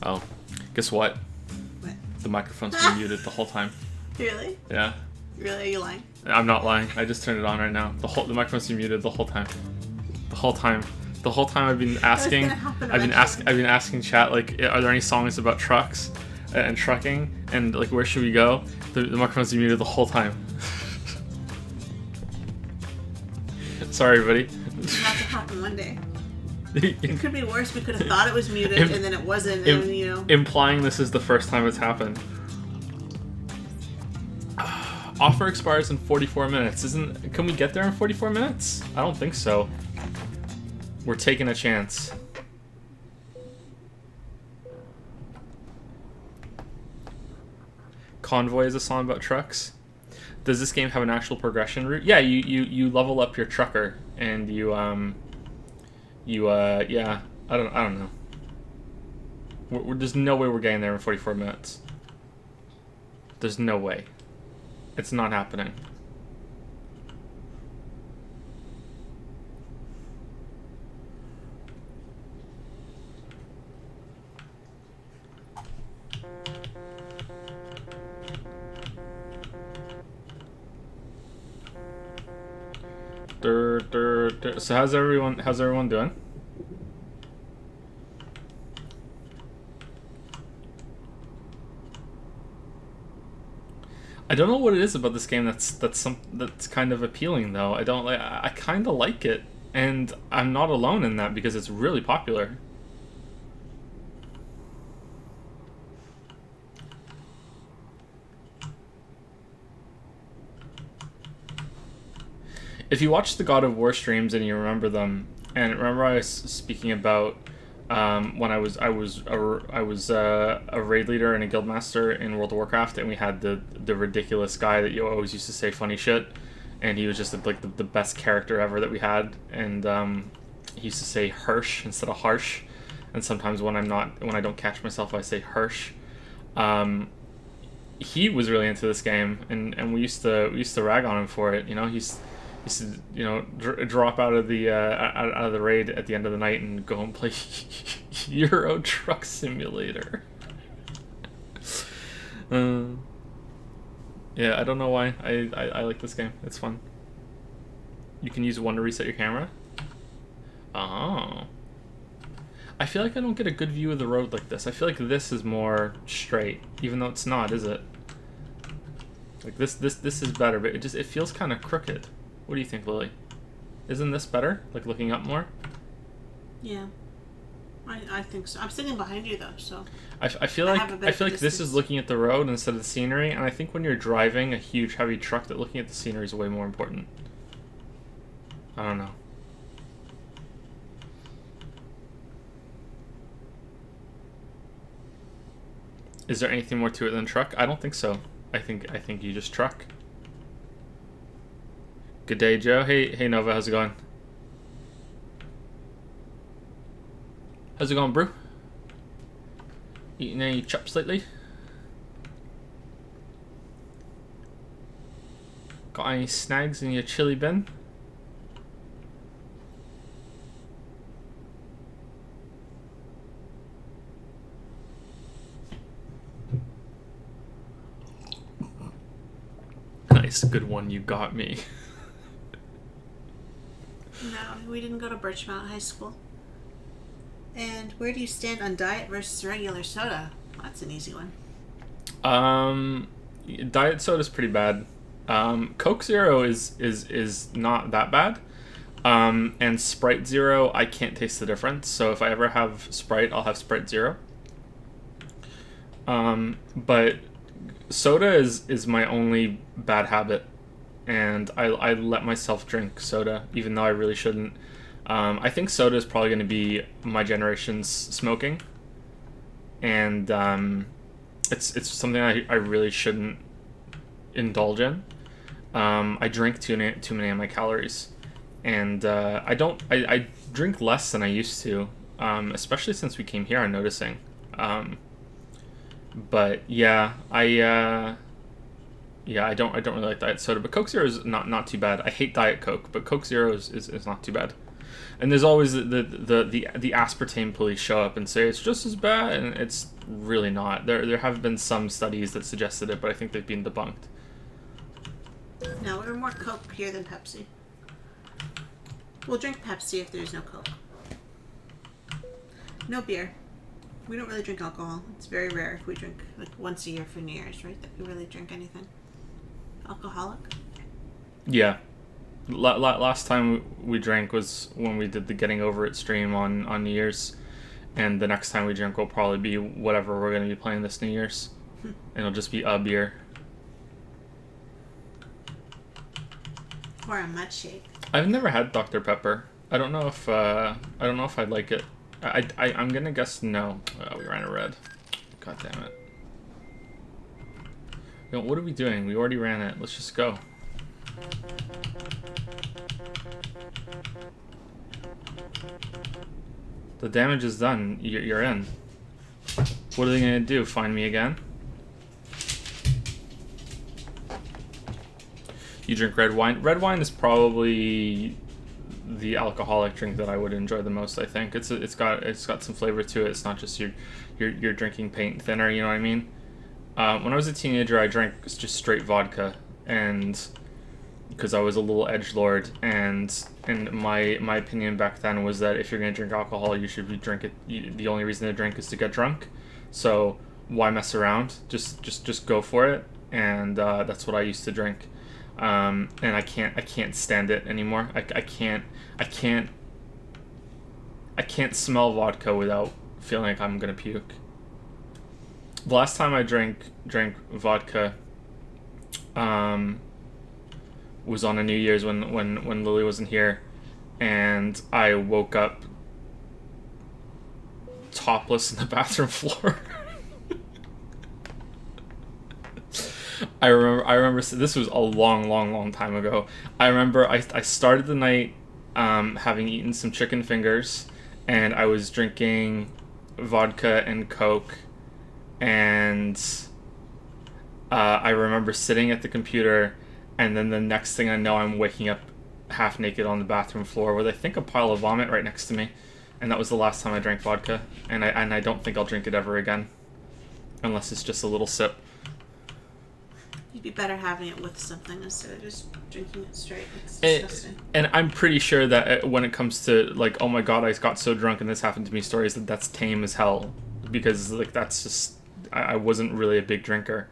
Oh, guess what? What? The microphone's been muted the whole time. Really? Yeah. Really? Are you lying? I'm not lying. I just turned it on right now. The microphone's been muted the whole time. The whole time. The whole time I've been asking. I've been asking chat, like, are there any songs about trucks and trucking, and like where should we go? The microphone's been muted the whole time. Sorry, everybody. It's about to happen one day. It could be worse. We could have thought it was muted and then it wasn't, and implying this is the first time it's happened. Offer expires in 44 minutes. Can we get there in 44 minutes? I don't think so. We're taking a chance. Convoy is a song about trucks. Does this game have an actual progression route? Yeah, you level up your trucker and yeah, I don't know. There's no way we're getting there in 44 minutes. There's no way. It's not happening. So how's everyone doing? I don't know what it is about this game that's kind of appealing though. I kind of like it, and I'm not alone in that because it's really popular. If you watch the God of War streams and you remember them, and remember I was speaking about when I was a raid leader and a guild master in World of Warcraft, and we had the ridiculous guy that you always used to say funny shit, and he was just like the best character ever that we had, and he used to say Hirsch instead of Harsh, and sometimes when I don't catch myself I say Hirsch. He was really into this game, and we used to rag on him for it. You know, he used to drop out of the raid at the end of the night and go and play Euro Truck Simulator. Yeah, I don't know why. I like this game. It's fun. You can use one to reset your camera. Oh. I feel like I don't get a good view of the road like this. I feel like this is more straight, even though it's not, is it? Like this is better, but it feels kind of crooked. What do you think, Lily? Isn't this better? Like looking up more? Yeah, I think so. I'm sitting behind you though, so. I feel like this is looking at the road instead of the scenery, and I think when you're driving a huge heavy truck, that looking at the scenery is way more important. I don't know. Is there anything more to it than truck? I don't think so. I think you just truck. Good day, Joe. Hey Nova, how's it going? How's it going, bro? Eating any chops lately? Got any snags in your chili bin? Nice, good one, you got me. No, we didn't go to Birchmount High School. And where do you stand on diet versus regular soda? That's an easy one. Diet soda's pretty bad. Coke Zero is not that bad. And Sprite Zero, I can't taste the difference. So if I ever have Sprite, I'll have Sprite Zero. But soda is my only bad habit. And I let myself drink soda, even though I really shouldn't. I think soda is probably going to be my generation's smoking. And it's something I really shouldn't indulge in. I drink too many of my calories. And I drink less than I used to, especially since we came here, I'm noticing. But yeah, I don't really like diet soda, but Coke Zero is not too bad. I hate Diet Coke, but Coke Zero is not too bad. And there's always the aspartame police show up and say it's just as bad, and it's really not. There have been some studies that suggested it, but I think they've been debunked. No, we're more Coke here than Pepsi. We'll drink Pepsi if there's no Coke. No beer. We don't really drink alcohol. It's very rare if we drink like once a year for New Year's, right? That we really drink anything alcoholic. Yeah. Last time we drank was when we did the Getting Over It stream on New Year's, and the next time we drink will probably be whatever we're going to be playing this New Year's, and it'll just be a beer or a mud shake. I've never had Dr. Pepper. I don't know if I'd like it. I'm gonna guess no. Oh, we ran a red. God damn it. Yo, what are we doing? We already ran it. Let's just go. The damage is done. You're in. What are they gonna do? Find me again? You drink red wine. Red wine is probably the alcoholic drink that I would enjoy the most. I think it's got some flavor to it. It's not just you're drinking paint thinner. You know what I mean? When I was a teenager, I drank just straight vodka, and because I was a little edgelord, and my opinion back then was that if you're gonna drink alcohol, you should be the only reason to drink is to get drunk. So why mess around? Just go for it. And that's what I used to drink. And I can't stand it anymore. I can't smell vodka without feeling like I'm gonna puke. The last time I drank vodka was on a New Year's when Lily wasn't here, and I woke up topless in the bathroom floor. I remember this was a long time ago. I remember I started the night having eaten some chicken fingers, and I was drinking vodka and Coke, and I remember sitting at the computer, and then the next thing I know, I'm waking up half naked on the bathroom floor with I think a pile of vomit right next to me, and that was the last time I drank vodka, and I don't think I'll drink it ever again, unless it's just a little sip. You'd be better having it with something instead of just drinking it straight. It's disgusting. And I'm pretty sure that when it comes to like, oh my god, I got so drunk and this happened to me stories, that's tame as hell, because like that's just I wasn't really a big drinker,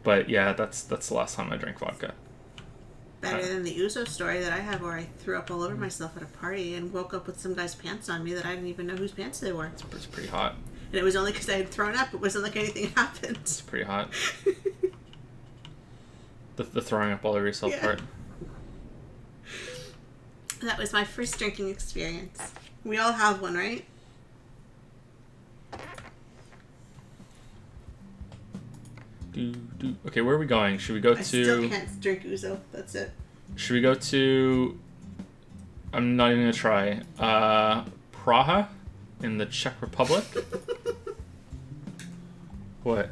but yeah, that's the last time I drank vodka. Better than the Uzo story that I have where I threw up all over myself at a party and woke up with some guy's pants on me that I didn't even know whose pants they were. It's pretty hot. And it was only because I had thrown up. It wasn't like anything happened. It's pretty hot. The throwing up all over yourself part. That was my first drinking experience. We all have one, right? Okay, where are we going? Should we go to... I still can't drink Uzo. That's it. Should we go to... I'm not even going to try. Praha in the Czech Republic? What?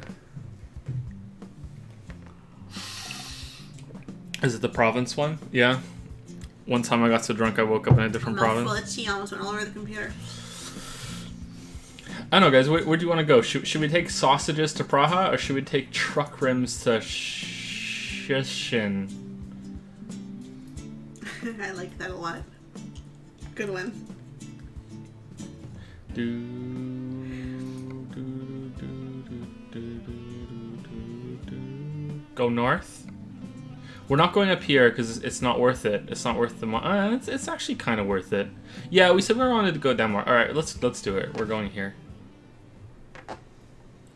Is it the province one? Yeah. One time I got so drunk I woke up in a different province. Full of tea, almost went all over the computer. I don't know, guys. Where do you want to go? Should we take sausages to Praha, or should we take truck rims to Szczecin? I like that a lot. Good one. Go north? We're not going up here because it's not worth it. It's not worth the money. It's actually kind of worth it. Yeah, we said we wanted to go down more. All right, let's do it. We're going here.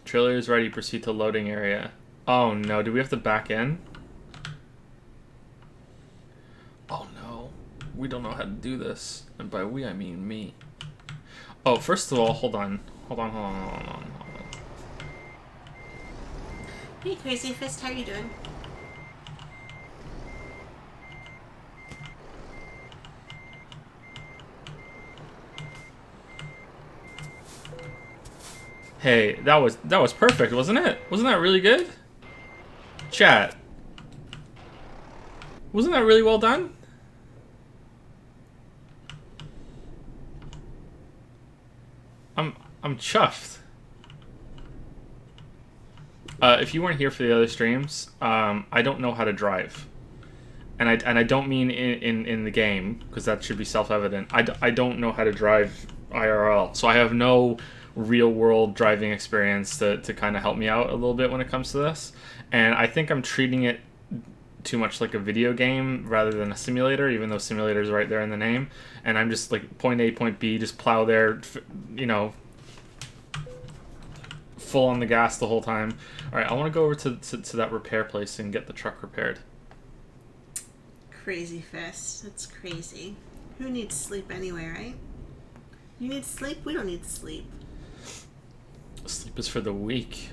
Trailer is ready. Proceed to loading area. Oh no, do we have to back in? Oh no, we don't know how to do this. And by we, I mean me. Oh, first of all, hold on. Hey, Crazy Fist, how are you doing? Hey, that was perfect, wasn't it? Wasn't that really good? Chat. Wasn't that really well done? I'm chuffed. If you weren't here for the other streams, I don't know how to drive, and I don't mean in the game, because that should be self-evident. I don't know how to drive IRL, so I have no real world driving experience to kind of help me out a little bit when it comes to this, and I think I'm treating it too much like a video game rather than a simulator, even though simulator is right there in the name, and I'm just like point A, point B, just plow there, you know, full on the gas the whole time. All right, I want to go over to that repair place and get the truck repaired. Crazy fest. That's crazy. Who needs sleep anyway, right? You need sleep? We don't need sleep. Sleep is for the weak.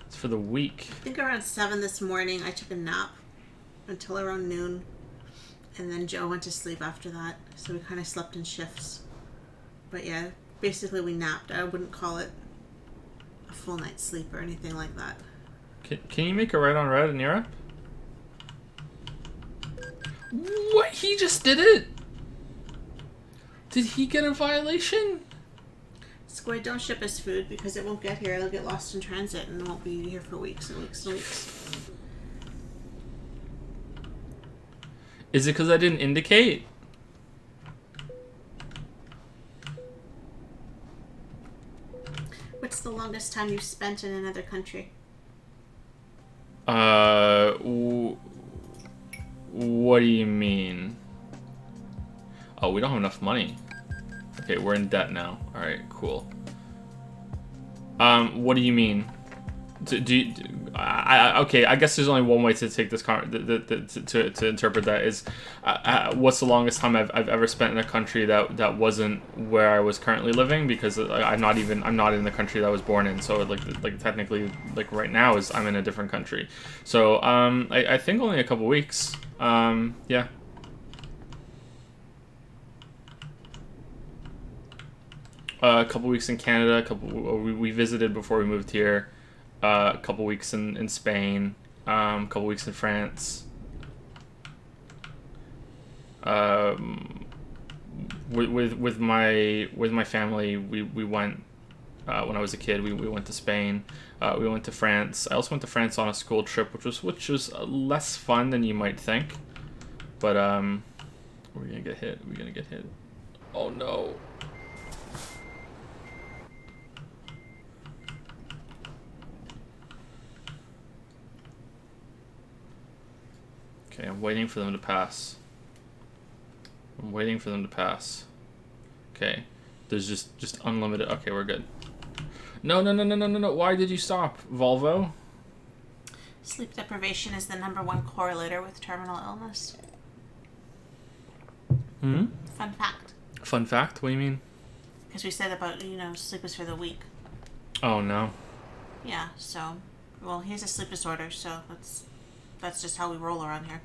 It's for the weak. I think around 7 this morning I took a nap until around noon. And then Joe went to sleep after that. So we kind of slept in shifts. But yeah, basically we napped. I wouldn't call it a full night's sleep or anything like that. Can you make a right on red in Europe? What? He just did it? Did he get a violation? Squid, don't ship us food because it won't get here. It'll get lost in transit and it won't be here for weeks and weeks and weeks. Is it because I didn't indicate? What's the longest time you've spent in another country? What do you mean? Oh, we don't have enough money. Okay, we're in debt now. All right, cool. What do you mean? Okay, I guess there's only one way to take this to interpret that is, what's the longest time I've ever spent in a country that wasn't where I was currently living, because I'm not in the country that I was born in, so like technically like right now I'm in a different country, so I think only a couple weeks. Yeah. A couple weeks in Canada, we visited before we moved here. A couple weeks in Spain, a couple weeks in France. With my family, we went when I was a kid. We went to Spain. We went to France. I also went to France on a school trip, which was less fun than you might think. But we're gonna get hit. We're gonna get hit. Oh no. Okay, I'm waiting for them to pass. I'm waiting for them to pass. Okay, there's just unlimited. Okay, we're good. No. Why did you stop, Volvo? Sleep deprivation is the #1 correlator with terminal illness. Hmm? Fun fact. Fun fact? What do you mean? Because we said about, sleep is for the weak. Oh, no. Yeah, so, well, he has a sleep disorder, so that's just how we roll around here.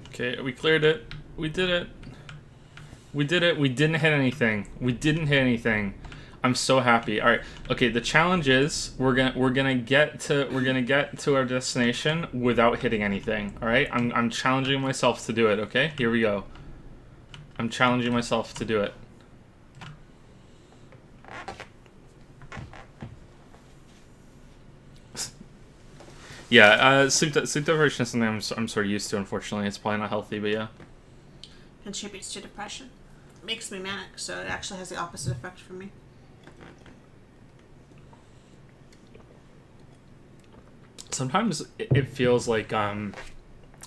Okay, we cleared it. We did it. We did it. We didn't hit anything. We didn't hit anything. I'm so happy. All right. Okay, the challenge is we're gonna get to our destination without hitting anything. All right? I'm challenging myself to do it, okay? Here we go. I'm challenging myself to do it. Yeah, sleep deprivation is something I'm sort of used to, unfortunately. It's probably not healthy, but yeah. Contributes to depression. Makes me manic, so it actually has the opposite effect for me. Sometimes it feels like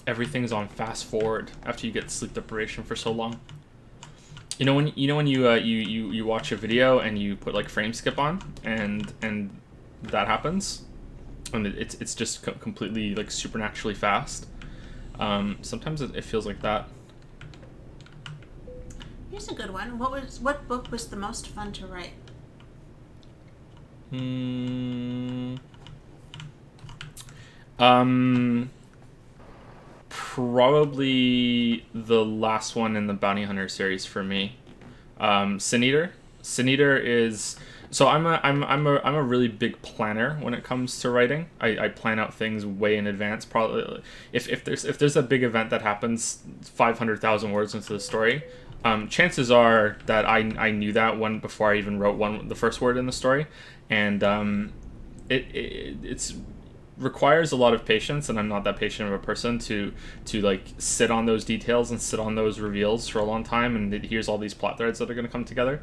everything's on fast forward after you get sleep deprivation for so long. You know when you watch a video and you put like frame skip on and that happens, and it's just completely like supernaturally fast. Sometimes it feels like that. Here's a good one. What book was the most fun to write? Probably the last one in the Bounty Hunter series for me. Sin Eater. Sin Eater is So I'm a really big planner when it comes to writing. I plan out things way in advance. Probably if there's a big event that happens 500,000 words into the story, chances are that I knew that one before I even wrote the first word in the story, and it's requires a lot of patience, and I'm not that patient of a person to like sit on those details and sit on those reveals for a long time, and here's all these plot threads that are going to come together.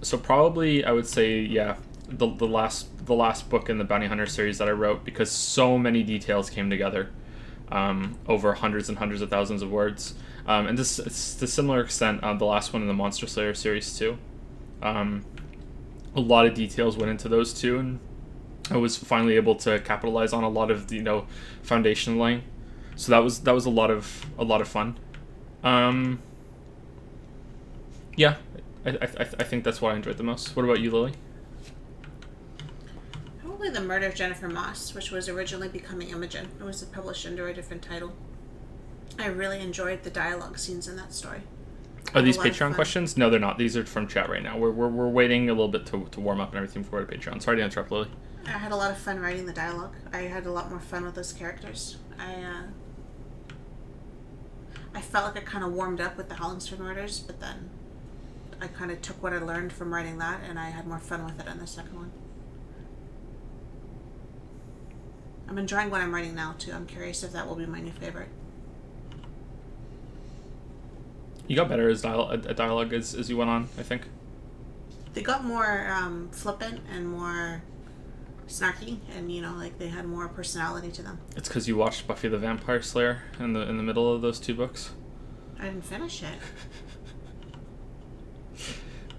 So probably I would say, yeah, the last book in the Bounty Hunter series that I wrote, because so many details came together over hundreds and hundreds of thousands of words. And this, it's to similar extent, the last one in the Monster Slayer series too. A lot of details went into those two, and I was finally able to capitalize on a lot of the foundation laying. So that was a lot of fun. Yeah, I think that's what I enjoyed the most. What about you, Lily? Probably The Murder of Jennifer Moss, which was originally Becoming Imogen. It was published under a different title. I really enjoyed the dialogue scenes in that story. Are these Patreon questions? No, they're not. These are from chat right now. We're waiting a little bit to warm up and everything before the Patreon. Sorry to interrupt, Lily. I had a lot of fun writing the dialogue. I had a lot more fun with those characters. I felt like I kind of warmed up with the Hollingsford murders, but then I kind of took what I learned from writing that, and I had more fun with it on the second one. I'm enjoying what I'm writing now, too. I'm curious if that will be my new favorite. You got better as dialogue as you went on, I think. They got more flippant and more snarky, and like they had more personality to them. It's because you watched Buffy the Vampire Slayer in the middle of those two books. I didn't finish it.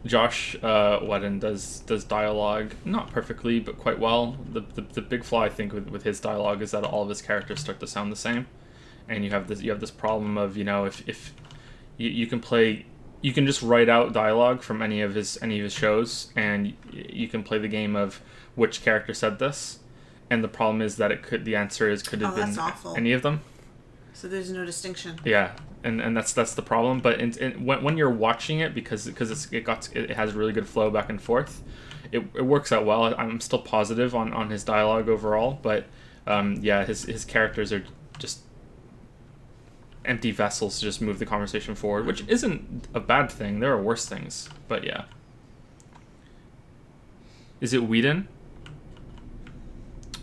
Josh Whedon does dialogue not perfectly, but quite well. The big flaw I think with his dialogue is that all of his characters start to sound the same, and you have this problem of if you can just write out dialogue from any of his shows, and you can play the game of which character said this, and the problem is that the answer could have been any of them. So there's no distinction. Yeah, and that's the problem. But when you're watching it, because it has really good flow back and forth, it works out well. I'm still positive on his dialogue overall, but yeah, his characters are just empty vessels to just move the conversation forward, which isn't a bad thing. There are worse things, but yeah. Is it Whedon?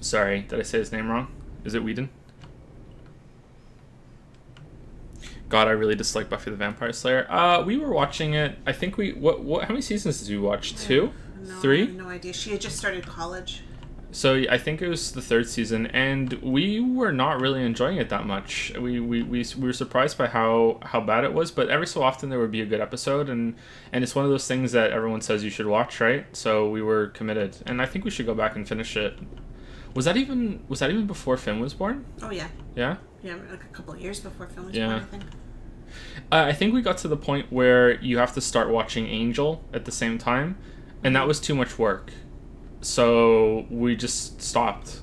Sorry, did I say his name wrong? Is it Whedon? God, I really dislike Buffy the Vampire Slayer. We were watching it. I think what? How many seasons did we watch? 2? No, 3? I have no idea. She had just started college. So I think it was the 3rd season, and we were not really enjoying it that much. We were surprised by how bad it was, but every so often there would be a good episode, and it's one of those things that everyone says you should watch, right? So we were committed, and I think we should go back and finish it. Was that even before Finn was born? Oh yeah. Yeah? Yeah, like a couple of years before Finn was born, I think. I think we got to the point where you have to start watching Angel at the same time, and that was too much work. So we just stopped.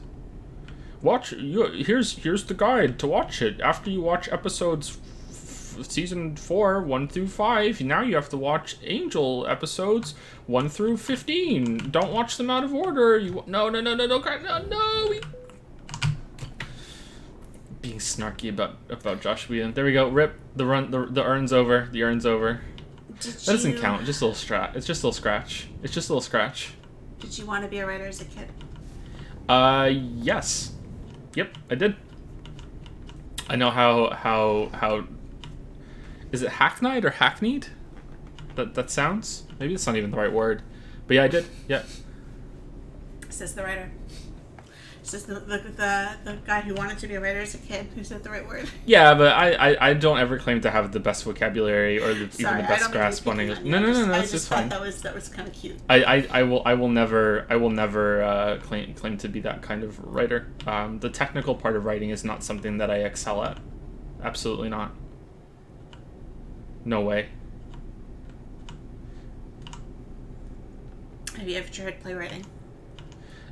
Here's the guide to watch it. After you watch episodes season 4, 1 through 5, now you have to watch Angel episodes 1 through 15. Don't watch them out of order. No, being snarky about Josh Whedon. There we go. Rip the urn's over. The urn's over. That doesn't count. Just a little It's just a little scratch. Did you want to be a writer as a kid? Yes. Yep, I did. I know how is it hackneyed or hackneyed? That sounds? Maybe it's not even the right word. But yeah, I did. Yeah. Says the writer. Says the guy who wanted to be a writer as a kid who said the right word. Yeah, but I don't ever claim to have the best vocabulary or even the best grasp on English. No, it's just fine. That was kind of cute. I will never claim to be that kind of writer. The technical part of writing is not something that I excel at. Absolutely not. No way. Have you ever tried playwriting?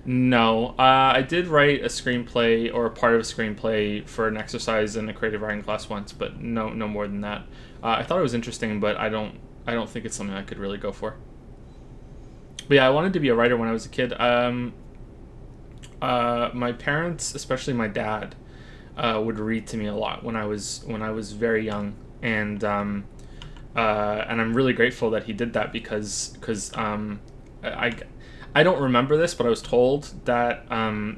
No. I did write a screenplay or a part of a screenplay for an exercise in a creative writing class once, but no more than that. I thought it was interesting, but I don't think it's something I could really go for. But yeah, I wanted to be a writer when I was a kid. My parents, especially my dad, would read to me a lot when I was very young, and I'm really grateful that he did that because I I don't remember this, but I was told that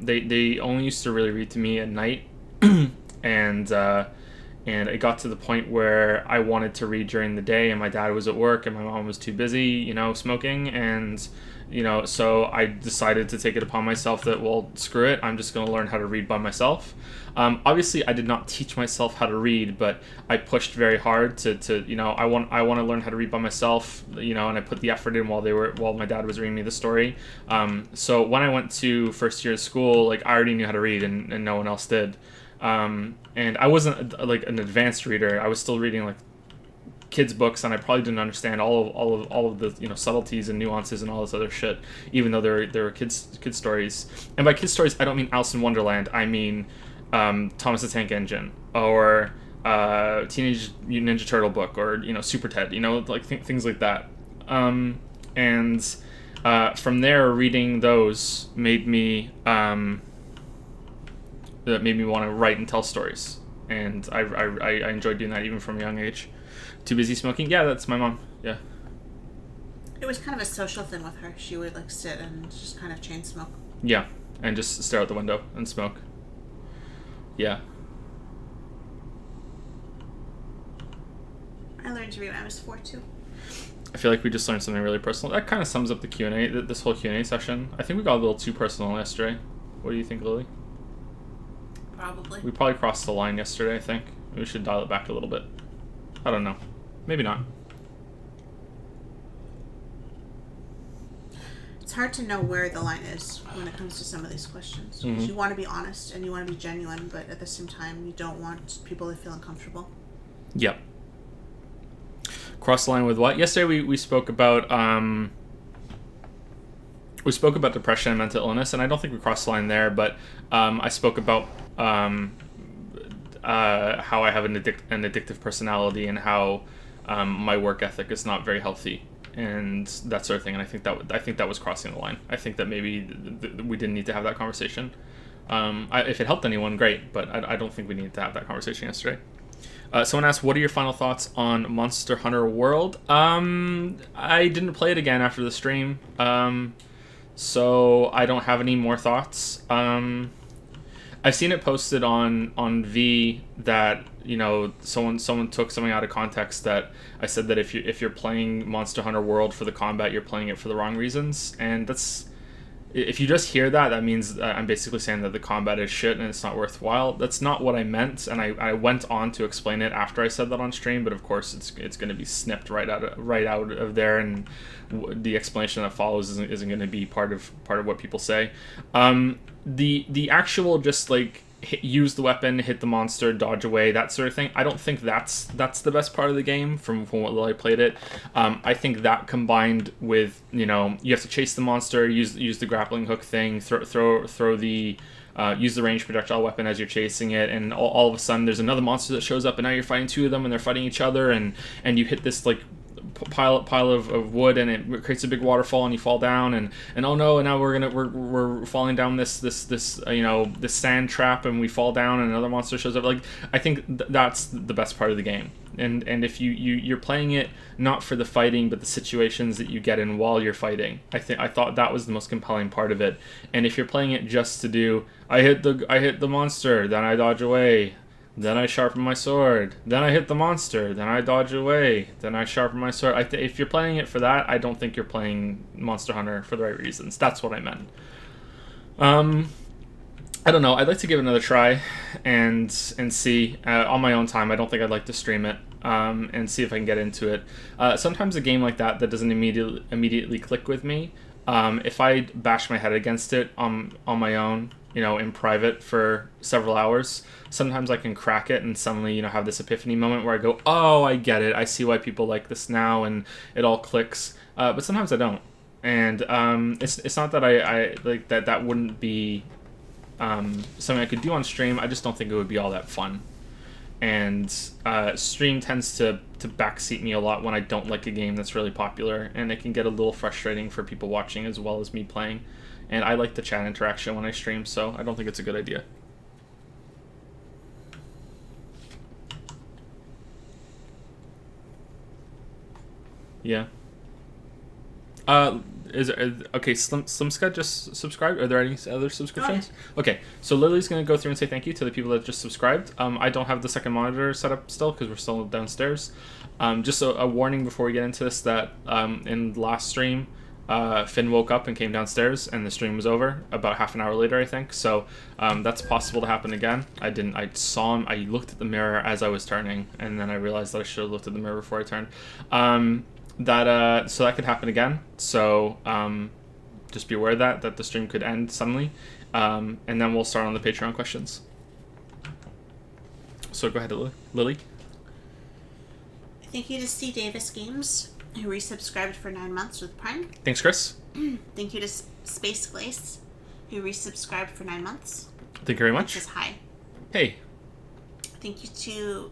they only used to really read to me at night, and and it got to the point where I wanted to read during the day, and my dad was at work, and my mom was too busy, smoking, and so I decided to take it upon myself that, well, screw it, I'm just going to learn how to read by myself. Obviously, I did not teach myself how to read, but I pushed very hard to I want to learn how to read by myself, and I put the effort in while my dad was reading me the story. So when I went to first year of school, like, I already knew how to read, and no one else did. And I wasn't like an advanced reader. I was still reading like kids books, and I probably didn't understand all of the subtleties and nuances and all this other shit, even though there were kids stories. And by kids stories, I don't mean Alice in Wonderland. I mean Thomas the Tank Engine, or Teenage Mutant Ninja Turtle book, or Super Ted, like things like that. And from there, reading those made me that made me want to write and tell stories, and I enjoyed doing that even from a young age. Too busy smoking? Yeah, that's my mom. Yeah. It was kind of a social thing with her. She would like sit and just kind of chain smoke. Yeah, and just stare out the window and smoke. Yeah. I learned to read when I was 4 too. I feel like we just learned something really personal. That kind of sums up the Q&A, this whole Q&A session. I think we got a little too personal yesterday. What do you think, Lily? Probably. We probably crossed the line yesterday, I think. We should dial it back a little bit. I don't know. Maybe not. It's hard to know where the line is when it comes to some of these questions. Mm-hmm. You want to be honest and you want to be genuine, but at the same time, you don't want people to feel uncomfortable. Yep. Cross the line with what? Yesterday we spoke about depression and mental illness, and I don't think we crossed the line there, but I spoke about how I have an addictive personality, and how my work ethic is not very healthy, and that sort of thing. And I think that was crossing the line. I think that maybe we didn't need to have that conversation. If it helped anyone, great, but I don't think we needed to have that conversation yesterday. Someone asked, what are your final thoughts on Monster Hunter World? I didn't play it again after the stream, so I don't have any more thoughts. I've seen it posted on V that someone took something out of context, that I said that if you're playing Monster Hunter World for the combat, you're playing it for the wrong reasons, and that's, if you just hear that means I'm basically saying that the combat is shit and it's not worthwhile. That's not what I meant, and I went on to explain it after I said that on stream, but of course it's going to be snipped right out of there, and the explanation that follows isn't going to be part of what people say. The actual just like use the weapon, hit the monster, dodge away, that sort of thing, I don't think that's the best part of the game from what little I played it. I think that combined with you have to chase the monster, use the grappling hook thing, throw the use the ranged projectile weapon as you're chasing it, and all of a sudden there's another monster that shows up, and now you're fighting two of them, and they're fighting each other, and you hit this like pile of wood, and it creates a big waterfall, and you fall down, and oh no, and now we're falling down this sand trap, and we fall down, and another monster shows up. Like, I think that's the best part of the game, and if you're playing it not for the fighting, but the situations that you get in while you're fighting, I thought that was the most compelling part of it. And if you're playing it just to do, I hit the monster, then I dodge away, then I sharpen my sword, then I hit the monster, then I dodge away, then I sharpen my sword. If you're playing it for that, I don't think you're playing Monster Hunter for the right reasons. That's what I meant. I don't know. I'd like to give it another try and see on my own time. I don't think I'd like to stream it and see if I can get into it. Sometimes a game like that doesn't immediately click with me. If I bash my head against it on my own, in private for several hours, sometimes I can crack it and suddenly, have this epiphany moment where I go, oh, I get it. I see why people like this now, and it all clicks. But sometimes I don't. And it's not that I like that wouldn't be something I could do on stream. I just don't think it would be all that fun. and stream tends to backseat me a lot when I don't like a game that's really popular, and it can get a little frustrating for people watching as well as me playing. And I like the chat interaction when I stream, so I don't think it's a good idea. Yeah. Okay, Slimska just subscribed. Are there any other subscriptions? Oh, Okay, so Lily's gonna go through and say thank you to the people that just subscribed. I don't have the second monitor set up still because we're still downstairs. Just a warning before we get into this that in last stream, Finn woke up and came downstairs and the stream was over about half an hour later, I think. So that's possible to happen again. I saw him. I looked at the mirror as I was turning, and then I realized that I should have looked at the mirror before I turned. So that could happen again. So just be aware of that the stream could end suddenly, and then we'll start on the Patreon questions. So go ahead, Lily. Thank you to C Davis Games, who resubscribed for 9 months with Prime. Thanks, Chris. Thank you to Space Glace, who resubscribed for 9 months. Thank you very much. Says hi. Hey. Thank you to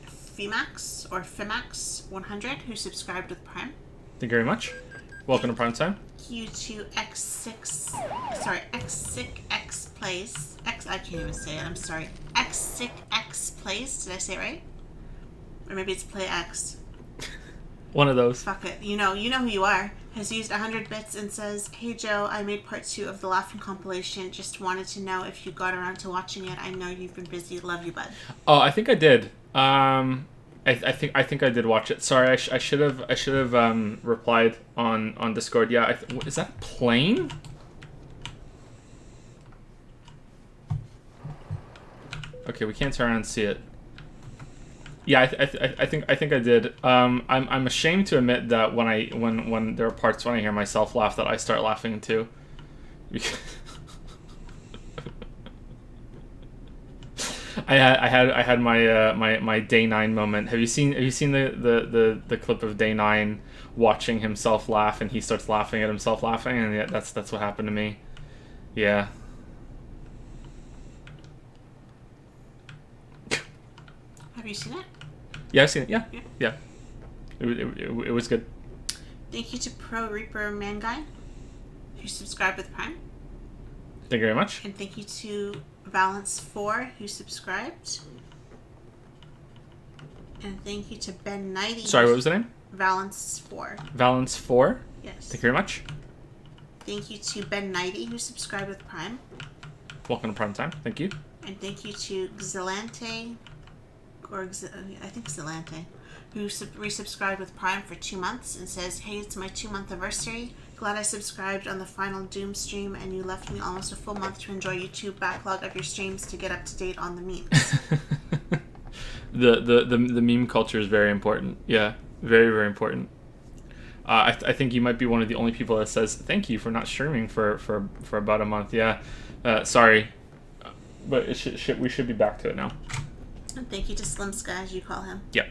Fimax 100, who subscribed with Prime. Thank you very much. Welcome to Prime Time. Thank you to X6 Plays. I can't even say it, I'm sorry. X6X Plays, did I say it right? Or maybe it's Play X. One of those. Fuck it. You know who you are. Has used 100 bits and says, "Hey Joe, I made part 2 of the Laughing compilation. Just wanted to know if you got around to watching it. I know you've been busy. Love you, bud." Oh, I think I did. I think I did watch it. Sorry, I should have replied on Discord. Yeah, is that a plane? Okay, we can't turn around and see it. Yeah, I think I did. I'm ashamed to admit that when there are parts when I hear myself laugh that I start laughing too. I had my day 9 moment. Have you seen the clip of day 9 watching himself laugh and he starts laughing at himself laughing, and yeah, that's what happened to me. Yeah. Have you seen it? Yeah, I've seen it. Yeah. It was good. Thank you to Pro Reaper Man Guy, who subscribed with Prime. Thank you very much. And thank you to Valence4, who subscribed. And thank you to Ben 90. Sorry, what was the name? Valence4. Valence4? Yes. Thank you very much. Thank you to Ben 90, who subscribed with Prime. Welcome to Prime Time. Thank you. And thank you to Xilante, I think Xilante, who resubscribed with Prime for 2 months and says, "Hey, it's my 2-month anniversary. Glad I subscribed on the final Doom stream, and you left me almost a full month to enjoy YouTube backlog of your streams to get up to date on the memes." the meme culture is very important. Yeah, very, very important. I think you might be one of the only people that says thank you for not streaming for about a month. Yeah, sorry, but we should be back to it now. And thank you to Slimska, as you call him. Yeah.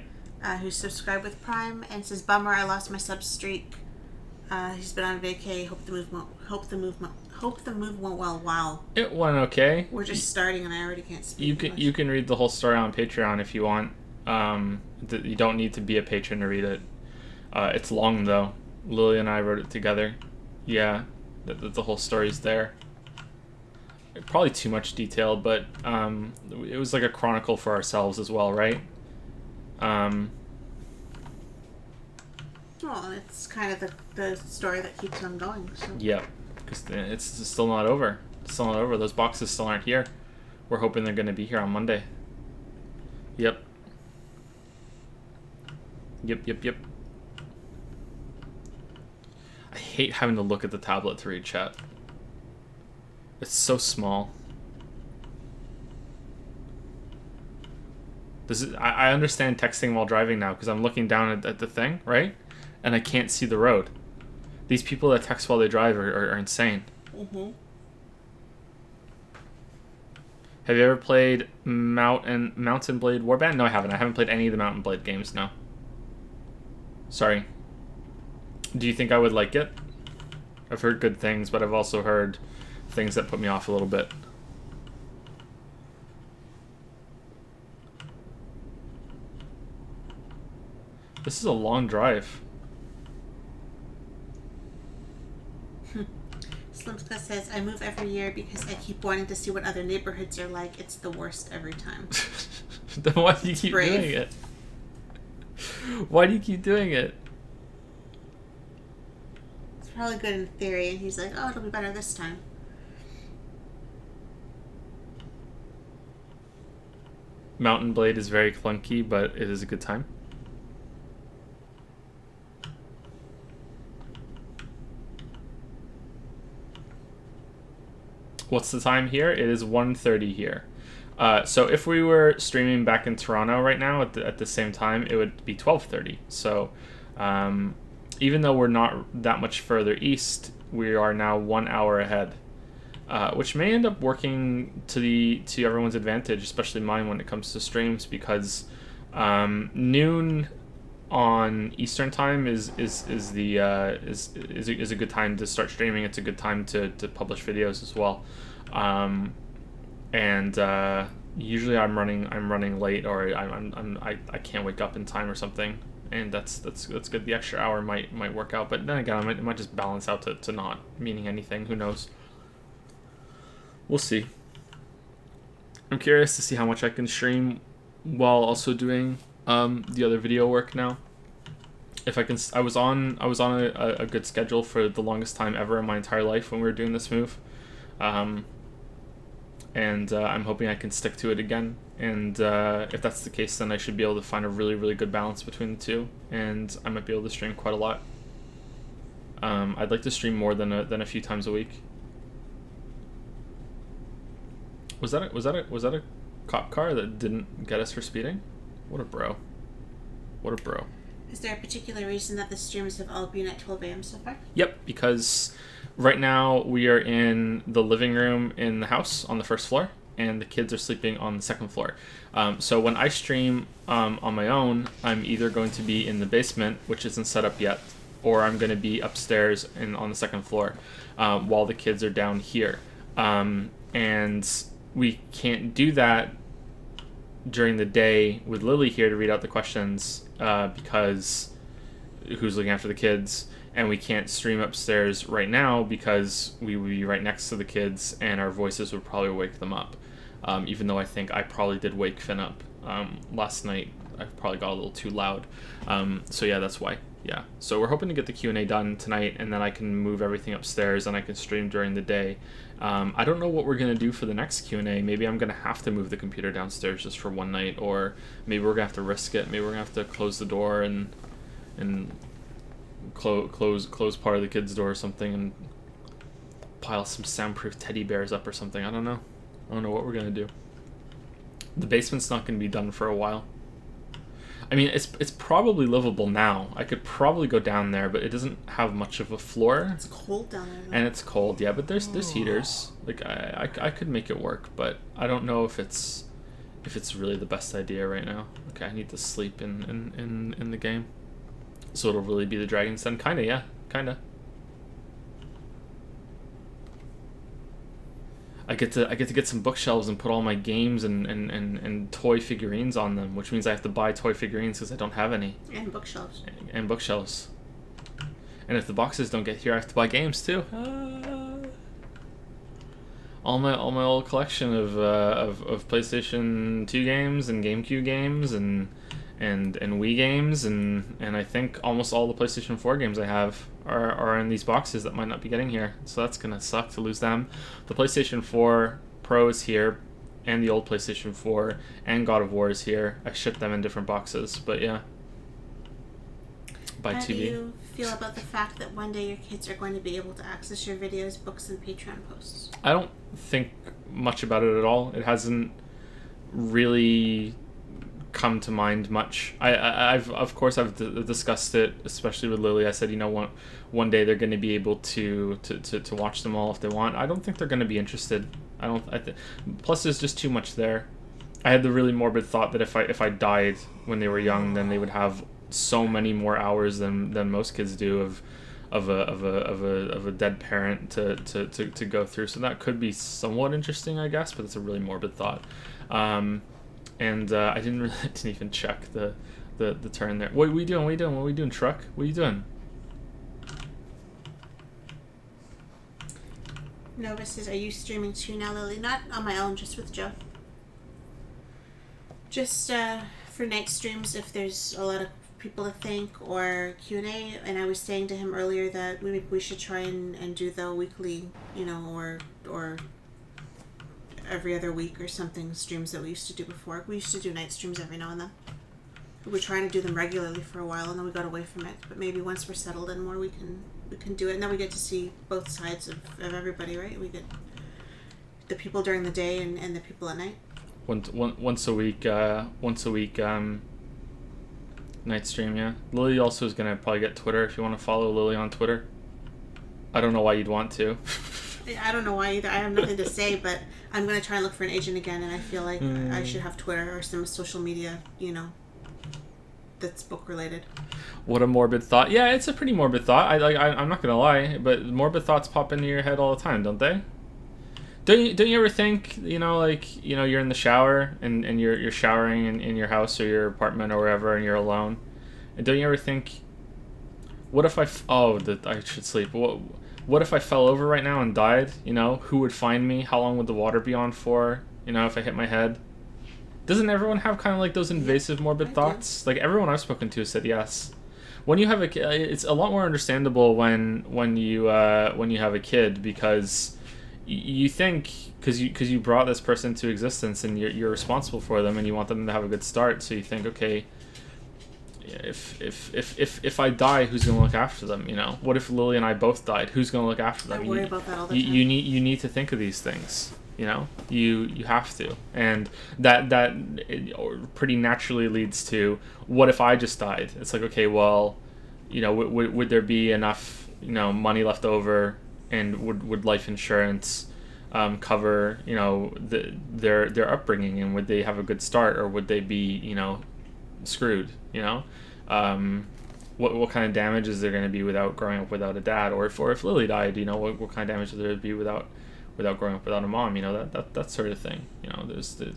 Who subscribed with Prime and says, "Bummer, I lost my sub streak. He's been on vacay. Hope the move went well." Wow. It went okay. We're just starting, and I already can't speak. You can read the whole story on Patreon if you want. You don't need to be a patron to read it. It's long though. Lily and I wrote it together. Yeah, the whole story's there. Probably too much detail, but it was like a chronicle for ourselves as well, right? Well, it's kind of the story that keeps on going. So. Yeah, because it's still not over. It's still not over. Those boxes still aren't here. We're hoping they're going to be here on Monday. Yep. Yep. I hate having to look at the tablet to read chat. It's so small. I understand texting while driving now because I'm looking down at the thing, right? And I can't see the road. These people that text while they drive are insane. Mm-hmm. Have you ever played Mountain Blade Warband? No, I haven't. I haven't played any of the Mountain Blade games, no. Sorry. Do you think I would like it? I've heard good things, but I've also heard things that put me off a little bit. This is a long drive. Slimska says, I move every year because I keep wanting to see what other neighborhoods are like. It's the worst every time. Then why do you keep doing it? Why do you keep doing it? It's probably good in theory, and he's like, oh, it'll be better this time. Mountain Blade is very clunky, but it is a good time. What's the time here? It is 1:30 here. So if we were streaming back in Toronto right now at the same time, it would be 12:30. So even though we're not that much further east, we are now 1 hour ahead, which may end up working to everyone's advantage, especially mine when it comes to streams, because noon on Eastern time is a good time to start streaming. It's a good time to publish videos as well. Usually I'm running late, or I can't wake up in time or something, and that's good. The extra hour might work out, but then again, it might just balance out to not meaning anything. Who knows? We'll see. I'm curious to see how much I can stream while also doing the other video work now. If I can, I was on a good schedule for the longest time ever in my entire life when we were doing this move. And I'm hoping I can stick to it again. And if that's the case, then I should be able to find a really, really good balance between the two, and I might be able to stream quite a lot. I'd like to stream more than a few times a week. Was that a cop car that didn't get us for speeding? What a bro. What a bro. Is there a particular reason that the streams have all been at 12 a.m. so far? Yep, because right now we are in the living room in the house on the first floor, and the kids are sleeping on the second floor. So when I stream on my own, I'm either going to be in the basement, which isn't set up yet, or I'm going to be upstairs on the second floor while the kids are down here. And we can't do that during the day with Lily here to read out the questions because who's looking after the kids, and we can't stream upstairs right now because we would be right next to the kids and our voices would probably wake them up, even though I think I probably did wake Finn up last night. I probably got a little too loud, so yeah, that's why. Yeah, so we're hoping to get the Q&A done tonight, and then I can move everything upstairs and I can stream during the day. I don't know what we're going to do for the next Q&A. Maybe I'm going to have to move the computer downstairs just for one night, or maybe we're going to have to risk it. Maybe we're going to have to close the door and close part of the kids' door or something, and pile some soundproof teddy bears up or something. I don't know what we're going to do. The basement's not going to be done for a while. I mean, it's probably livable now. I could probably go down there, but it doesn't have much of a floor. It's cold down there, though. And it's cold, yeah, but there's heaters. Like I could make it work, but I don't know if it's really the best idea right now. Okay, I need to sleep in the game. So it'll really be the Dragon's Den? Kinda, yeah. Kinda. I get to get some bookshelves and put all my games and toy figurines on them, which means I have to buy toy figurines because I don't have any. And bookshelves. And bookshelves. And if the boxes don't get here, I have to buy games too. All my old collection of PlayStation 2 games and GameCube games and Wii games and I think almost all the PlayStation 4 games I have are in these boxes that might not be getting here. So that's gonna suck to lose them. The PlayStation 4 Pro is here, and the old PlayStation 4 and God of War is here. I shipped them in different boxes, but yeah. By How TV. do you feel about the fact that one day your kids are going to be able to access your videos, books, and Patreon posts? I don't think much about it at all. It hasn't really come to mind much. I've discussed it, especially with Lily. I said, one day they're going to be able to watch them all if they want. I don't think they're going to be interested. Plus there's just too much there. I had the really morbid thought that if I died when they were young, then they would have so many more hours than most kids do of a dead parent to go through. So that could be somewhat interesting, I guess, but it's a really morbid thought. I didn't even check the the turn there. What are we doing? What are you doing? What are we doing, truck? What are you doing? Nova says, are you streaming too now, Lily? Not on my own, just with Joe. Just for night streams if there's a lot of people to thank, or Q&A. And I was saying to him earlier that we should try and do the weekly, or every other week or something streams that we used to do before. We used to do night streams every now and then. We were trying to do them regularly for a while, and then we got away from it. But maybe once we're settled in more, we can do it. And then we get to see both sides of everybody, right? We get the people during the day and the people at night. Once a week, night stream, yeah. Lily also is gonna probably get Twitter if you want to follow Lily on Twitter. I don't know why you'd want to. I don't know why either. I have nothing to say, but I'm gonna try and look for an agent again, and I feel like I should have Twitter or some social media, that's book related. What a morbid thought. Yeah, it's a pretty morbid thought. I'm not gonna lie, but morbid thoughts pop into your head all the time, don't they? Don't you ever think, you're in the shower and you're showering in your house or your apartment or wherever, and you're alone, and don't you ever think, what if I should sleep. What if I fell over right now and died? Who would find me? How long would the water be on for? If I hit my head. Doesn't everyone have kind of like those invasive morbid thoughts? Like everyone I've spoken to said yes. When you have a kid, it's a lot more understandable when you have a kid, because you think, because you brought this person to existence and you're responsible for them and you want them to have a good start. So you think, okay, if I die, who's gonna look after them? What if Lily and I both died? Who's gonna look after them? I worry about that all the time. You need to think of these things. You have to, and that pretty naturally leads to, what if I just died? It's like, okay, well, would there be enough money left over, and would life insurance cover their upbringing, and would they have a good start, or would they be screwed? What kind of damage is there going to be without growing up without a dad, or if Lily died, what kind of damage would there be without growing up without a mom? That sort of thing.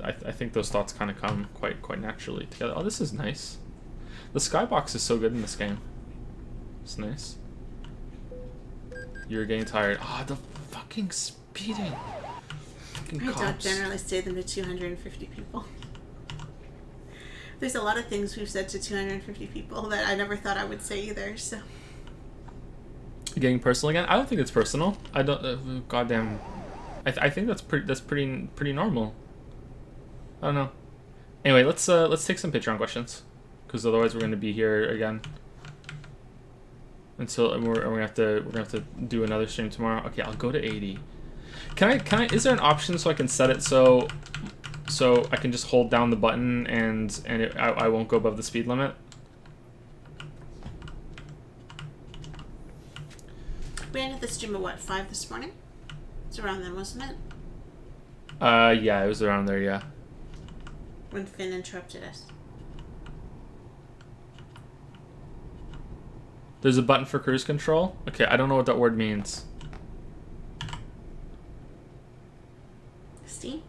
I think those thoughts kind of come quite naturally together. Oh, this is nice. The skybox is so good in this game. It's nice. You're getting tired. The fucking speeding. Fucking cops. I don't generally say them to 250 people. There's a lot of things we've said to 250 people that I never thought I would say either, so. Getting personal again? I don't think it's personal. I don't. Goddamn. I think that's pretty normal. I don't know. Anyway, let's take some Patreon questions, because otherwise we're gonna be here again until we're gonna have to do another stream tomorrow. Okay, I'll go to 80. Can I? Is there an option so I can set it so I can just hold down the button and I won't go above the speed limit? We ended the stream at 5 this morning? It's around then, wasn't it? Yeah, it was around there, yeah. When Finn interrupted us. There's a button for cruise control? Okay, I don't know what that word means. See?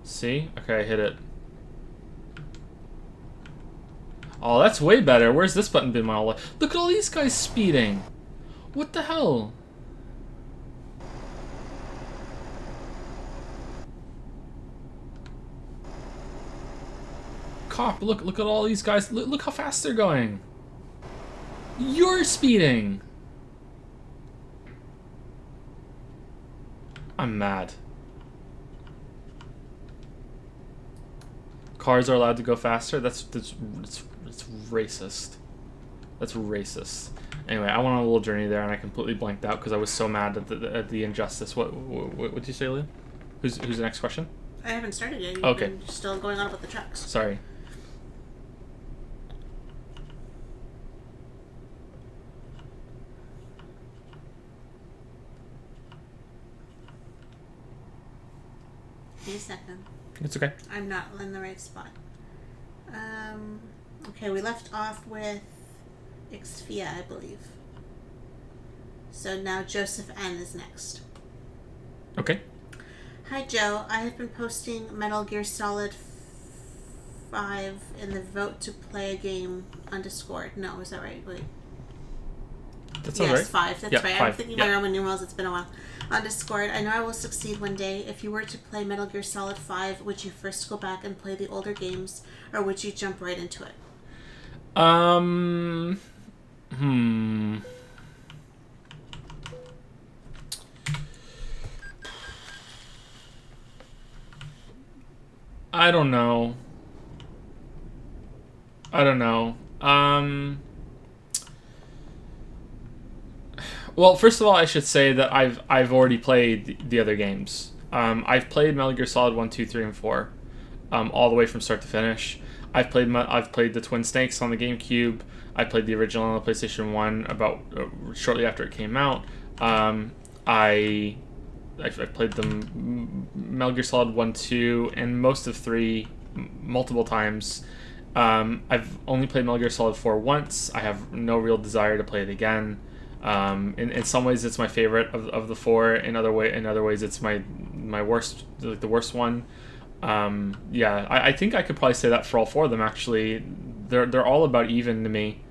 See? Okay, I hit it. Oh, that's way better. Where's this button been my whole life? Look at all these guys speeding. What the hell? Cop, look at all these guys. Look how fast they're going. You're speeding. I'm mad. Cars are allowed to go faster? That's racist. That's racist. Anyway, I went on a little journey there and I completely blanked out because I was so mad at the injustice. What did you say, Liam? Who's the next question? I haven't started yet. You've Okay. been still going on about the trucks. Sorry. Give me a second. It's okay. I'm not in the right spot. Okay, we left off with Xfia, I believe. So now Joseph N is next. Okay. Hi Joe, I have been posting Metal Gear Solid 5 in the vote to play a game on Discord. No, is that right? Wait. That sounds yes, right. 5. That's Yep, right. 5. I'm thinking my Roman numerals. It's been a while. On Discord, I know I will succeed one day. If you were to play Metal Gear Solid 5, would you first go back and play the older games, or would you jump right into it? I don't know. Well, first of all, I should say that I've already played the other games. I've played Metal Gear Solid 1, 2, 3, and 4, all the way from start to finish. I've played the Twin Snakes on the GameCube. I played the original on the PlayStation 1 about shortly after it came out. I played them Metal Gear Solid 1, 2, and most of 3 multiple times. I've only played Metal Gear Solid 4 once. I have no real desire to play it again. In some ways, it's my favorite of the 4. In other ways, it's my worst, like the worst one. I think I could probably say that for all 4 of them. Actually, they're all about even to me.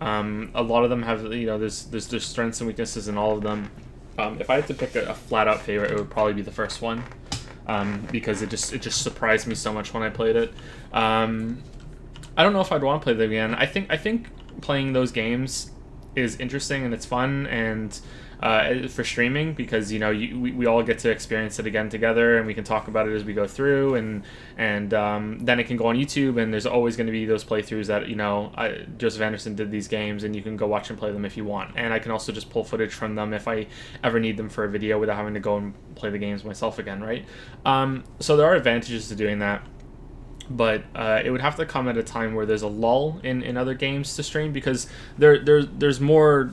A lot of them have, there's strengths and weaknesses in all of them. If I had to pick a flat out favorite, it would probably be the first one, because it just surprised me so much when I played it. I don't know if I'd want to play them again. I think playing those games is interesting and it's fun, and for streaming, because we all get to experience it again together, and we can talk about it as we go through, and then it can go on YouTube, and there's always going to be those playthroughs that Joseph Anderson did these games, and you can go watch and play them if you want, and I can also just pull footage from them if I ever need them for a video without having to go and play the games myself again, right? So there are advantages to doing that. But it would have to come at a time where there's a lull in other games to stream, because there's more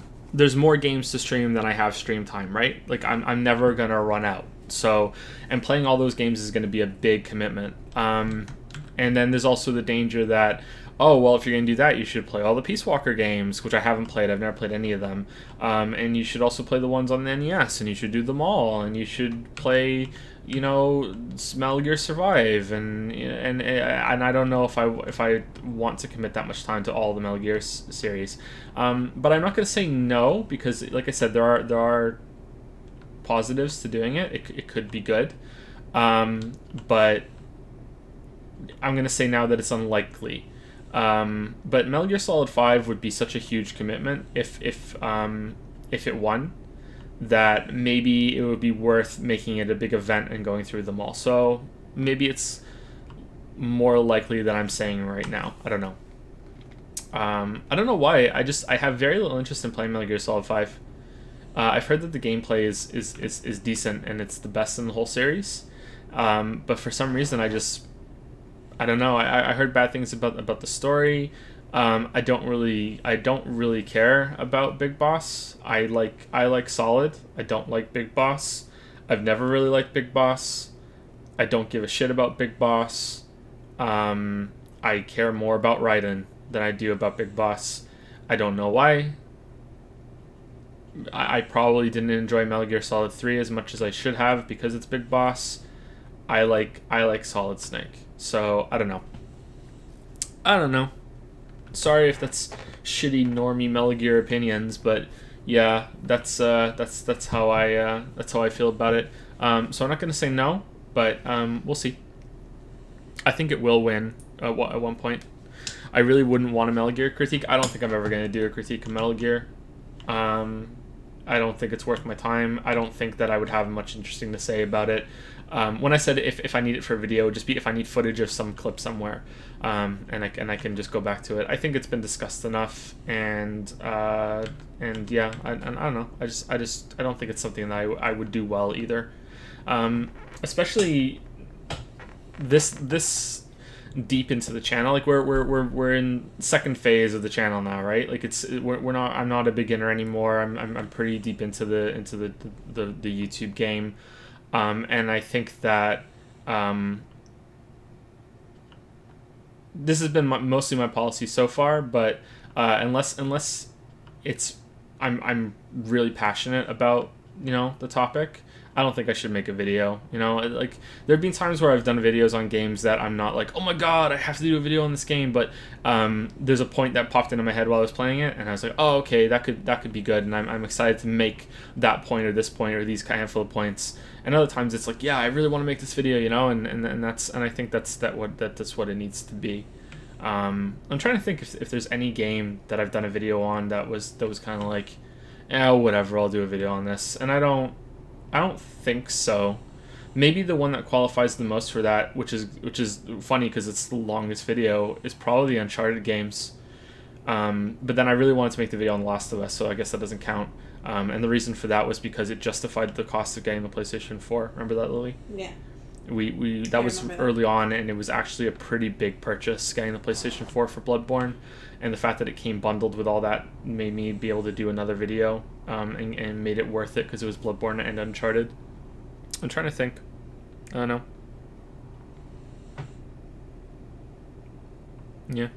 games to stream than I have stream time, right? Like I'm never gonna run out. So, and playing all those games is going to be a big commitment. And then there's also the danger that, oh, well, if you're going to do that, you should play all the Peace Walker games, which I haven't played. I've never played any of them. And you should also play the ones on the NES, and you should do them all, and you should play, Metal Gear Survive, and I don't know if I want to commit that much time to all the Metal Gear series. But I'm not going to say no, because, like I said, there are positives to doing it. It could be good, but I'm going to say now that it's unlikely. But Metal Gear Solid 5 would be such a huge commitment if it won, that maybe it would be worth making it a big event and going through them all. So maybe it's more likely than I'm saying right now. I don't know. I don't know why. I have very little interest in playing Metal Gear Solid 5. I've heard that the gameplay is decent and it's the best in the whole series. But for some reason, I don't know. I heard bad things about the story. I don't really care about Big Boss. I like Solid. I don't like Big Boss. I've never really liked Big Boss. I don't give a shit about Big Boss. I care more about Raiden than I do about Big Boss. I don't know why. I probably didn't enjoy Metal Gear Solid 3 as much as I should have because it's Big Boss. I like Solid Snake. So I don't know. Sorry if that's shitty normie Metal Gear opinions, but yeah, that's how I feel about it. So I'm not gonna say no, but we'll see. I think it will win at one point. I really wouldn't want a Metal Gear critique. I don't think I'm ever gonna do a critique of Metal Gear. I don't think it's worth my time. I don't think that I would have much interesting to say about it. When I said if I need it for a video, it would just be if I need footage of some clip somewhere, and I can just go back to it. I think it's been discussed enough, and yeah, I don't know. I don't think it's something that I would do well either, especially this deep into the channel. Like we're in second phase of the channel now, right? Like I'm not a beginner anymore. I'm pretty deep into the YouTube game. And I think that this has been mostly my policy so far, but unless it's I'm really passionate about the topic, I don't think I should make a video. You know, like there have been times where I've done videos on games that I'm not like, oh my god, I have to do a video on this game. But there's a point that popped into my head while I was playing it, and I was like, oh, okay, that could be good, and I'm excited to make that point or this point or these handful of points. And other times it's like, yeah, I really want to make this video, you know, and I think that's what it needs to be. I'm trying to think if there's any game that I've done a video on that was kind of like, whatever, I'll do a video on this, and I don't think so. Maybe the one that qualifies the most for that, which is funny because it's the longest video, is probably the Uncharted games. But then I really wanted to make the video on The Last of Us, so I guess that doesn't count. And the reason for that was because it justified the cost of getting the PlayStation 4. Remember that, Lily? Yeah. We that was early on, and it was actually a pretty big purchase getting the PlayStation 4 for Bloodborne, and the fact that it came bundled with all that made me be able to do another video, and made it worth it because it was Bloodborne and Uncharted. I'm trying to think. I don't know. Yeah.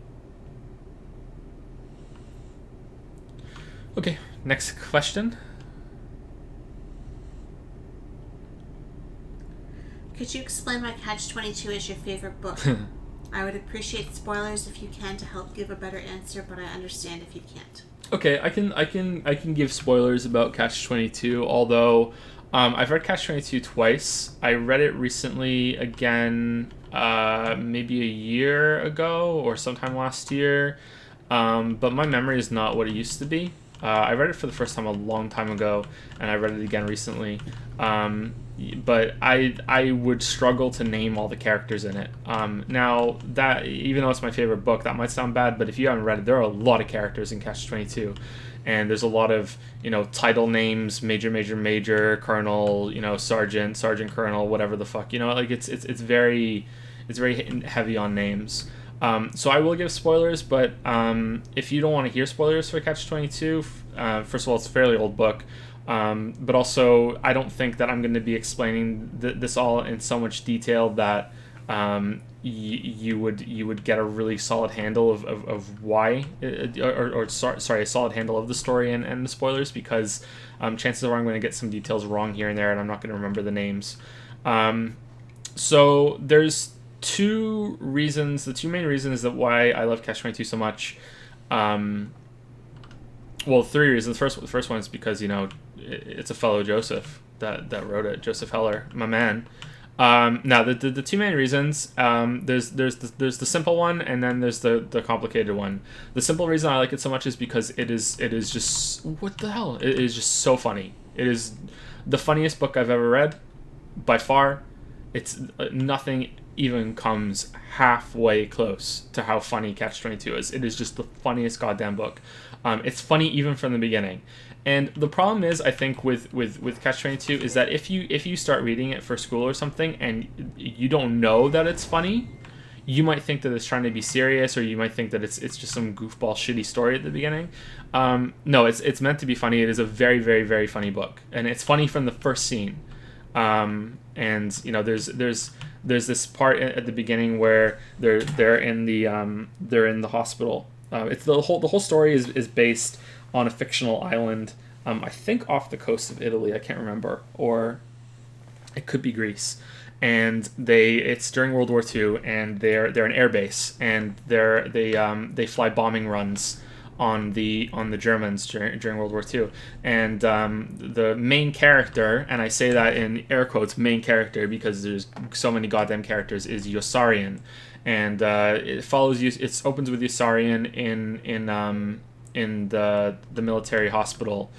Okay, next question. Could you explain why Catch-22 is your favorite book? I would appreciate spoilers if you can to help give a better answer, but I understand if you can't. Okay, I can give spoilers about Catch-22, although I've read Catch-22 twice. I read it recently again, maybe a year ago or sometime last year, but my memory is not what it used to be. I read it for the first time a long time ago, and I read it again recently. But I would struggle to name all the characters in it. Now, that even though it's my favorite book, that might sound bad, but if you haven't read it, there are a lot of characters in Catch-22. And there's a lot of, title names, major, colonel, sergeant, colonel, whatever the fuck. Like it's very heavy on names. So I will give spoilers, but if you don't want to hear spoilers for Catch-22, first of all, it's a fairly old book. But also, I don't think that I'm going to be explaining this all in so much detail that you would get a really solid handle of why, a solid handle of the story and the spoilers, because chances are I'm going to get some details wrong here and there, and I'm not going to remember the names. So there's two reasons. The two main reasons that why I love Catch-22 so much. Well, three reasons. The first one is because it's a fellow Joseph that wrote it, Joseph Heller, my man. Now the two main reasons, there's the simple one, and then there's the complicated one. The simple reason I like it so much is because it is just, what the hell? It is just so funny. It is the funniest book I've ever read, by far. It's nothing even comes halfway close to how funny Catch-22 is. It is just the funniest goddamn book. It's funny even from the beginning. And the problem is, I think, with Catch-22 is that if you start reading it for school or something and you don't know that it's funny, you might think that it's trying to be serious, or you might think that it's just some goofball shitty story at the beginning. No, it's meant to be funny. It is a very, very, very funny book, and it's funny from the first scene. And there's this part at the beginning where they're in the hospital. It's the whole story is based on a fictional island, I think off the coast of Italy. I can't remember, or it could be Greece. And it's during World War II, and they're an air base, and they fly bombing runs on the Germans during World War II. And the main character, and I say that in air quotes, main character, because there's so many goddamn characters, is Yossarian. And it follows you. It opens with Yossarian in the military hospital,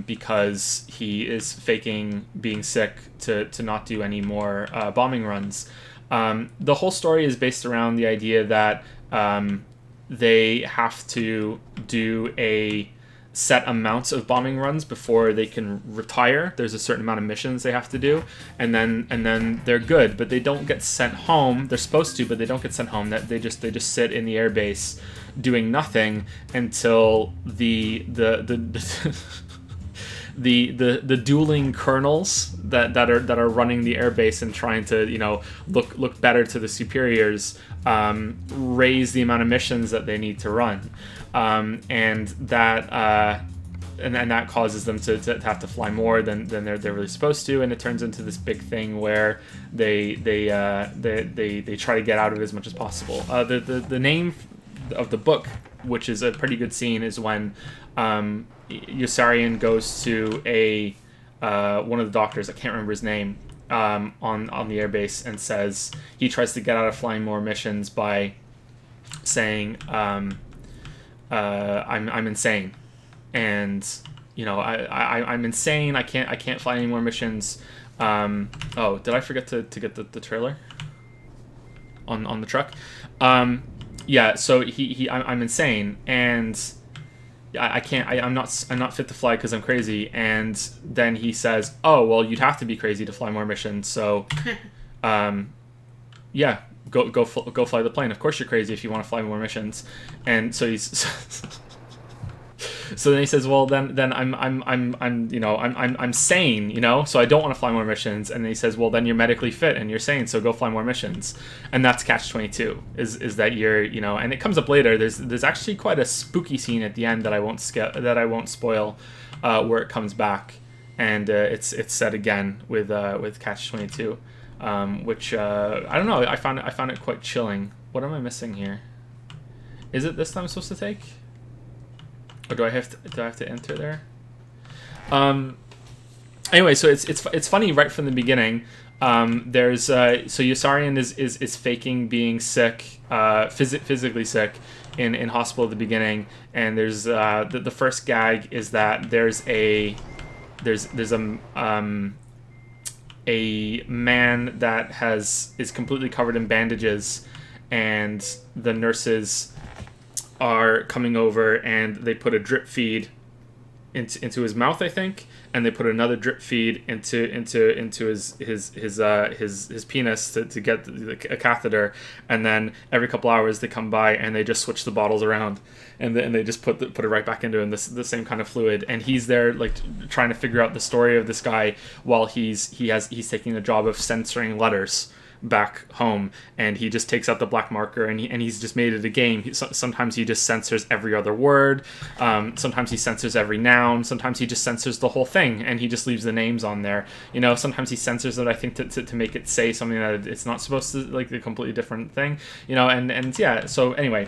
because he is faking being sick to not do any more bombing runs. The whole story is based around the idea that they have to do a set amounts of bombing runs before they can retire. There's a certain amount of missions they have to do, and then they're good, but they don't get sent home. They're supposed to, but they don't get sent home. That they just sit in the air base doing nothing until the dueling colonels that are running the airbase and trying to look better to the superiors raise the amount of missions that they need to run, and that and that causes them to have to fly more than they're really supposed to, and it turns into this big thing where they try to get out of it as much as possible. The name of the book, which is a pretty good scene, is when Yossarian goes to a one of the doctors, I can't remember his name, on the airbase, and says he tries to get out of flying more missions by saying I'm insane, and I'm insane. I can't fly any more missions. Oh, did I forget to get the trailer on the truck? Yeah, so I'm insane, and I can't. I'm not fit to fly because I'm crazy. And then he says, "Oh, well, you'd have to be crazy to fly more missions." So, yeah, go fly the plane. Of course, you're crazy if you want to fly more missions. And so he's. So then he says, "Well, then I'm sane, so I don't want to fly more missions." And then he says, "Well, then you're medically fit and you're sane, so go fly more missions." And that's catch-22. Is that you're, and it comes up later. There's actually quite a spooky scene at the end that I won't spoil, where it comes back, and it's said again with catch-22, which I don't know. I found it quite chilling. What am I missing here? Is it this time I'm supposed to take? Or do I have to enter there? Anyway, so it's funny right from the beginning. There's so Yossarian is faking being sick, physically sick, in hospital at the beginning, and there's the first gag is that there's a man that is completely covered in bandages, and the nurses are coming over and they put a drip feed into his mouth, I think, and they put another drip feed into his penis to get a catheter, and then every couple hours they come by and they just switch the bottles around, and they just put it right back into him, the same kind of fluid, and he's there like trying to figure out the story of this guy while he's taking the job of censoring letters back home, and he just takes out the black marker and he's just made it a game. Sometimes he just censors every other word, sometimes he censors every noun, sometimes he just censors the whole thing and he just leaves the names on there. Sometimes he censors it, I think, to make it say something that it's not supposed to, like a completely different thing, and yeah. So anyway,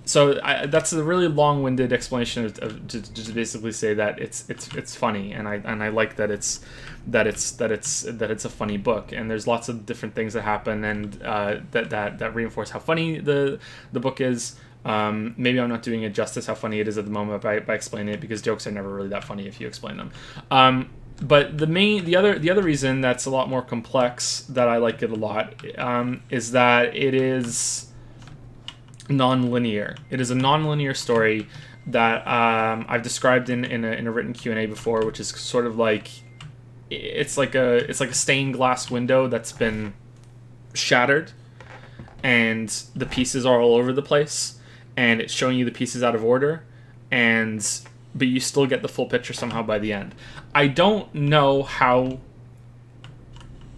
that's a really long-winded explanation of to just basically say that it's funny, and I like that it's a funny book, and there's lots of different things that happen, and that reinforce how funny the book is. Maybe I'm not doing it justice how funny it is at the moment by explaining it, because jokes are never really that funny if you explain them. But the other reason that's a lot more complex that I like it a lot is that it is non-linear. It is a non-linear story that I've described in a written Q&A before, which is sort of like it's like a stained glass window that's been shattered, and the pieces are all over the place, and it's showing you the pieces out of order, but you still get the full picture somehow by the end. I don't know how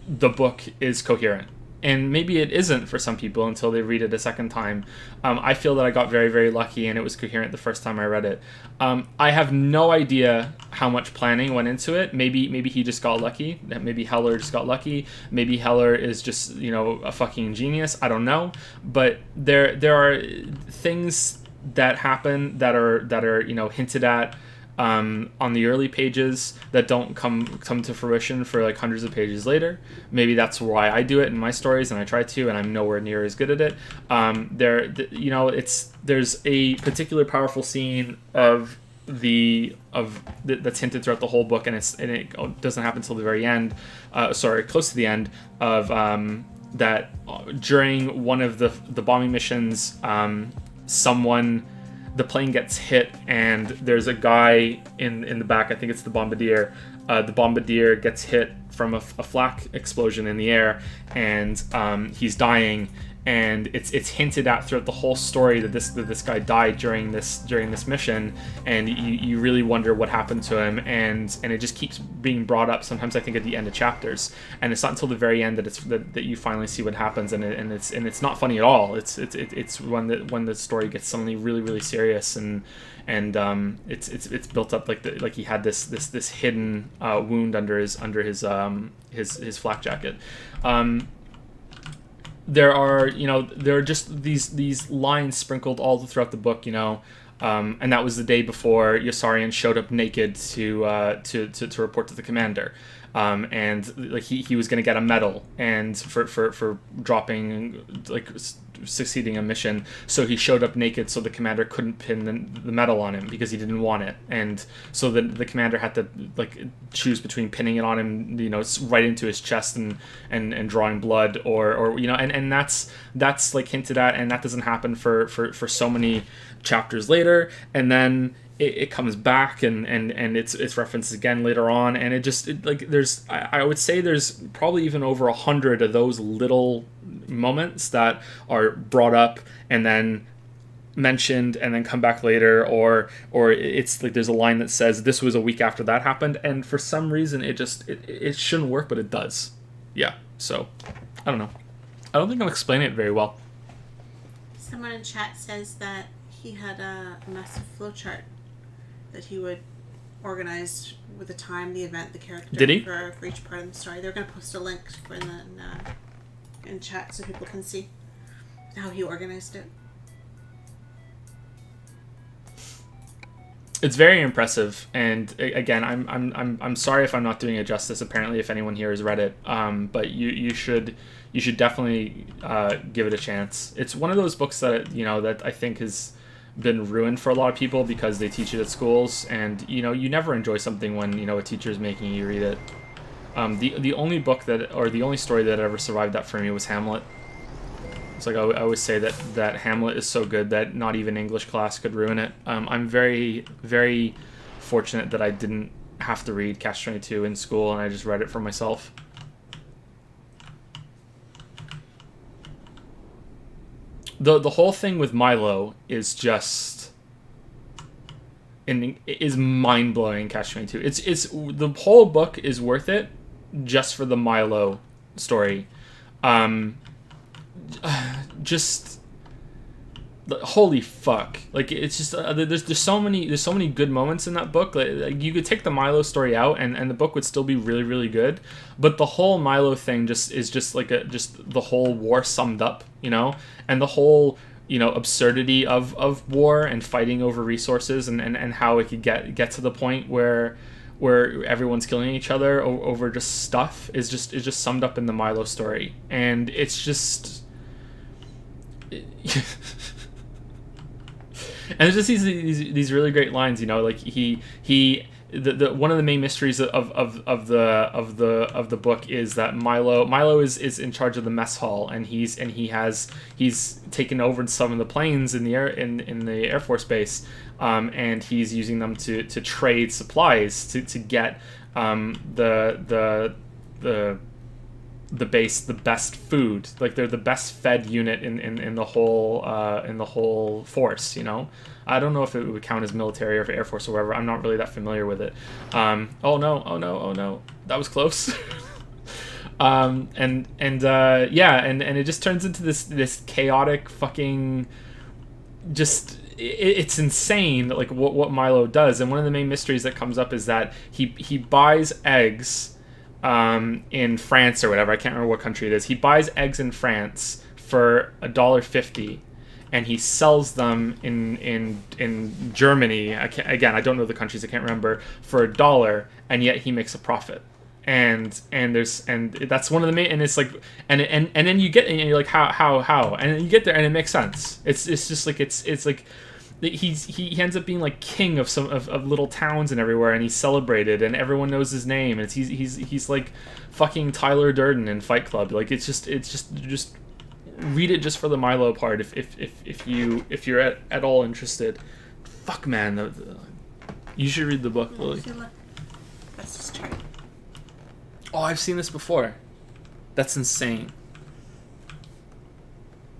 the book is coherent, and maybe it isn't for some people until they read it a second time. I feel that I got very, very lucky and it was coherent the first time I read it. I have no idea how much planning went into it. Maybe he just got lucky. Maybe Heller just got lucky. Maybe Heller is just, a fucking genius. I don't know. But there are things that happen that are hinted at on the early pages that don't come to fruition for like hundreds of pages later. Maybe that's why I do it in my stories, and I try to, and I'm nowhere near as good at it. There's a particular powerful scene that's hinted throughout the whole book, and it doesn't happen until the very end. Close to the end of that. During one of the bombing missions, the plane gets hit, and there's a guy in the back. I think it's the bombardier. The bombardier gets hit from a flak explosion in the air, and he's dying. and it's hinted at throughout the whole story that this guy died during this mission, and you really wonder what happened to him, and it just keeps being brought up. Sometimes I think at the end of chapters, and it's not until the very end that you finally see what happens, and it's not funny at all. It's when the story gets suddenly really really serious, and it's built up like he had this hidden wound under his flak jacket. There are just these lines sprinkled all throughout the book, and that was the day before Yossarian showed up naked to report to the commander, and like he was going to get a medal and for dropping, like, succeeding a mission. So he showed up naked so the commander couldn't pin the medal on him because he didn't want it, and so the commander had to like choose between pinning it on him, right into his chest and drawing blood, or and that's like hinted at, and that doesn't happen for so many chapters later, and then it comes back and it's referenced again later on, and I would say there's probably even over 100 of those little moments that are brought up and then mentioned and then come back later, or it's like there's a line that says this was a week after that happened, and for some reason it shouldn't work, but it does. Yeah, so I don't know. I don't think I'm explaining it very well. Someone in chat says that he had a massive flowchart that he would organize with the time, the event, the character. Did he? For each part of the story. They're going to post a link in chat so people can see how he organized it. It's very impressive, and again, I'm sorry if I'm not doing it justice. Apparently, if anyone here has read it, but you should definitely give it a chance. It's one of those books that that I think has been ruined for a lot of people because they teach it at schools, and you never enjoy something when a teacher is making you read it. The only book the only story that ever survived that for me was Hamlet. It's like I always say that Hamlet is so good that not even English class could ruin it. I'm very, very fortunate that I didn't have to read Catch-22 in school, and I just read it for myself. The whole thing with Milo is just is mind-blowing. Catch-22. It's the whole book is worth it just for the Milo story. Just holy fuck, like it's just there's so many good moments in that book. Like you could take the Milo story out and the book would still be really really good, but the whole Milo thing is just the whole war summed up, and the whole absurdity of war and fighting over resources, and how it could get to the point where everyone's killing each other over just stuff is just summed up in the Milo story, and it's just. And there's just these really great lines, like he the one of the main mysteries of the book is that Milo is in charge of the mess hall, and he's taken over some of the planes in the Air Force Base, and he's using them to trade supplies to get the base the best food. Like they're the best fed unit in the whole force. I don't know if it would count as military or Air Force or whatever. I'm not really that familiar with it. Oh no, that was close. And it just turns into this chaotic fucking just. It's insane, like what Milo does. And one of the main mysteries that comes up is that he buys eggs in France or whatever. I can't remember what country it is. He buys eggs in France for $1.50, and he sells them in Germany. I don't know the countries. I can't remember, for $1, and yet he makes a profit. And that's one of the main. And it's like and then you get and you're like how and then you get there and it makes sense. It's just like it's like. He ends up being like king of some of little towns and everywhere, and he's celebrated and everyone knows his name, and he's like fucking Tyler Durden in Fight Club. Like it's just read it just for the Milo part if you're at all interested. Fuck man, you should read the book, Lily. Let's just try. Oh, I've seen this before. That's insane.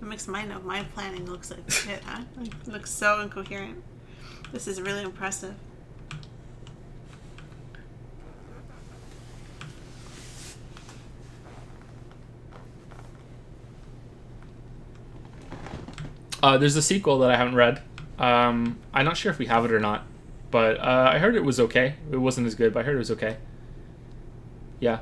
It makes my planning looks like shit, huh? It looks so incoherent. This is really impressive. There's a sequel that I haven't read. I'm not sure if we have it or not, but I heard it was okay. It wasn't as good, but I heard it was okay. Yeah.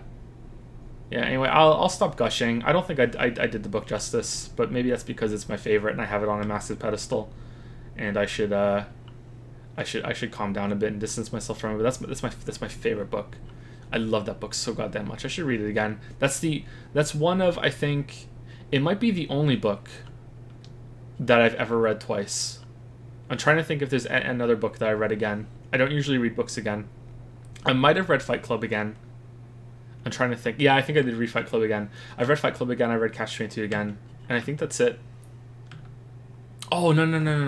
Yeah, anyway, I'll stop gushing. I don't think I did the book justice, but maybe that's because it's my favorite and I have it on a massive pedestal, and I should calm down a bit and distance myself from it. But that's my favorite book. I love that book so goddamn much. I should read it again. That's one of, I think it might be the only book that I've ever read twice. I'm trying to think if there's another book that I read again. I don't usually read books again. I might have read Fight Club again. I'm trying to think. Yeah, I think I did read Fight Club again. I've read Fight Club again. I read Catch-22 again, and I think that's it. Oh no!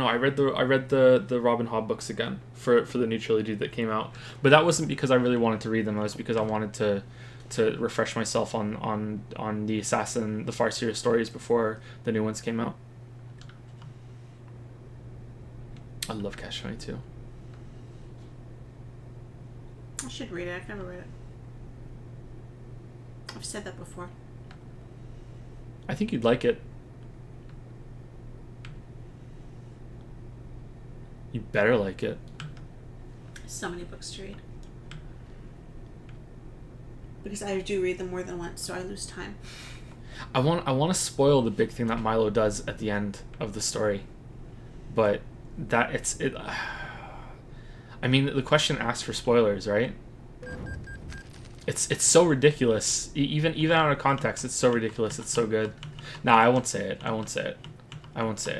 I read the Robin Hobb books again for the new trilogy that came out, but that wasn't because I really wanted to read them. It was because I wanted to refresh myself on the Assassin, the Farseer stories before the new ones came out. I love Catch-22. I should read it. I've never read it. I've said that before. I think you'd like it. You better like it. So many books to read. Because I do read them more than once, so I lose time. I want to spoil the big thing that Milo does at the end of the story, but I mean, the question asks for spoilers, right? It's so ridiculous. Even out of context, it's so ridiculous. It's so good. Nah, I won't say it. I won't say it.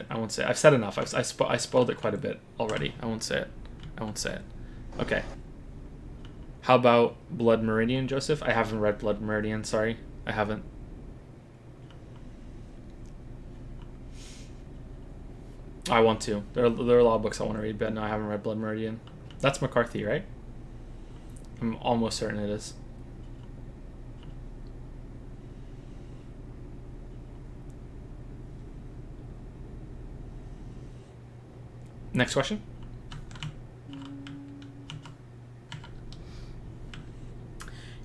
I've said enough. I spoiled it quite a bit already. I won't say it. Okay. How about Blood Meridian, Joseph? I haven't read Blood Meridian. Sorry, I haven't. I want to. There are a lot of books I want to read, but no, I haven't read Blood Meridian. That's McCarthy, right? I'm almost certain it is. Next question.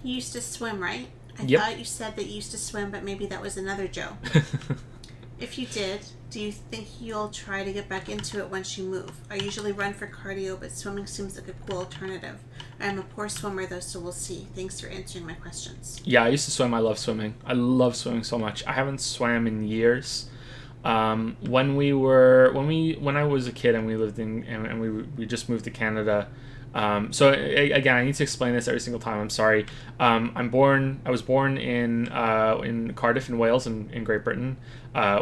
You used to swim, right? I Yep. thought you said that you used to swim, but maybe that was another Joe. If you did, do you think you'll try to get back into it once you move? I usually run for cardio, but swimming seems like a cool alternative. I'm a poor swimmer, though, so we'll see. Thanks for answering my questions. Yeah, I used to swim. I love swimming. I love swimming so much. I haven't swam in years. When I was a kid and we lived and we just moved to Canada. Again, I need to explain this every single time. I'm sorry. I was born in Cardiff in Wales in Great Britain.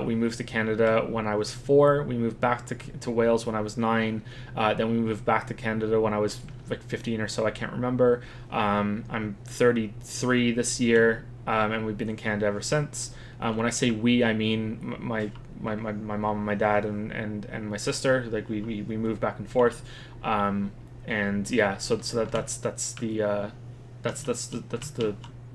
We moved to Canada when I was 4. We moved back to Wales when I was 9. Then we moved back to Canada when I was like 15 or so. I can't remember. I'm 33 this year, and we've been in Canada ever since. When I say we, I mean my mom and my dad and my sister. Like we moved back and forth. And yeah, so that's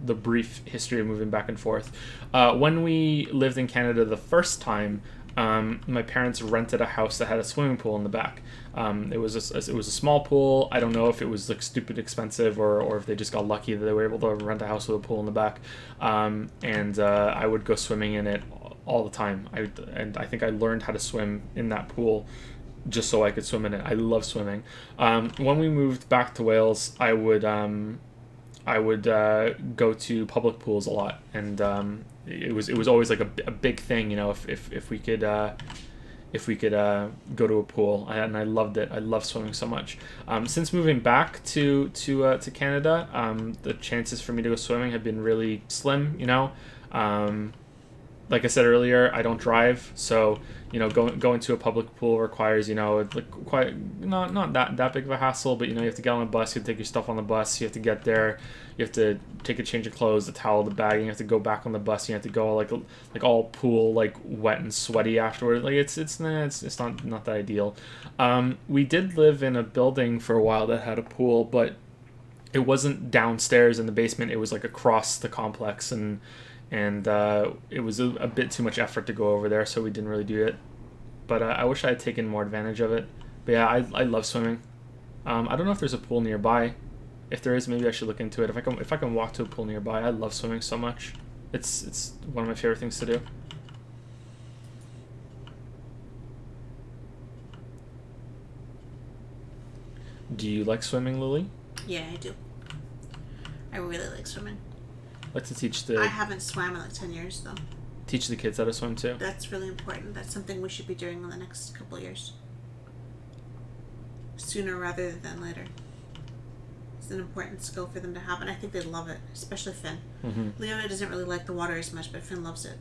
the brief history of moving back and forth. When we lived in Canada the first time, my parents rented a house that had a swimming pool in the back. It was a small pool. I don't know if it was like stupid expensive or if they just got lucky that they were able to rent a house with a pool in the back. And I would go swimming in it all the time. I think I learned how to swim in that pool just so I could swim in it. I love swimming. When we moved back to Wales, I would go to public pools a lot, and it was always like a big thing, you know, if we could go to a pool, and I loved it. I love swimming so much. Since moving back to Canada, the chances for me to go swimming have been really slim, you know. Like I said earlier, I don't drive, so you know, going to a public pool requires, you know, like quite not that big of a hassle, but you know, you have to get on the bus, you have to take your stuff on the bus, you have to get there, you have to take a change of clothes, the towel, the bag, and you have to go back on the bus, you have to go like all pool like wet and sweaty afterward. Like it's not that ideal. We did live in a building for a while that had a pool, but it wasn't downstairs in the basement, it was like across the complex, and and it was a bit too much effort to go over there, so we didn't really do it. But I wish I had taken more advantage of it. But yeah, I love swimming. I don't know if there's a pool nearby. If there is, maybe I should look into it. If I can walk to a pool nearby, I love swimming so much. It's one of my favorite things to do. Do you like swimming, Lily? Yeah, I do. I really like swimming. I like to teach I haven't swam in like 10 years, though. Teach the kids how to swim, too. That's really important. That's something we should be doing in the next couple of years. Sooner rather than later. It's an important skill for them to have, and I think they'd love it, especially Finn. Mm-hmm. Leona doesn't really like the water as much, but Finn loves it.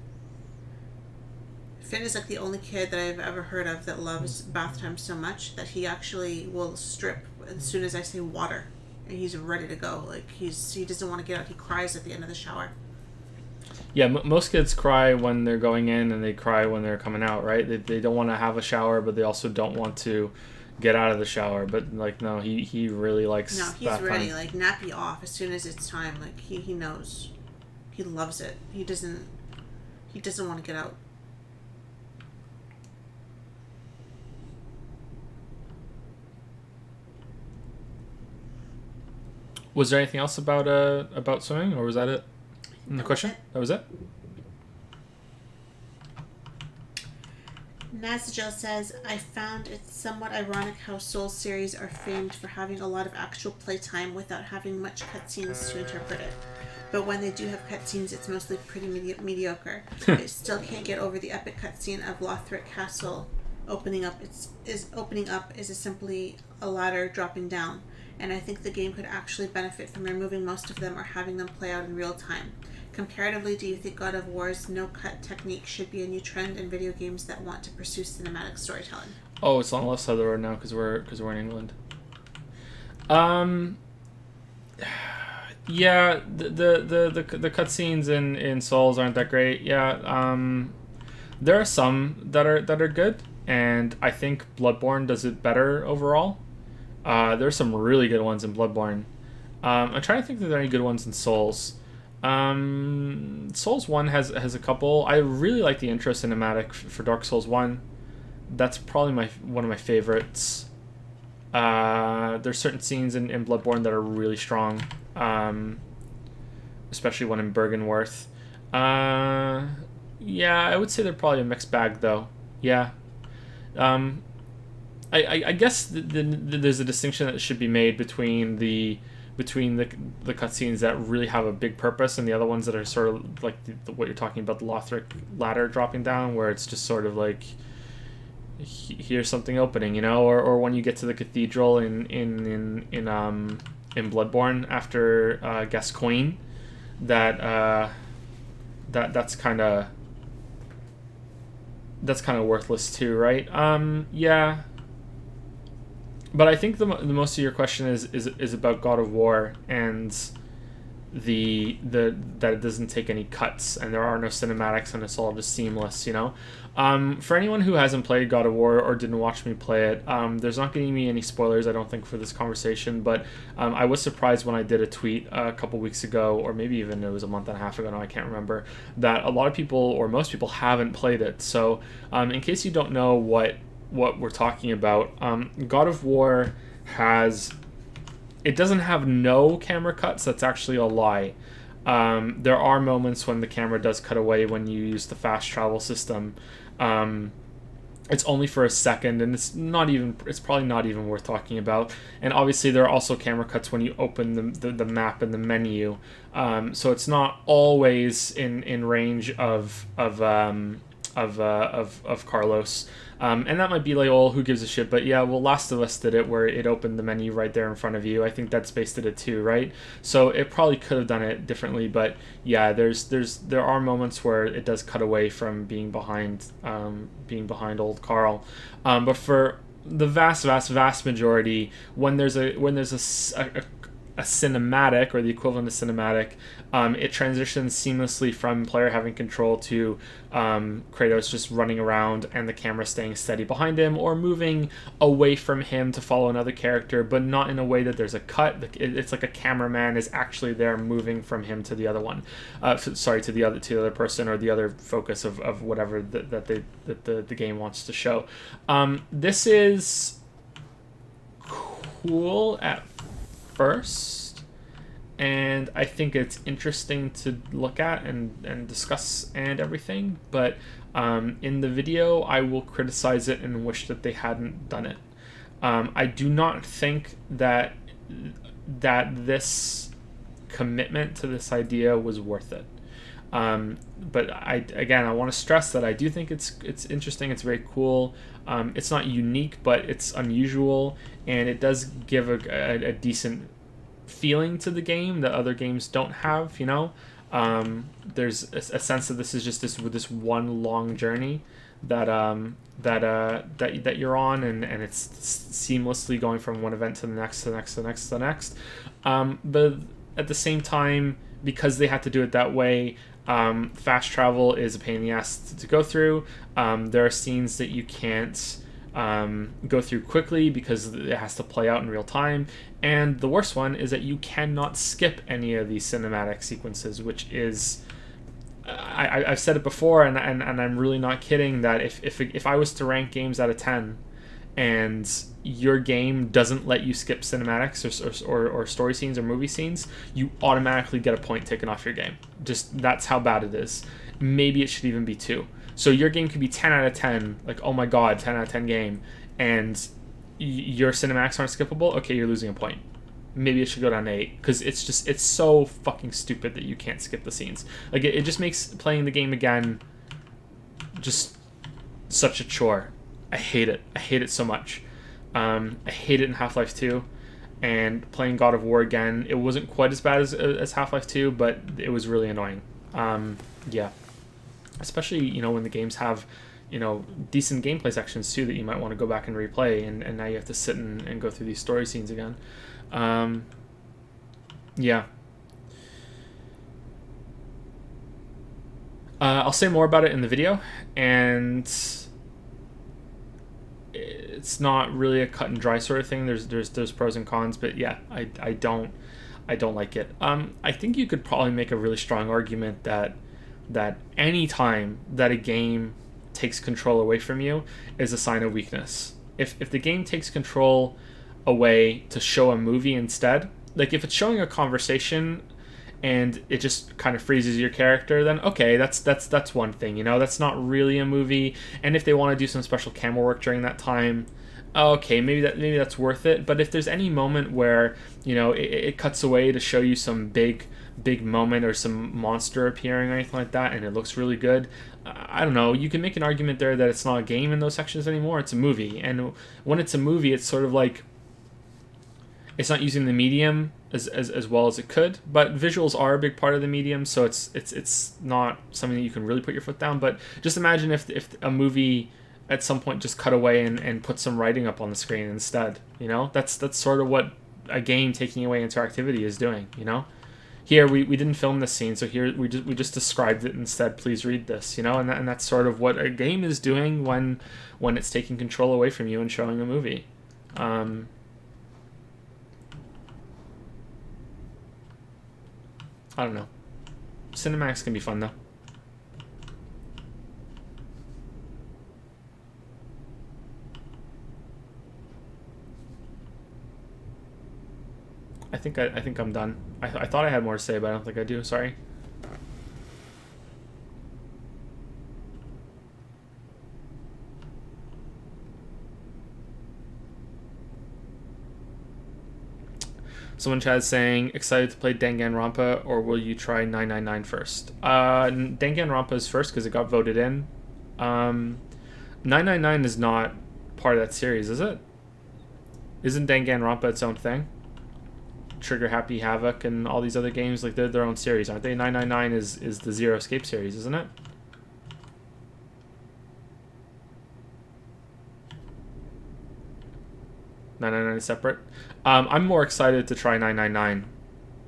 Finn is like the only kid that I've ever heard of that loves bath time so much that he actually will strip as soon as I say water, and he's ready to go. Like he doesn't want to get out. He cries at the end of the shower. Yeah, most kids cry when they're going in, and they cry when they're coming out, right? They don't want to have a shower, but they also don't want to get out of the shower. But like, no, he really likes. No, he's bath ready. time. Like nappy off as soon as it's time. Like he knows, he loves it. He doesn't want to get out. Was there anything else about swimming, or was that it? The question? That was it? Nazajel says, I found it somewhat ironic how Soul series are famed for having a lot of actual playtime without having much cutscenes to interpret it. But when they do have cutscenes, it's mostly pretty mediocre. I still can't get over the epic cutscene of Lothric Castle opening up. Opening up is simply a ladder dropping down. And I think the game could actually benefit from removing most of them or having them play out in real time. Comparatively, do you think God of War's no-cut technique should be a new trend in video games that want to pursue cinematic storytelling? Oh, it's on the left side of the road now because we're in England. Yeah, the cutscenes in Souls aren't that great. Yeah, there are some that are good, and I think Bloodborne does it better overall. There's some really good ones in Bloodborne. I'm trying to think if there are any good ones in Souls. Souls 1 has a couple. I really like the intro cinematic for Dark Souls 1. That's probably one of my favorites. There's certain scenes in Bloodborne that are really strong, especially one in Bergenworth. Yeah, I would say they're probably a mixed bag, though. Yeah. I guess there's a distinction that should be made between the cutscenes that really have a big purpose and the other ones that are sort of like what you're talking about, the Lothric ladder dropping down, where it's just sort of like here's something opening, you know, or when you get to the cathedral in Bloodborne after Gascoigne, that's kind of worthless too, right? Yeah. But I think the most of your question is about God of War and that it doesn't take any cuts and there are no cinematics and it's all just seamless, you know. For anyone who hasn't played God of War or didn't watch me play it, there's not going to be any spoilers, I don't think, for this conversation. But I was surprised when I did a tweet a couple weeks ago, or maybe even it was a month and a half ago now, I can't remember, that a lot of people or most people haven't played it. So in case you don't know what we're talking about, God of War it doesn't have no camera cuts. That's actually a lie. There are moments when the camera does cut away when you use the fast travel system. It's only for a second, and it's probably not even worth talking about. And obviously there are also camera cuts when you open the map and the menu. So it's not always in range of Carlos. And that might be like, oh, who gives a shit? But yeah, well, Last of Us did it where it opened the menu right there in front of you. I think Dead Space did it too, right? So it probably could have done it differently, but yeah, there are moments where it does cut away from being behind old Carl. But for the vast majority, when there's a a cinematic or the equivalent of cinematic, it transitions seamlessly from player having control to Kratos just running around and the camera staying steady behind him, or moving away from him to follow another character, but not in a way that there's a cut. It's like a cameraman is actually there moving from him to the other one, to the other person, or the other focus of whatever that the game wants to show. This is cool at first, and I think it's interesting to look at and discuss and everything, but in the video I will criticize it and wish that they hadn't done it. I do not think that this commitment to this idea was worth it. But I want to stress that I do think it's interesting. It's very cool. It's not unique, but it's unusual, and it does give a decent feeling to the game that other games don't have. There's a sense that this is just this one long journey that you're on, and it's seamlessly going from one event to the next, to the next, to the next, to the next. But at the same time, because they had to do it that way, fast travel is a pain in the ass to go through. There are scenes that you can't go through quickly because it has to play out in real time. And the worst one is that you cannot skip any of these cinematic sequences, which is... I've said it before, and I'm really not kidding, that if I was to rank games out of 10, and your game doesn't let you skip cinematics or story scenes or movie scenes, you automatically get a point taken off your game. Just, that's how bad it is. Maybe it should even be 2. So your game could be 10 out of 10, like, oh my god, 10 out of 10 game, and your cinematics aren't skippable. Okay, you're losing a point. Maybe it should go down to 8, because it's so fucking stupid that you can't skip the scenes. Like, it just makes playing the game again just such a chore. I hate it. I hate it so much. I hate it in Half-Life 2, and playing God of War again, it wasn't quite as bad as Half-Life 2, but it was really annoying. Yeah. Especially, when the games have, decent gameplay sections too that you might want to go back and replay, and now you have to sit and go through these story scenes again. Yeah. I'll say more about it in the video, and it's not really a cut and dry sort of thing. There's pros and cons, but yeah, I don't like it. I think you could probably make a really strong argument that any time that a game takes control away from you is a sign of weakness. If the game takes control away to show a movie instead, like if it's showing a conversation and it just kind of freezes your character, then okay, that's one thing, that's not really a movie. And if they want to do some special camera work during that time, okay, maybe that's worth it. But if there's any moment where it cuts away to show you some big moment or some monster appearing or anything like that, and it looks really good, I don't know, you can make an argument there that it's not a game in those sections anymore, it's a movie. And when it's a movie, it's sort of like it's not using the medium as well as it could, but visuals are a big part of the medium, so it's not something that you can really put your foot down. But just imagine if a movie at some point just cut away and put some writing up on the screen instead. That's sort of what a game taking away interactivity is doing. Here we didn't film this scene, so here we just described it instead. Please read this. And that's sort of what a game is doing when it's taking control away from you and showing a movie. I don't know. Cinematics can be fun though. I think I'm done. I thought I had more to say, but I don't think I do. Sorry. Someone chat is saying, excited to play Danganronpa, or will you try 999 first? Danganronpa is first because it got voted in. 999 is not part of that series, is it? Isn't Danganronpa its own thing? Trigger Happy Havoc and all these other games, like they're their own series, aren't they? 999 is the Zero Escape series, isn't it? 999 is separate. I'm more excited to try 999.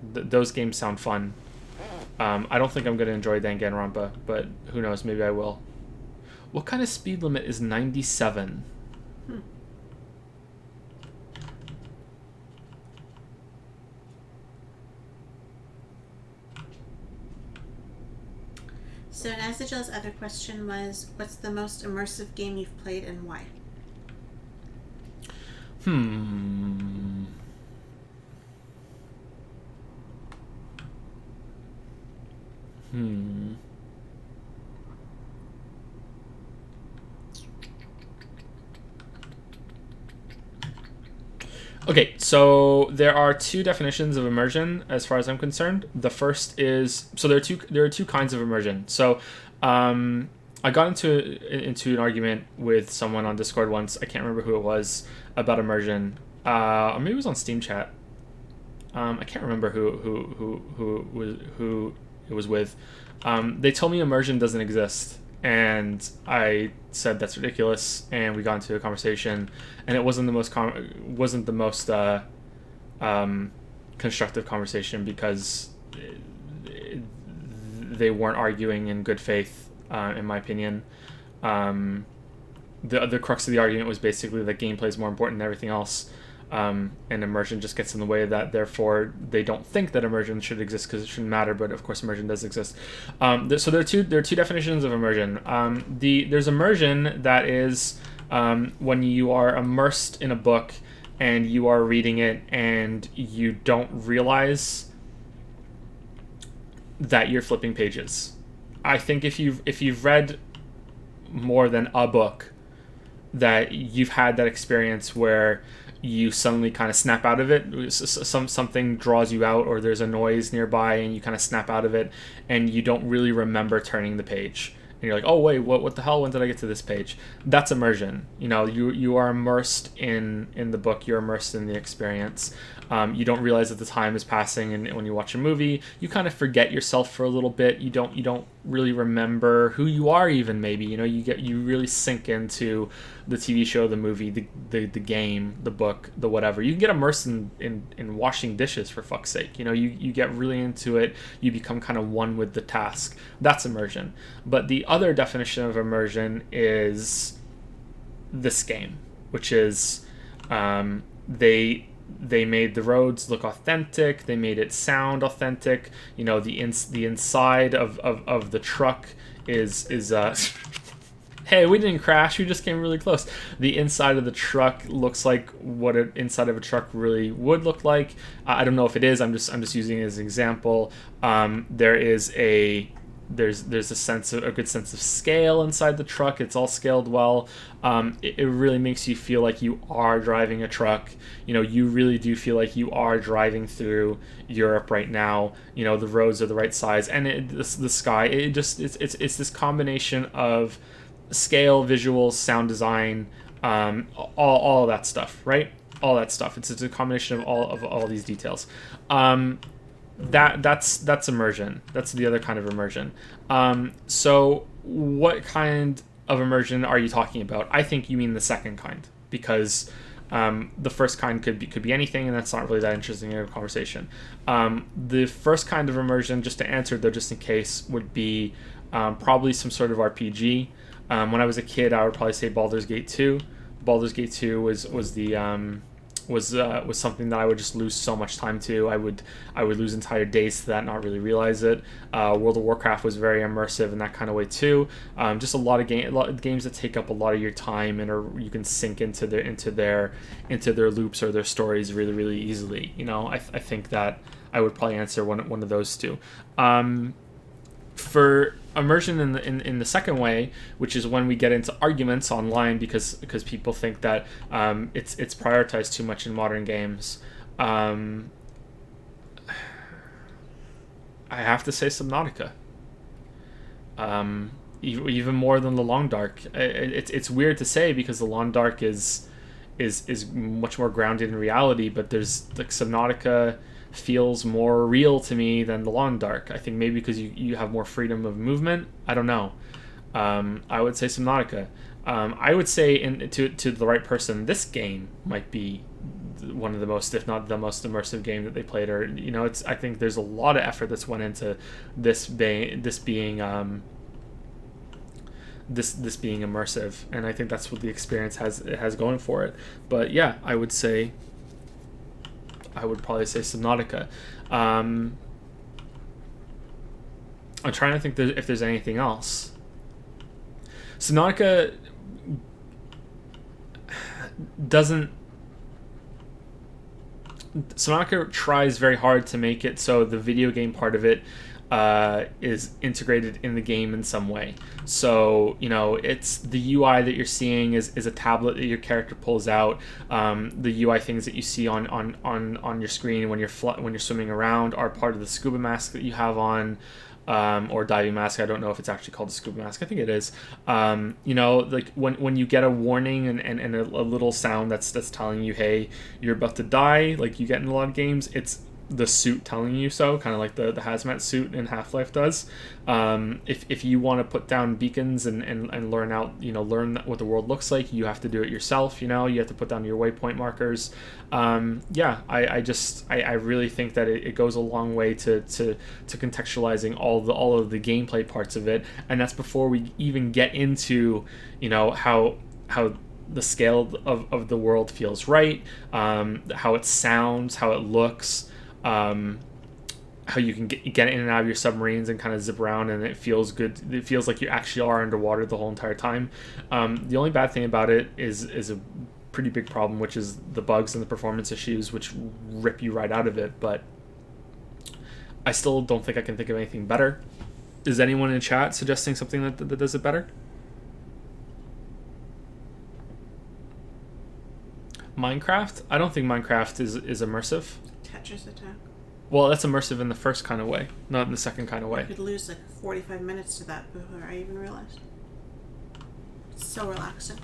Those games sound fun. I don't think I'm going to enjoy Danganronpa, but who knows? Maybe I will. What kind of speed limit is 97? So Nazajel's other question was, what's the most immersive game you've played and why? Hmm. Okay, so there are two definitions of immersion as far as I'm concerned. The first is, so there are two kinds of immersion. So I got into an argument with someone on Discord once. I can't remember who it was, about immersion. Or maybe it was on Steam Chat. I can't remember who it was with. They told me immersion doesn't exist, and I said that's ridiculous, and we got into a conversation, and it wasn't the most constructive conversation, because they weren't arguing in good faith, in my opinion. The crux of the argument was basically that gameplay is more important than everything else. And immersion just gets in the way of that. Therefore, they don't think that immersion should exist because it shouldn't matter. But of course, immersion does exist. So there are two definitions of immersion. There's immersion that is when you are immersed in a book and you are reading it and you don't realize that you're flipping pages. I think if you've read more than a book, that you've had that experience where you suddenly kind of snap out of it. Something draws you out, or there's a noise nearby and you kind of snap out of it, and you don't really remember turning the page. And you're like, oh wait, what the hell? When did I get to this page? That's immersion. You are immersed in the book. You're immersed in the experience. You don't realize that the time is passing, and when you watch a movie, you kind of forget yourself for a little bit. You don't really remember who you are, even maybe. You really sink into the TV show, the movie, the game, the book, the whatever. You can get immersed in washing dishes, for fuck's sake. You get really into it. You become kind of one with the task. That's immersion. But the other definition of immersion is this game, which is they made the roads look authentic. They made it sound authentic. The inside of the truck is hey, we didn't crash. We just came really close. The inside of the truck looks like what an inside of a truck really would look like. I don't know if it is. I'm just using it as an example. There's a good sense of scale inside the truck. It's all scaled well. It really makes you feel like you are driving a truck. You really do feel like you are driving through Europe right now. The roads are the right size, and the sky. It's this combination of scale, visuals, sound design, all of that stuff, right? All that stuff. It's a combination of all these details. That's immersion. That's the other kind of immersion. So what kind of immersion are you talking about? I think you mean the second kind, because the first kind could be anything, and that's not really that interesting in a conversation. The first kind of immersion, just to answer though, just in case, would be probably some sort of RPG. When I was a kid, I would probably say Baldur's Gate 2. Baldur's Gate 2 was something that I would just lose so much time to. I would lose entire days to that, not really realize it. World of Warcraft was very immersive in that kind of way too. Just a lot of games that take up a lot of your time, and you can sink into their loops or their stories really, really easily. I think that I would probably answer one of those two. For immersion in the second way, which is when we get into arguments online because people think that it's prioritized too much in modern games. I have to say Subnautica. Even more than the Long Dark. It's weird to say because the Long Dark is much more grounded in reality, but there's like Subnautica feels more real to me than the Long Dark. I think maybe because you have more freedom of movement. I don't know. I would say Subnautica. I would say, to the right person, this game might be one of the most, if not the most immersive game that they played. Or it's, I think there's a lot of effort that's went into this being this being immersive, and I think that's what the experience has going for it. But yeah, I would probably say Subnautica. I'm trying to think if there's anything else. Subnautica tries very hard to make it so the video game part of it is integrated in the game in some way. So it's the UI that you're seeing is a tablet that your character pulls out. The UI things that you see on your screen when you're swimming around are part of the scuba mask that you have on. Or diving mask. I don't know if it's actually called a scuba mask. I think it is. Like when you get a warning and a little sound that's telling you, hey, you're about to die, like you get in a lot of games, it's the suit telling you so, kind of like the hazmat suit in Half-Life does. If you want to put down beacons and learn what the world looks like, you have to do it yourself. You have to put down your waypoint markers. I really think that it goes a long way to contextualizing all of the gameplay parts of it, and that's before we even get into how the scale of the world feels right, how it sounds, how it looks. How you can get in and out of your submarines and kind of zip around, and it feels good. It feels like you actually are underwater the whole entire time. The only bad thing about it is a pretty big problem, which is the bugs and the performance issues, which rip you right out of it. But I still don't think I can think of anything better. Is anyone in chat suggesting something that does it better? Minecraft? I don't think Minecraft is immersive. Tetris Attack. Well, that's immersive in the first kind of way, not in the second kind of way. I could lose like 45 minutes to that before I even realized. It's so relaxing.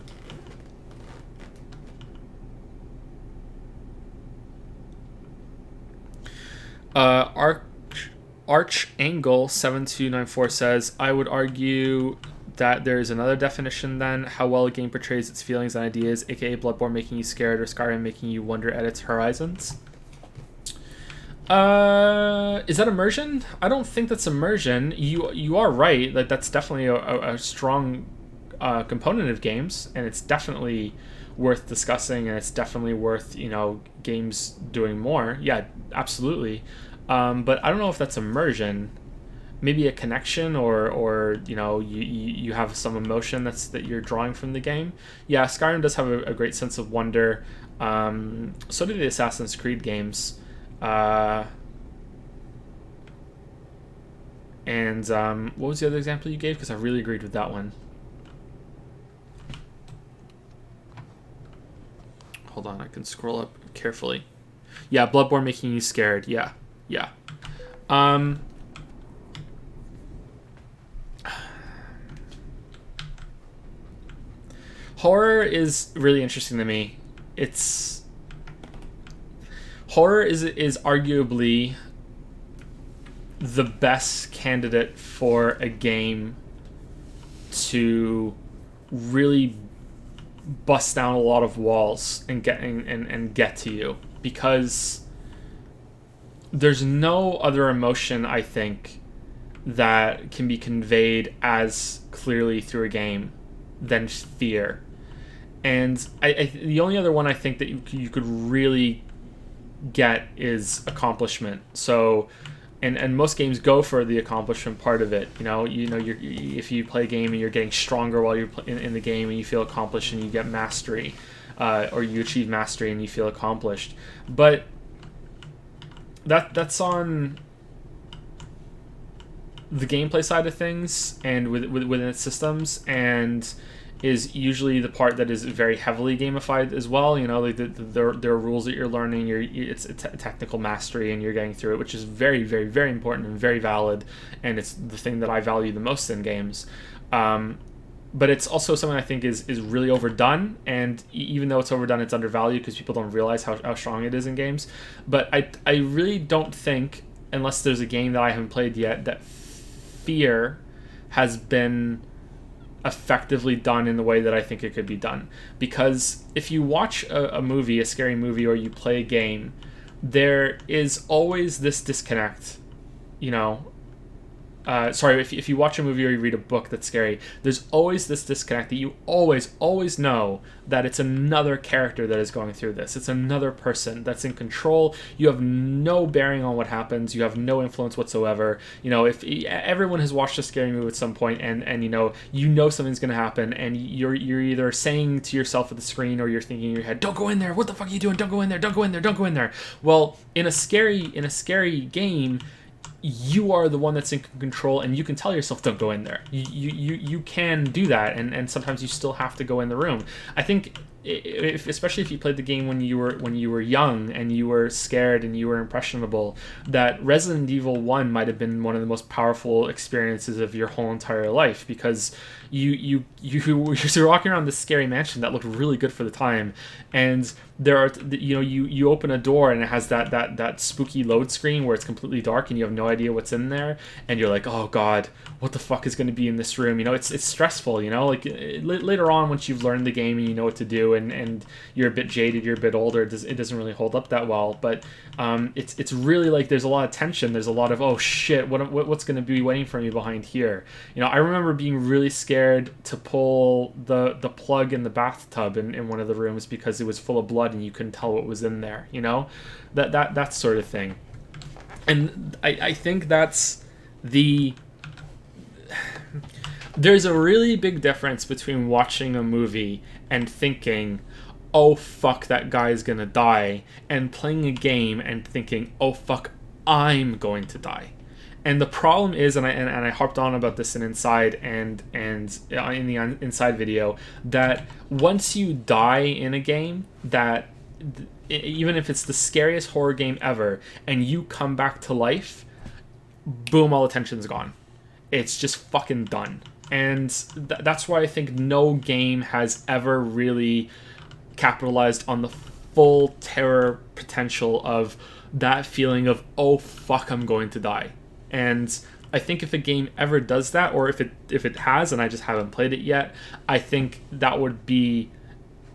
Arch Angle 7294 says, I would argue that there is another definition then, how well a game portrays its feelings and ideas, aka Bloodborne making you scared or Skyrim making you wonder at its horizons. Is that immersion? I don't think that's immersion. You are right. Like that's definitely a strong component of games, and it's definitely worth discussing, and it's definitely worth games doing more. Yeah, absolutely. But I don't know if that's immersion. Maybe a connection, or you have some emotion that you're drawing from the game. Yeah, Skyrim does have a great sense of wonder. So do the Assassin's Creed games. What was the other example you gave? Because I really agreed with that one. Hold on, I can scroll up carefully. Yeah, Bloodborne making you scared. Yeah. Horror is really interesting to me. Horror is arguably the best candidate for a game to really bust down a lot of walls and get to you, because there's no other emotion, I think, that can be conveyed as clearly through a game than fear. And the only other one I think that you could really get is accomplishment. So, and most games go for the accomplishment part of it. If you play a game and you're getting stronger while you're in the game, and you feel accomplished and you get mastery, or you achieve mastery and you feel accomplished. But that's on the gameplay side of things and within its systems, and is usually the part that is very heavily gamified as well. Like there are rules that you're learning. It's a technical mastery, and you're getting through it, which is very, very, very important and very valid, and it's the thing that I value the most in games. But it's also something I think is really overdone, and even though it's overdone, it's undervalued because people don't realize how strong it is in games. But I really don't think, unless there's a game that I haven't played yet, that fear has been effectively done in the way that I think it could be done. Because if you watch a movie, a scary movie, or you play a game, there is always this disconnect, you know. Sorry, if you watch a movie or you read a book that's scary, there's always this disconnect that you always know that it's another character that is going through this. It's another person that's in control. You have no bearing on what happens. You have no influence whatsoever. You know, if everyone has watched a scary movie at some point, and you know something's going to happen, and you're either saying to yourself at the screen, or you're thinking in your head, "Don't go in there. What the fuck are you doing? Don't go in there. Don't go in there. Don't go in there." Well, in a scary game, you are the one that's in control, and you can tell yourself, don't go in there. You can do that, and sometimes you still have to go in the room. I think especially if you played the game when you were young and you were scared and you were impressionable, that Resident Evil 1 might have been one of the most powerful experiences of your whole entire life, because you're walking around this scary mansion that looked really good for the time, and there are you open a door and it has that spooky load screen where it's completely dark and you have no idea what's in there, and you're like, oh god, what the fuck is going to be in this room? It's stressful, like later on, once you've learned the game and you know what to do, and you're a bit jaded, you're a bit older, it doesn't really hold up that well. But it's really like there's a lot of tension, there's a lot of, oh shit, what's going to be waiting for me behind here. I remember being really scared to pull the plug in the bathtub in one of the rooms because it was full of blood and you couldn't tell what was in there, that sort of thing. And I think that's there's a really big difference between watching a movie and thinking, oh fuck, that guy's gonna die, and playing a game and thinking, oh fuck, I'm going to die. And the problem is, and I harped on about this in Inside and in the Inside video, that once you die in a game, that even if it's the scariest horror game ever, and you come back to life, boom, all the tension's gone. It's just fucking done. And that's why I think no game has ever really capitalized on the full terror potential of that feeling of, oh fuck, I'm going to die. And I think if a game ever does that, or if it has and I just haven't played it yet, I think that would be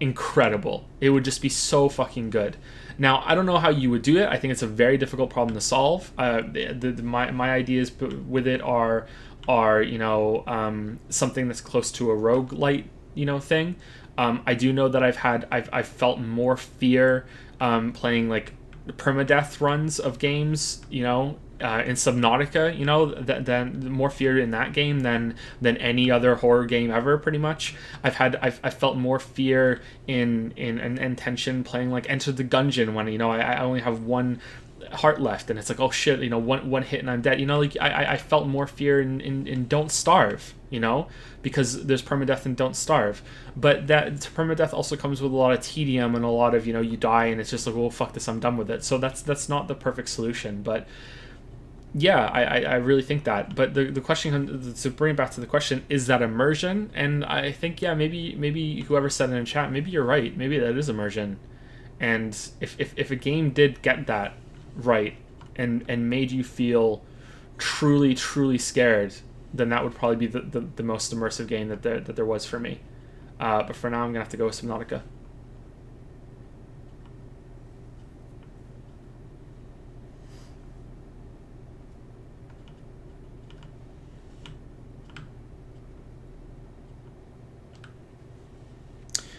incredible. It would just be so fucking good. Now, I don't know how you would do it. I think it's a very difficult problem to solve. My ideas with it are something that's close to a roguelite, thing. I do know that I've felt more fear playing like permadeath runs of games, in Subnautica, than more fear in that game than any other horror game ever, pretty much. I've felt more fear in tension playing like Enter the Gungeon when I only have one heart left and it's like, oh shit, one hit and I'm dead. I felt more fear in Don't Starve, because there's permadeath in Don't Starve. But that permadeath also comes with a lot of tedium and a lot of, you die and it's just like, well, fuck this, I'm done with it. So that's not the perfect solution. But yeah, I really think that. But the question, to bring it back to the question, is that immersion? And I think, yeah, maybe whoever said it in chat, maybe you're right. Maybe that is immersion. And if a game did get that right and made you feel truly, truly scared, then that would probably be the most immersive game that there was for me. But for now, I'm going to have to go with Subnautica.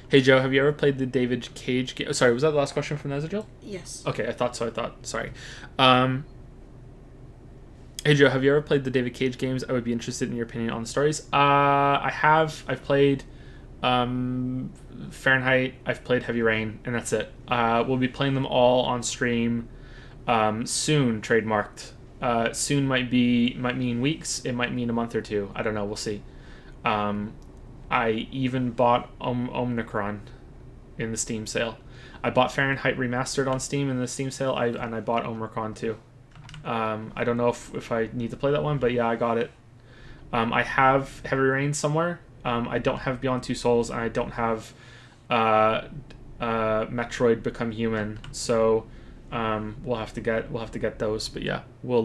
Hey Joe, have you ever played the David Cage game? Sorry, was that the last question from Nezagil? Yes. Okay, I thought so. Sorry. Hey Joe, have you ever played the David Cage games? I would be interested in your opinion on the stories. I have. I've played Fahrenheit. I've played Heavy Rain, and that's it. We'll be playing them all on stream soon. Trademarked. Soon might mean weeks. It might mean a month or two. I don't know. We'll see. I even bought Omnicron in the Steam sale. I bought Fahrenheit Remastered on Steam in the Steam sale, and I bought Omnicron too. I don't know if I need to play that one, but yeah, I got it. I have Heavy Rain somewhere. I don't have Beyond Two Souls, and I don't have Metroid Become Human. So we'll have to get those. But yeah, we'll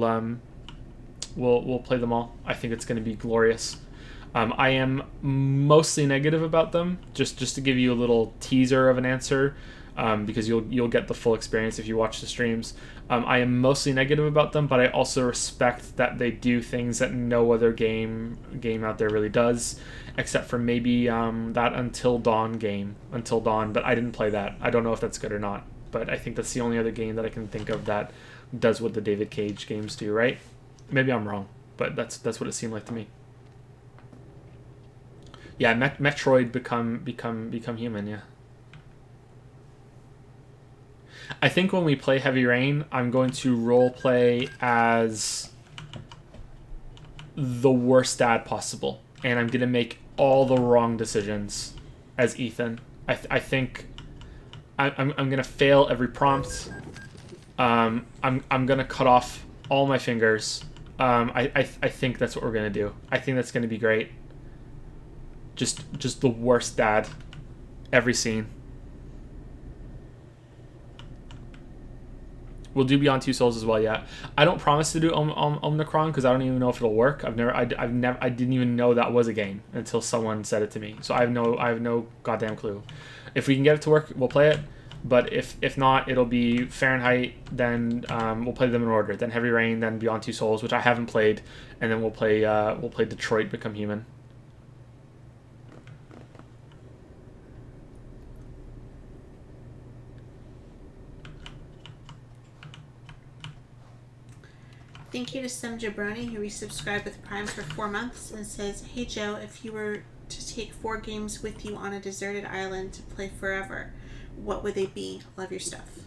play them all. I think it's going to be glorious. I am mostly negative about them. Just to give you a little teaser of an answer, because you'll get the full experience if you watch the streams. I am mostly negative about them, but I also respect that they do things that no other game out there really does, except for maybe that Until Dawn game, Until Dawn. But I didn't play that. I don't know if that's good or not. But I think that's the only other game that I can think of that does what the David Cage games do. Right? Maybe I'm wrong, but that's what it seemed like to me. Yeah, Metroid become human. Yeah. I think when we play Heavy Rain, I'm going to role play as the worst dad possible, and I'm gonna make all the wrong decisions as Ethan. I think I'm gonna fail every prompt. I'm gonna cut off all my fingers. I think that's what we're gonna do. I think that's gonna be great. Just the worst dad, every scene. We'll do Beyond Two Souls as well. Yeah, I don't promise to do Omnicron because I don't even know if it'll work. I didn't even know that was a game until someone said it to me. So I have no goddamn clue. If we can get it to work, we'll play it. But if not, it'll be Fahrenheit. Then we'll play them in order. Then Heavy Rain. Then Beyond Two Souls, which I haven't played, and then we'll play Detroit Become Human. Thank you to Some Jabroni, who resubscribed with Prime for 4 months and says, "Hey Joe, if you were to take 4 games with you on a deserted island to play forever, what would they be? Love your stuff."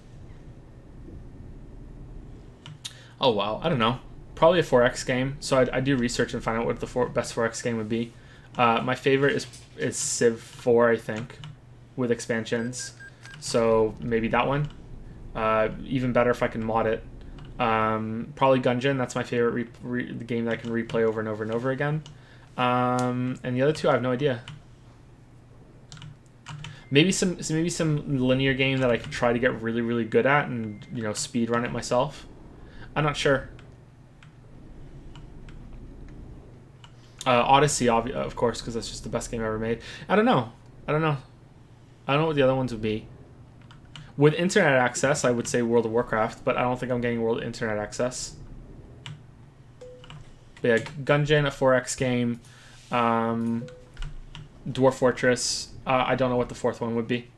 Oh wow, I don't know. Probably a 4X game. So I do research and find out what the best 4X game would be. My favorite is Civ 4, I think, with expansions. So maybe that one. Even better if I can mod it. Probably Gungeon. That's my favorite the game that I can replay over and over and over again. And the other two, I have no idea. Maybe some linear game that I could try to get really, really good at and speed run it myself. I'm not sure. Odyssey, of course, because that's just the best game ever made. I don't know what the other ones would be. With internet access, I would say World of Warcraft, but I don't think I'm getting World Internet access. But yeah, Gungeon, a 4X game, Dwarf Fortress. I don't know what the fourth one would be.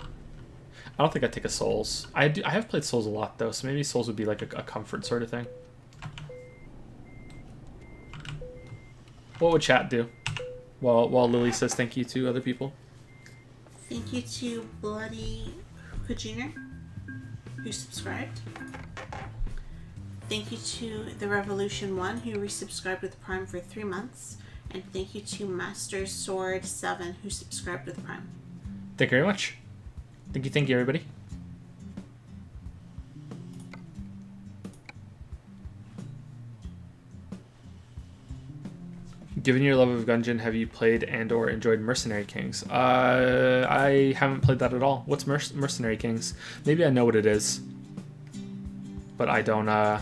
I don't think I'd take a Souls. I have played Souls a lot though, so maybe Souls would be like a comfort sort of thing. What would chat do? While Lily says thank you to other people. Thank you to Bloody Hookah Jr., who subscribed. Thank you to The Revolution 1, who resubscribed with Prime for 3 months. And thank you to Master Sword 7, who subscribed with Prime. Thank you very much. Thank you, everybody. Given your love of Gungeon, have you played and/or enjoyed Mercenary Kings? I haven't played that at all. What's Mercenary Kings? Maybe I know what it is, but I don't. But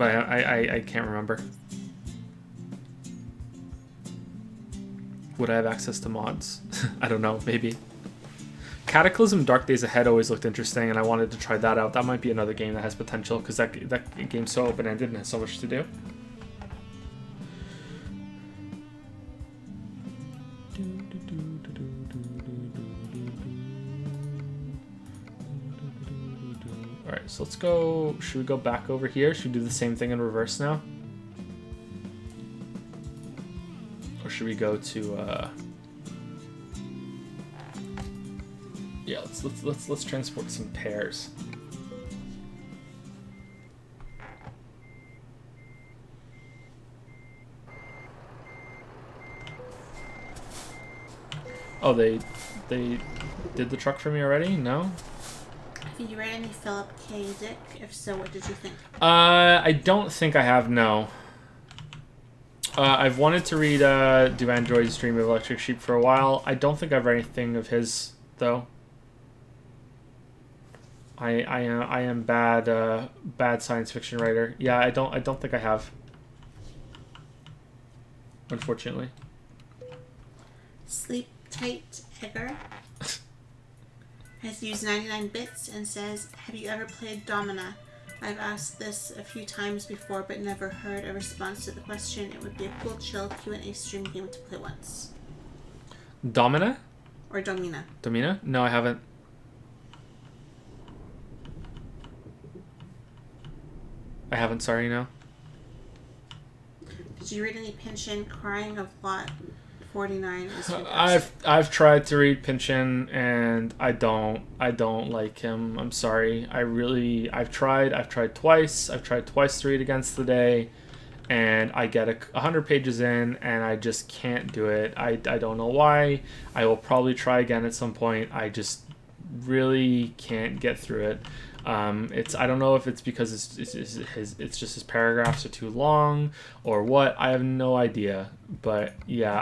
I can't remember. Would I have access to mods? I don't know. Maybe. Cataclysm Dark Days Ahead always looked interesting, and I wanted to try that out. That might be another game that has potential, because that game's so open-ended and has so much to do. Alright, so let's go... Should we go back over here? Should we do the same thing in reverse now? Or should we go to... Yeah, let's transport some pears. Oh, they did the truck for me already? No? Have you read any Philip K. Dick? If so, what did you think? I don't think I have, no. I've wanted to read Do Androids Dream of Electric Sheep for a while. I don't think I've read anything of his, though. I am bad science fiction writer. Yeah, I don't think I have. unfortunately. Sleep Tight Egger has used 99 bits and says, have you ever played Domina? I've asked this a few times before but never heard a response to the question. It would be a cool chill Q&A stream game to play once. Domina? Or Domina. Domina? No, I haven't. I haven't, sorry, no. Did you read any Pinchin? Crying of Lot 49 is I've tried to read Pinchin and I don't like him. I'm sorry. I've tried twice. I've tried twice to read Against the Day, and I get 100 pages in and I just can't do it. I don't know why. I will probably try again at some point. I just really can't get through it. I don't know if it's because it's just his paragraphs are too long or what. I have no idea. But yeah,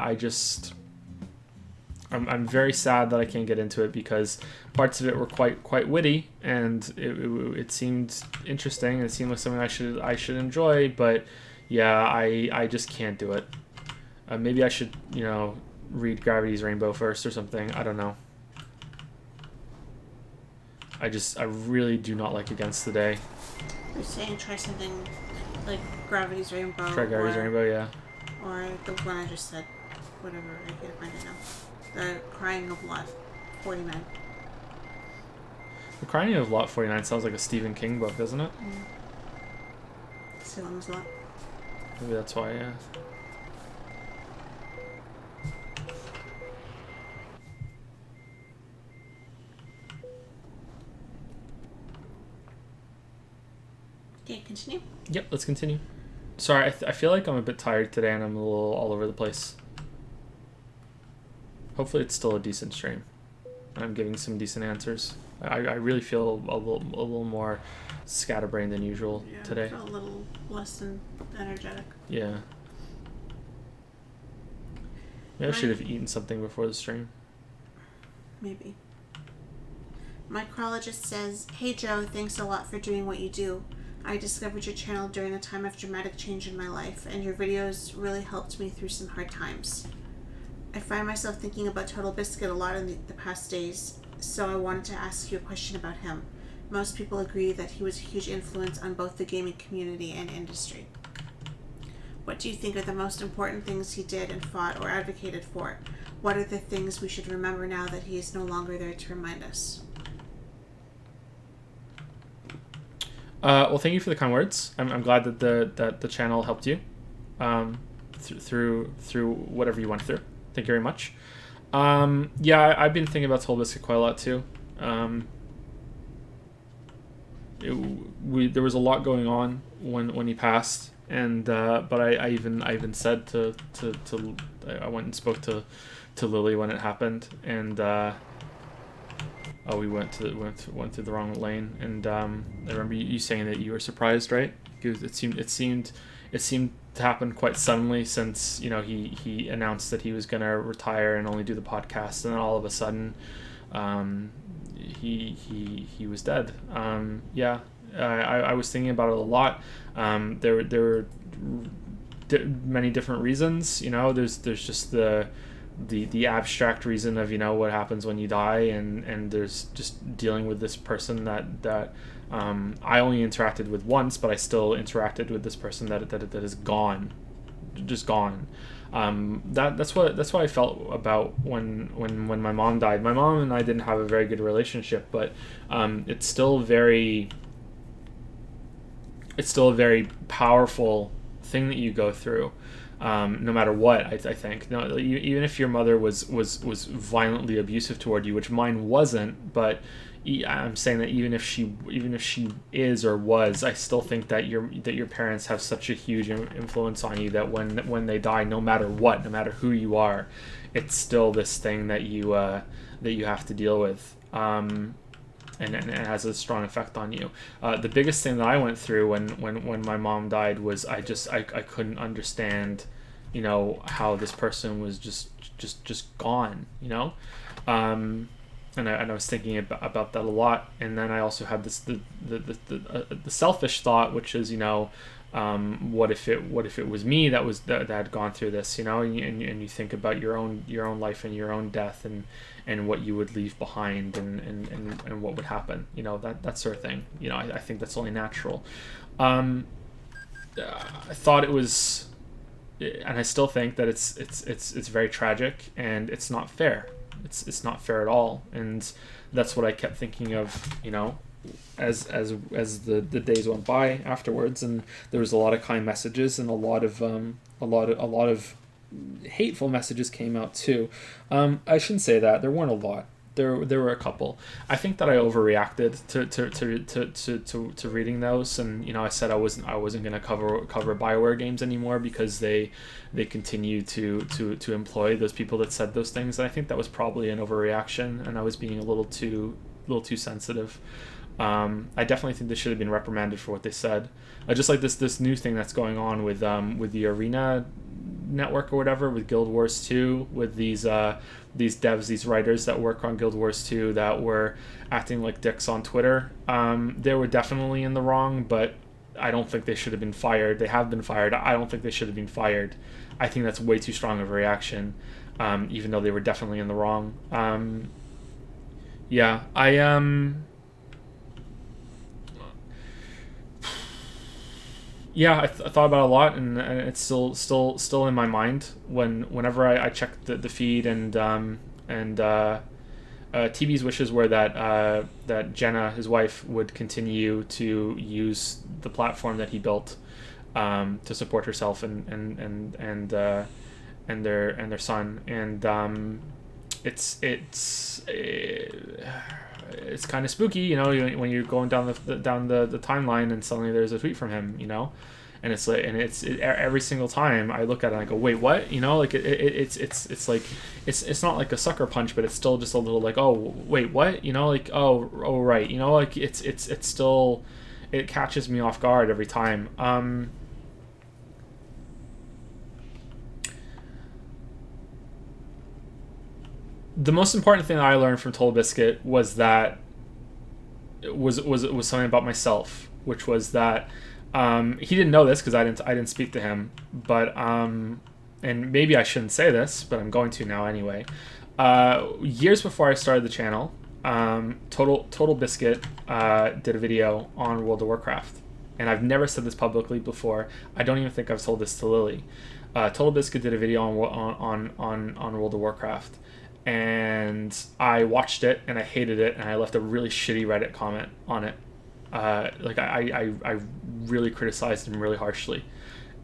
I'm very sad that I can't get into it because parts of it were quite witty and it seemed interesting. It seemed like something I should enjoy. But yeah, I just can't do it. Maybe I should read Gravity's Rainbow first or something. I don't know. I really do not like Against the Day. You're saying try something like Gravity's Rainbow. Try Gravity's Rainbow, yeah. Or the one I just said. Whatever, I can't find it now. The Crying of Lot 49. The Crying of Lot 49 sounds like a Stephen King book, doesn't it? Salem's Lot. Maybe that's why, yeah. Okay, continue. Yep, let's continue. Sorry, I feel like I'm a bit tired today and I'm a little all over the place. Hopefully it's still a decent stream. I'm giving some decent answers. I really feel a little more scatterbrained than usual today. I feel a little less than energetic. Yeah. Maybe I should have eaten something before the stream. Maybe. Micrologist says, hey Joe, thanks a lot for doing what you do. I discovered your channel during a time of dramatic change in my life, and your videos really helped me through some hard times. I find myself thinking about Total Biscuit a lot in the past days, so I wanted to ask you a question about him. Most people agree that he was a huge influence on both the gaming community and industry. What do you think are the most important things he did and fought or advocated for? What are the things we should remember now that he is no longer there to remind us? Well, thank you for the kind words. I'm glad that the channel helped you through whatever you went through. Thank you very much. Yeah, I've been thinking about Total Biscuit quite a lot too. There was a lot going on when he passed, and but I even said to I went and spoke to Lily when it happened, and we went through the wrong lane, and I remember you saying that you were surprised, right? Because it seemed to happen quite suddenly, since he announced that he was gonna retire and only do the podcast, and then all of a sudden he was dead. I was thinking about it a lot. There were many different reasons. There's just the abstract reason of what happens when you die, and there's just dealing with this person that I only interacted with once, but I still interacted with this person that is gone, just gone. That's what I felt about when my mom died. My mom and I didn't have a very good relationship, but it's still a very powerful thing that you go through. No matter what, I think. No, even if your mother was violently abusive toward you, which mine wasn't, but I'm saying that even if she is or was, I still think that your parents have such a huge influence on you that when they die, no matter what, no matter who you are, it's still this thing that you have to deal with. And it has a strong effect on you. The biggest thing that I went through when my mom died was I couldn't understand, how this person was just gone, and I was thinking about that a lot. And then I also had the selfish thought, which is, What if it was me that had gone through this, and you think about your own life and your own death, and what you would leave behind, and what would happen, that sort of thing. I think that's only natural. I thought it was, and I still think that it's very tragic, and it's not fair. It's not fair at all, and that's what I kept thinking of, as the days went by afterwards, and there was a lot of kind messages, and a lot of hateful messages came out too. I shouldn't say that. There weren't a lot. There were a couple. I think that I overreacted to reading those, and I said I wasn't going to cover BioWare games anymore because they continue to employ those people that said those things. And I think that was probably an overreaction, and I was being a little too sensitive. I definitely think they should have been reprimanded for what they said. Just like this new thing that's going on with the Arena network or whatever, with Guild Wars 2, with these devs, these writers that work on Guild Wars 2 that were acting like dicks on Twitter. They were definitely in the wrong, but I don't think they should have been fired. They have been fired. I don't think they should have been fired. I think that's way too strong of a reaction, even though they were definitely in the wrong. I thought about it a lot, and it's still in my mind whenever I check the feed, and TB's wishes were that Jenna, his wife, would continue to use the platform that he built to support herself and their son, and it's kind of spooky, when you're going down the timeline and suddenly there's a tweet from him, and it's like, and every single time I look at it and I go, wait, what? Like it's like it's not like a sucker punch, but it's still just a little like, oh wait, what? Like oh right, like it's still, it catches me off guard every time. The most important thing that I learned from Total Biscuit was that was something about myself, which was that he didn't know this because I didn't speak to him, but and maybe I shouldn't say this, but I'm going to now anyway. Years before I started the channel, Total Biscuit did a video on World of Warcraft, and I've never said this publicly before. I don't even think I've told this to Lily. Total Biscuit did a video on World of Warcraft. And I watched it and I hated it, and I left a really shitty Reddit comment on it. I really criticized him really harshly,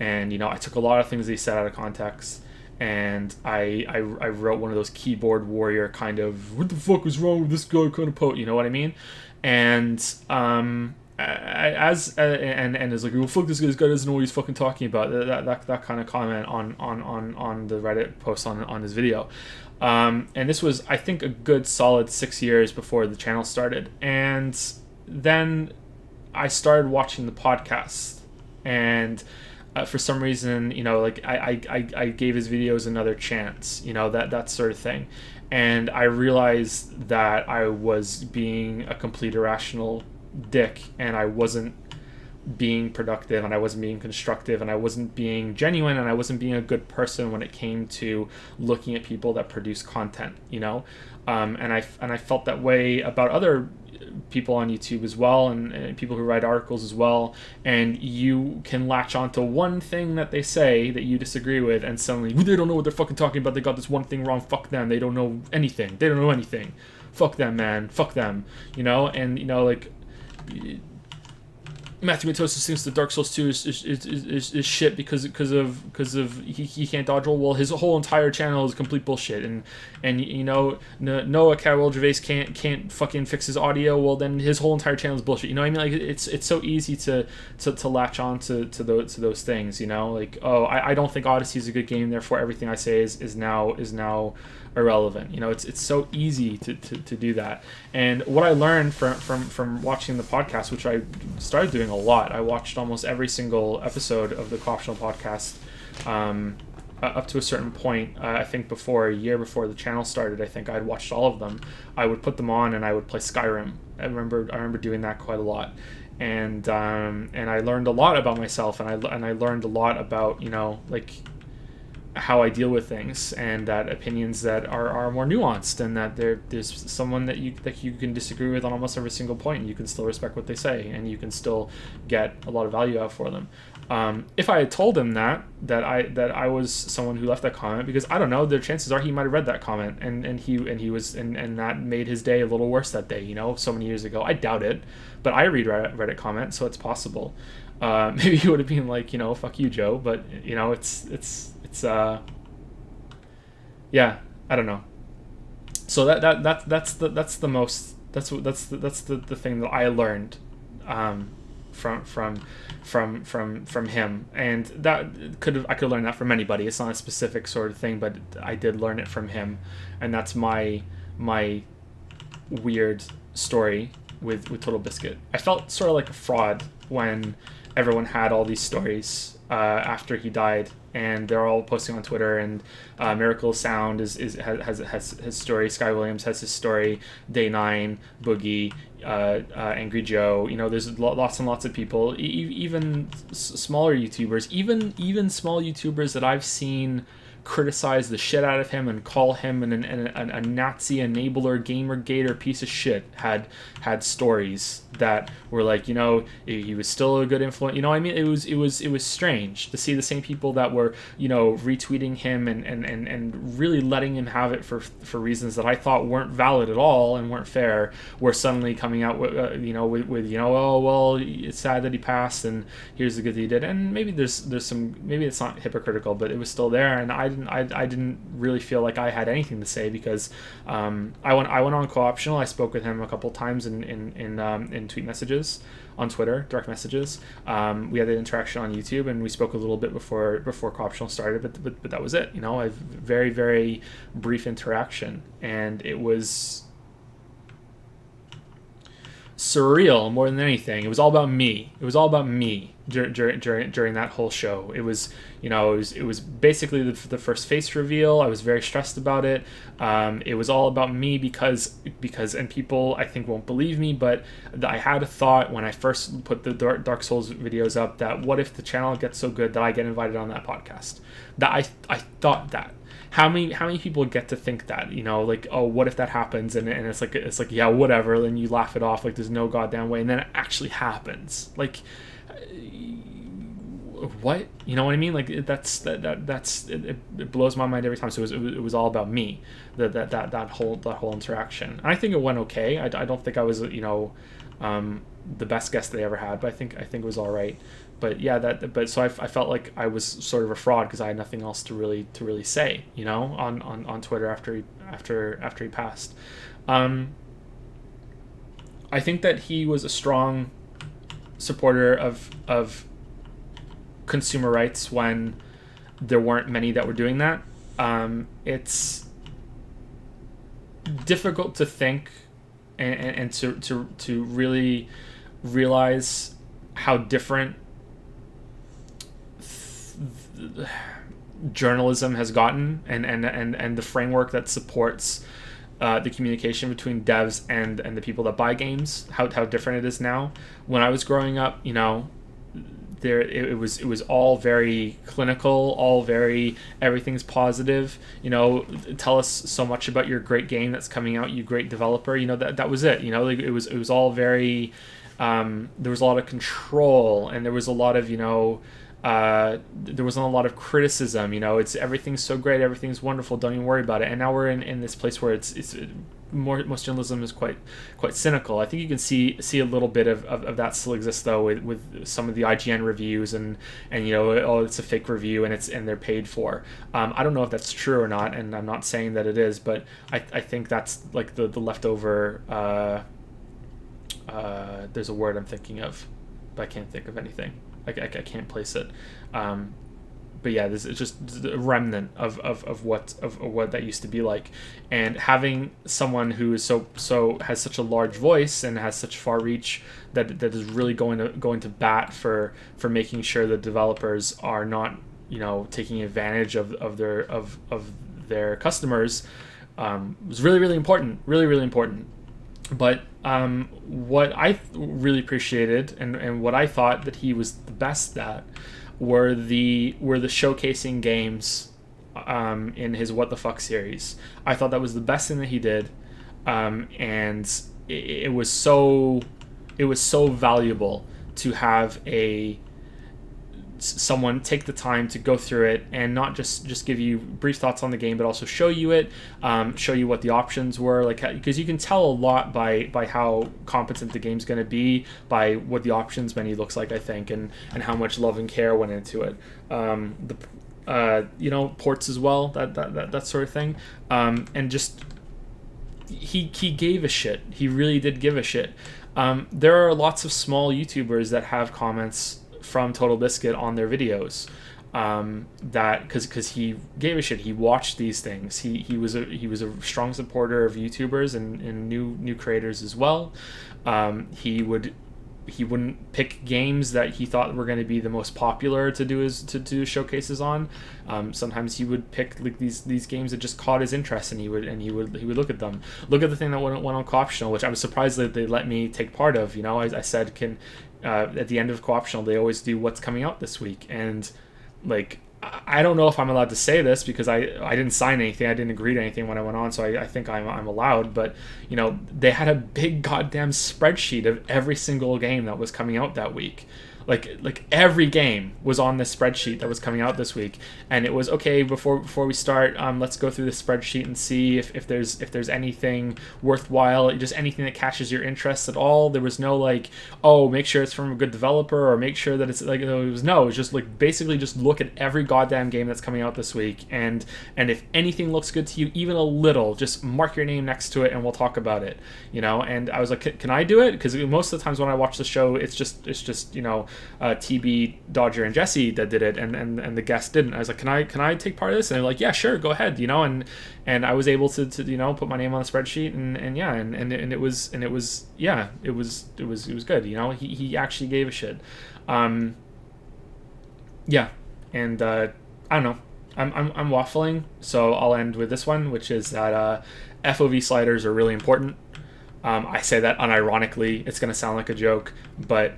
and I took a lot of things he said out of context, and I wrote one of those keyboard warrior kind of what the fuck is wrong with this guy kind of post, you know what I mean? And and it's like, well, fuck this guy doesn't know what he's fucking talking about. That kind of comment on the Reddit post on his video. And this was, I think, a good solid 6 years before the channel started. And then I started watching the podcast, and for some reason, I gave his videos another chance, that sort of thing. And I realized that I was being a complete irrational dick, and I wasn't being productive, and I wasn't being constructive, and I wasn't being genuine, and I wasn't being a good person when it came to looking at people that produce content, and I felt that way about other people on YouTube as well, and people who write articles as well. And you can latch onto one thing that they say that you disagree with, and suddenly they don't know what they're fucking talking about. They got this one thing wrong. Fuck them. They don't know anything. Fuck them, man. Fuck them. Like Matthew Matosis thinks that Dark Souls 2 is shit because of he can't dodge roll. Well, his whole entire channel is complete bullshit, and Noah Carroll Gervais can't fucking fix his audio. Well, then his whole entire channel is bullshit. Like, it's so easy to latch on to those things. Like, oh, I don't think Odyssey is a good game, therefore everything I say is now irrelevant. It's so easy to do that. And what I learned from watching the podcast, which I started doing a lot, I watched almost every single episode of the Optional podcast up to a certain point. I think a year before the channel started, I think I'd watched all of them. I would put them on and I would play Skyrim. I remember doing that quite a lot. and I learned a lot about myself, and I learned a lot about, you know, like how I deal with things, and that opinions that are more nuanced, and that there's someone that you can disagree with on almost every single point, and you can still respect what they say, and you can still get a lot of value out for them. If I had told him that I was someone who left that comment, because I don't know, the chances are he might have read that comment, and that made his day a little worse that day, you know, so many years ago. I doubt it, but I read Reddit comments, so it's possible. Maybe he would have been like, you know, fuck you, Joe, but you know, it's yeah, I don't know. So that's the thing that I learned from him, and that I could learn that from anybody. It's not a specific sort of thing, but I did learn it from him, and that's my weird story with Total Biscuit. I felt sort of like a fraud when everyone had all these stories after he died, and they're all posting on Twitter. And Miracle Sound has his story. Sky Williams has his story. Day 9, Boogie, Angry Joe. You know, there's lots and lots of people. Even smaller YouTubers, even small YouTubers that I've seen criticize the shit out of him and call him a Nazi enabler, gamergator piece of shit, had stories that were like, you know, he was still a good influence. You know what I mean? It was strange to see the same people that were, you know, retweeting him and really letting him have it for reasons that I thought weren't valid at all and weren't fair, were suddenly coming out with with you know, oh well, it's sad that he passed, and here's the good that he did. And maybe there's some, maybe it's not hypocritical, but it was still there, and I didn't really feel like I had anything to say, because I went on co-optional. I spoke with him a couple times in tweet messages on Twitter, direct messages. We had an interaction on YouTube, and we spoke a little bit before co-optional started, but that was it. You know, a very, very brief interaction, and it was surreal more than anything. It was all about me. It was all about me during that whole show. It was, you know, it was basically the first face reveal. I was very stressed about it. It was all about me because and people I think won't believe me, but I had a thought when I first put the Dark Souls videos up, that what if the channel gets so good that I get invited on that podcast? That I thought that. How many people get to think that, you know, like, oh, what if that happens? And it's like, yeah, whatever. Then you laugh it off like there's no goddamn way. And then it actually happens. Like, what? You know what I mean? Like, it blows my mind every time. So it was all about me, that whole interaction. And I think it went okay. I don't think I was, you know, the best guest they ever had, but I think it was all right. But yeah, but so I felt like I was sort of a fraud because I had nothing else to really say, you know, on Twitter after he passed. I think that he was a strong supporter of consumer rights when there weren't many that were doing that. It's difficult to think and to really realize how different journalism has gotten, and the framework that supports the communication between devs and the people that buy games, how different it is now. When I was growing up, you know, it was all very clinical, all very, everything's positive, you know, tell us so much about your great game that's coming out, you great developer, you know, that was it, you know, like it was all very there was a lot of control, and there was a lot of, you know, there wasn't a lot of criticism, you know, it's everything's so great, everything's wonderful, don't even worry about it. And now we're in this place where it's most journalism is quite cynical. I think you can see a little bit of that still exists though with some of the IGN reviews and you know, oh, it's a fake review and they're paid for. I don't know if that's true or not, and I'm not saying that it is, but I think that's like the leftover there's a word I'm thinking of, but I can't think of anything. I can't place it, but yeah, this is just a remnant of what that used to be like, and having someone who is so has such a large voice and has such far reach that is really going to bat for making sure that developers are not, you know, taking advantage of their customers, was really important. But what I really appreciated, and what I thought that he was the best at, were the showcasing games in his What the Fuck series. I thought that was the best thing that he did, and it was so valuable to have a someone take the time to go through it and not just give you brief thoughts on the game, but also show you it, show you what the options were, like, because you can tell a lot by how competent the game's going to be by what the options menu looks like, I think, and how much love and care went into it. Ports as well, that sort of thing, and just he gave a shit. He really did give a shit. There are lots of small YouTubers that have comments from Total Biscuit on their videos, that because he gave a shit. He watched these things. He was a strong supporter of YouTubers and new creators as well. He wouldn't pick games that he thought were going to be the most popular to do showcases on. Sometimes he would pick like these games that just caught his interest, and he would look at them. Look at the thing that went on Co-optional, which I was surprised that they let me take part of. I said, at the end of Co-optional, they always do what's coming out this week, and like, I don't know if I'm allowed to say this because I didn't sign anything. I didn't agree to anything when I went on, so I think I'm allowed. But they had a big goddamn spreadsheet of every single game that was coming out that week. Like every game was on this spreadsheet that was coming out this week, and it was okay. Before we start, let's go through the spreadsheet and see if there's anything worthwhile, just anything that catches your interest at all. There was no like, oh, make sure it's from a good developer, or make sure that it's like, it was just like, basically just look at every goddamn game that's coming out this week, and if anything looks good to you, even a little, just mark your name next to it, and we'll talk about it. And I was like, can I do it? Because most of the times when I watch the show, it's just TB, Dodger, and Jesse that did it, and the guest didn't. I was like, can I take part of this? And they're like, yeah, sure, go ahead. And I was able to put my name on the spreadsheet, and it was good. He actually gave a shit. Yeah, and I don't know. I'm waffling, so I'll end with this one, which is that FOV sliders are really important. I say that unironically. It's going to sound like a joke, but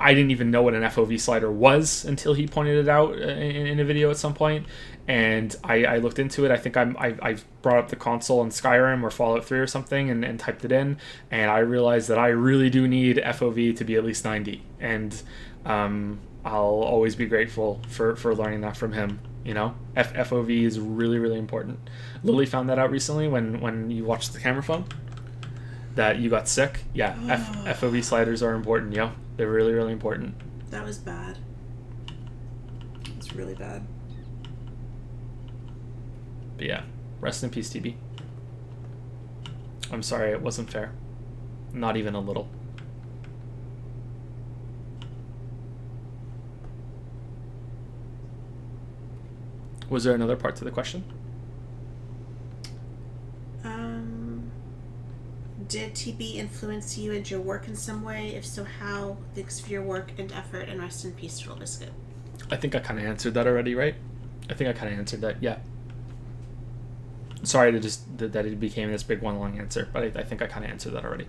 I didn't even know what an FOV slider was until he pointed it out in a video at some point, and I looked into it. I think I brought up the console in Skyrim or Fallout 3 or something and typed it in, and I realized that I really do need FOV to be at least 90, and I'll always be grateful for learning that from him. FOV is really, really important. Lily found that out recently when you watched the camera phone, that you got sick. Yeah, FOV sliders are important, yo. They're really, really important. That was bad. It's really bad. But yeah, rest in peace, TB. I'm sorry, it wasn't fair. Not even a little. Was there another part to the question? Did TB influence you and your work in some way? If so, how? Thanks for your work and effort, and rest in peace, Total Biscuit. I think I kind of answered that already, right? I think I kind of answered that, yeah. Sorry that it became this big one long answer, but I think I kind of answered that already.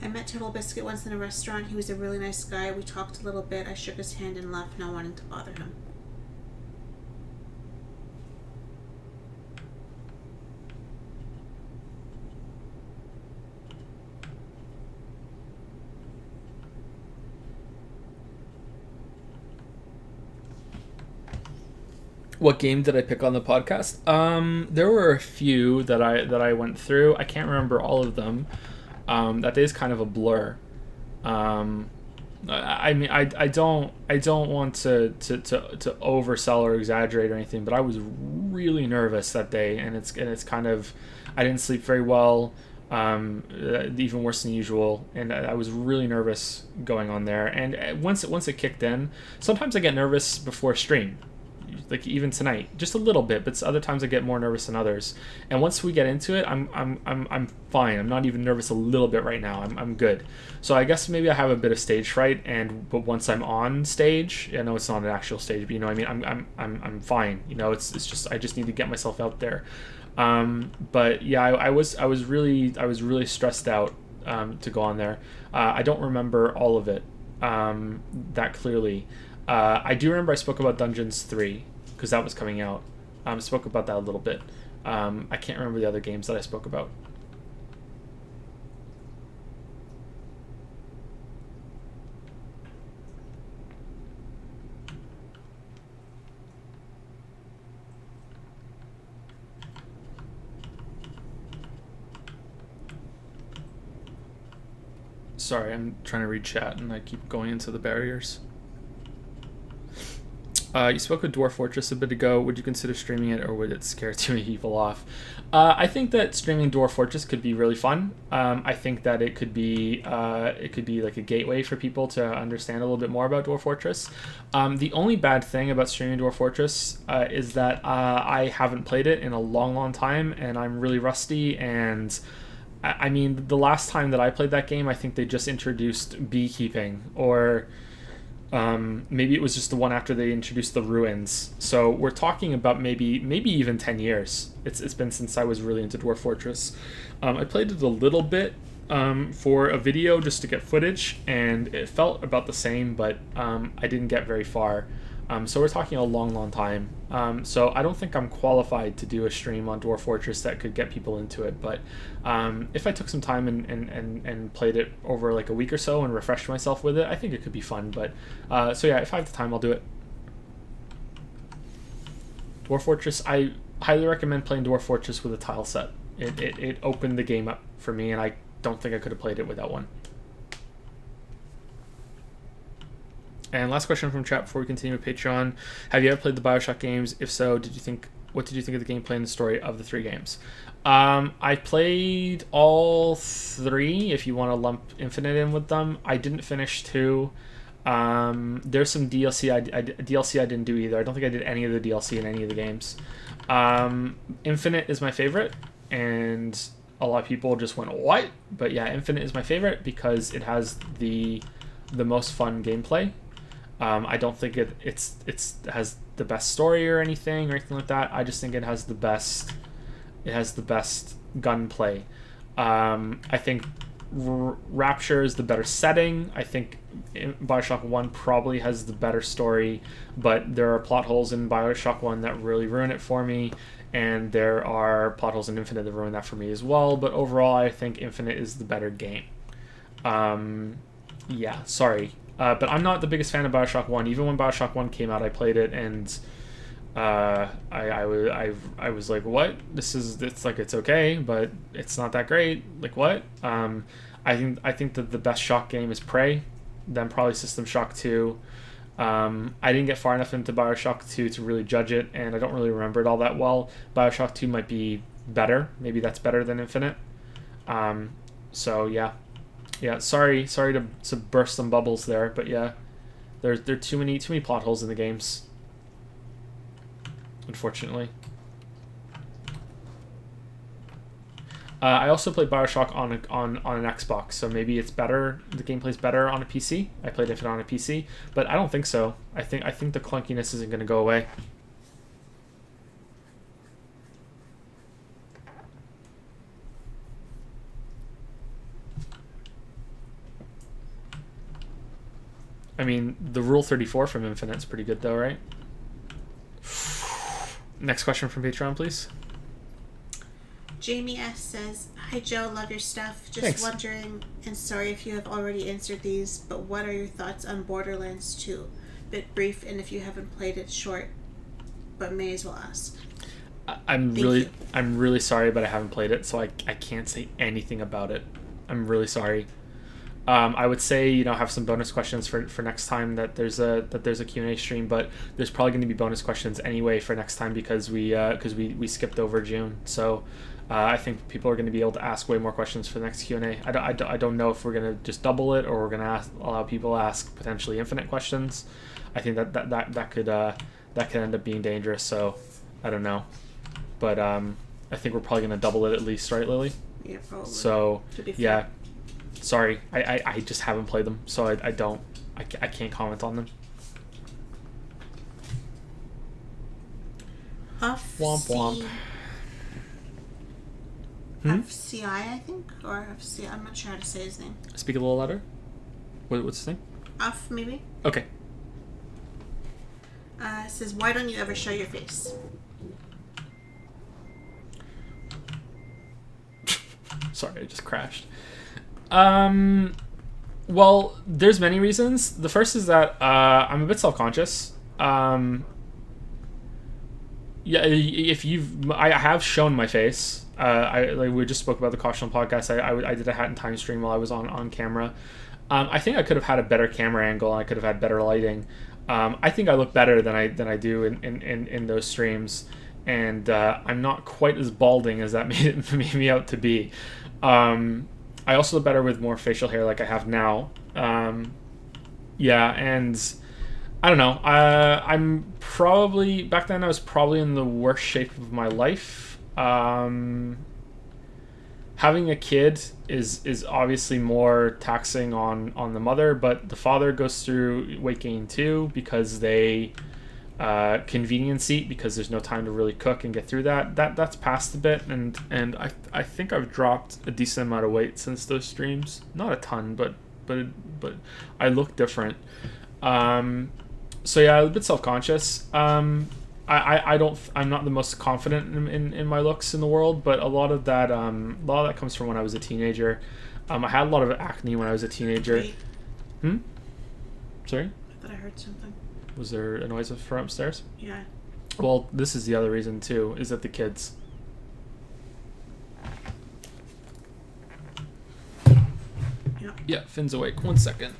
I met Total Biscuit once in a restaurant. He was a really nice guy. We talked a little bit. I shook his hand and left, not wanting to bother him. What game did I pick on the podcast? There were a few that I went through. I can't remember all of them. That day is kind of a blur. I mean, I don't want to oversell or exaggerate or anything, but I was really nervous that day, and it's kind of, I didn't sleep very well, even worse than usual, and I was really nervous going on there. And once it kicked in, sometimes I get nervous before stream. like even tonight, just a little bit, but other times I get more nervous than others. And once we get into it, I'm fine. I'm not even nervous a little bit right now. I'm good. So I guess maybe I have a bit of stage fright, but once I'm on stage, I know it's not an actual stage, but you know what I mean, I'm fine. You know, it's just I just need to get myself out there. But yeah, I was really stressed out to go on there. I don't remember all of it that clearly. I do remember I spoke about Dungeons 3 because that was coming out. I spoke about that a little bit. I can't remember the other games that I spoke about. Sorry, I'm trying to read chat and I keep going into the barriers. You spoke of Dwarf Fortress a bit ago. Would you consider streaming it, or would it scare too many people off? I think that streaming Dwarf Fortress could be really fun. I think that it could be like a gateway for people to understand a little bit more about Dwarf Fortress. The only bad thing about streaming Dwarf Fortress is that I haven't played it in a long, long time, and I'm really rusty. And I mean, the last time that I played that game, I think they just introduced beekeeping, or maybe it was just the one after they introduced the ruins. So we're talking about maybe even 10 years. It's been since I was really into Dwarf Fortress. I played it a little bit for a video just to get footage, and it felt about the same, but I didn't get very far. So we're talking a long, long time. So I don't think I'm qualified to do a stream on Dwarf Fortress that could get people into it. But if I took some time and played it over like a week or so and refreshed myself with it, I think it could be fun. But so yeah, if I have the time, I'll do it. Dwarf Fortress, I highly recommend playing Dwarf Fortress with a tile set. It opened the game up for me, and I don't think I could have played it without one. And last question from chat before we continue with Patreon. Have you ever played the BioShock games? If so, what did you think of the gameplay and the story of the 3 games? I played all 3, if you want to lump Infinite in with them. I didn't finish 2. There's some DLC I didn't do either. I don't think I did any of the DLC in any of the games. Infinite is my favorite, and a lot of people just went, what? But yeah, Infinite is my favorite because it has the most fun gameplay. I don't think it has the best story or anything like that. I just think it has the best gunplay. I think Rapture is the better setting. I think BioShock 1 probably has the better story, but there are plot holes in BioShock 1 that really ruin it for me, and there are plot holes in Infinite that ruin that for me as well. But overall, I think Infinite is the better game. Yeah, sorry. But I'm not the biggest fan of BioShock 1. Even when BioShock 1 came out, I played it, and I was like, what? It's like, it's okay, but it's not that great. Like, what? I think that the best Shock game is Prey, then probably System Shock 2. I didn't get far enough into BioShock 2 to really judge it, and I don't really remember it all that well. BioShock 2 might be better. Maybe that's better than Infinite. So yeah. Yeah, sorry to burst some bubbles there, but yeah, there are too many plot holes in the games, unfortunately. I also played BioShock on an Xbox, so maybe it's better. The gameplay's better on a PC. I played Infinite on a PC, but I don't think so. I think the clunkiness isn't going to go away. I mean, the Rule 34 from Infinite's pretty good, though, right? Next question from Patreon, please. Jamie S. says, hi, Joe. Love your stuff. Just Thanks. wondering, and sorry if you have already answered these, but what are your thoughts on Borderlands 2? Bit brief, and if you haven't played it, short, but may as well ask. I'm really sorry, but I haven't played it, so I can't say anything about it. I'm really sorry. I would say, have some bonus questions for next time that there's a Q&A stream, but there's probably going to be bonus questions anyway for next time because we skipped over June. So I think people are going to be able to ask way more questions for the next Q&A. I don't know if we're going to just double it or we're going to allow people to ask potentially infinite questions. I think that that can end up being dangerous. So I don't know, but I think we're probably gonna double it at least, right, Lily? Yeah, probably. So To be fair. yeah, sorry, I just haven't played them, so I can't comment on them. Womp womp. FCI, I think, or FCI. I'm not sure how to say his name. Speak a little louder. What's his name? Uff, maybe. Okay. It says, "Why don't you ever show your face?" Sorry, I just crashed. Well, there's many reasons. The first is that I'm a bit self-conscious. Yeah, I have shown my face. We just spoke about the Caution podcast. I did a Hat in Time stream while I was on camera. I think I could have had a better camera angle. I could have had better lighting. I think I look better than I do in those streams, and I'm not quite as balding as that made me out to be. I also look better with more facial hair like I have now. Yeah, and I don't know. I'm probably, back then I was probably in the worst shape of my life. Having a kid is obviously more taxing on the mother, but the father goes through weight gain too because they convenience eat because there's no time to really cook and get through that's past a bit, and I think I've dropped a decent amount of weight since those streams. Not a ton, but I look different. So yeah, I'm a bit self-conscious. I'm not the most confident in my looks in the world, but a lot of that comes from when I was a teenager. I had a lot of acne when I was a teenager. Wait, Sorry? I thought I heard something. Was there a noise from upstairs? Yeah. Well, this is the other reason too, is that the kids. Yeah. Yeah, Finn's awake. 1 second.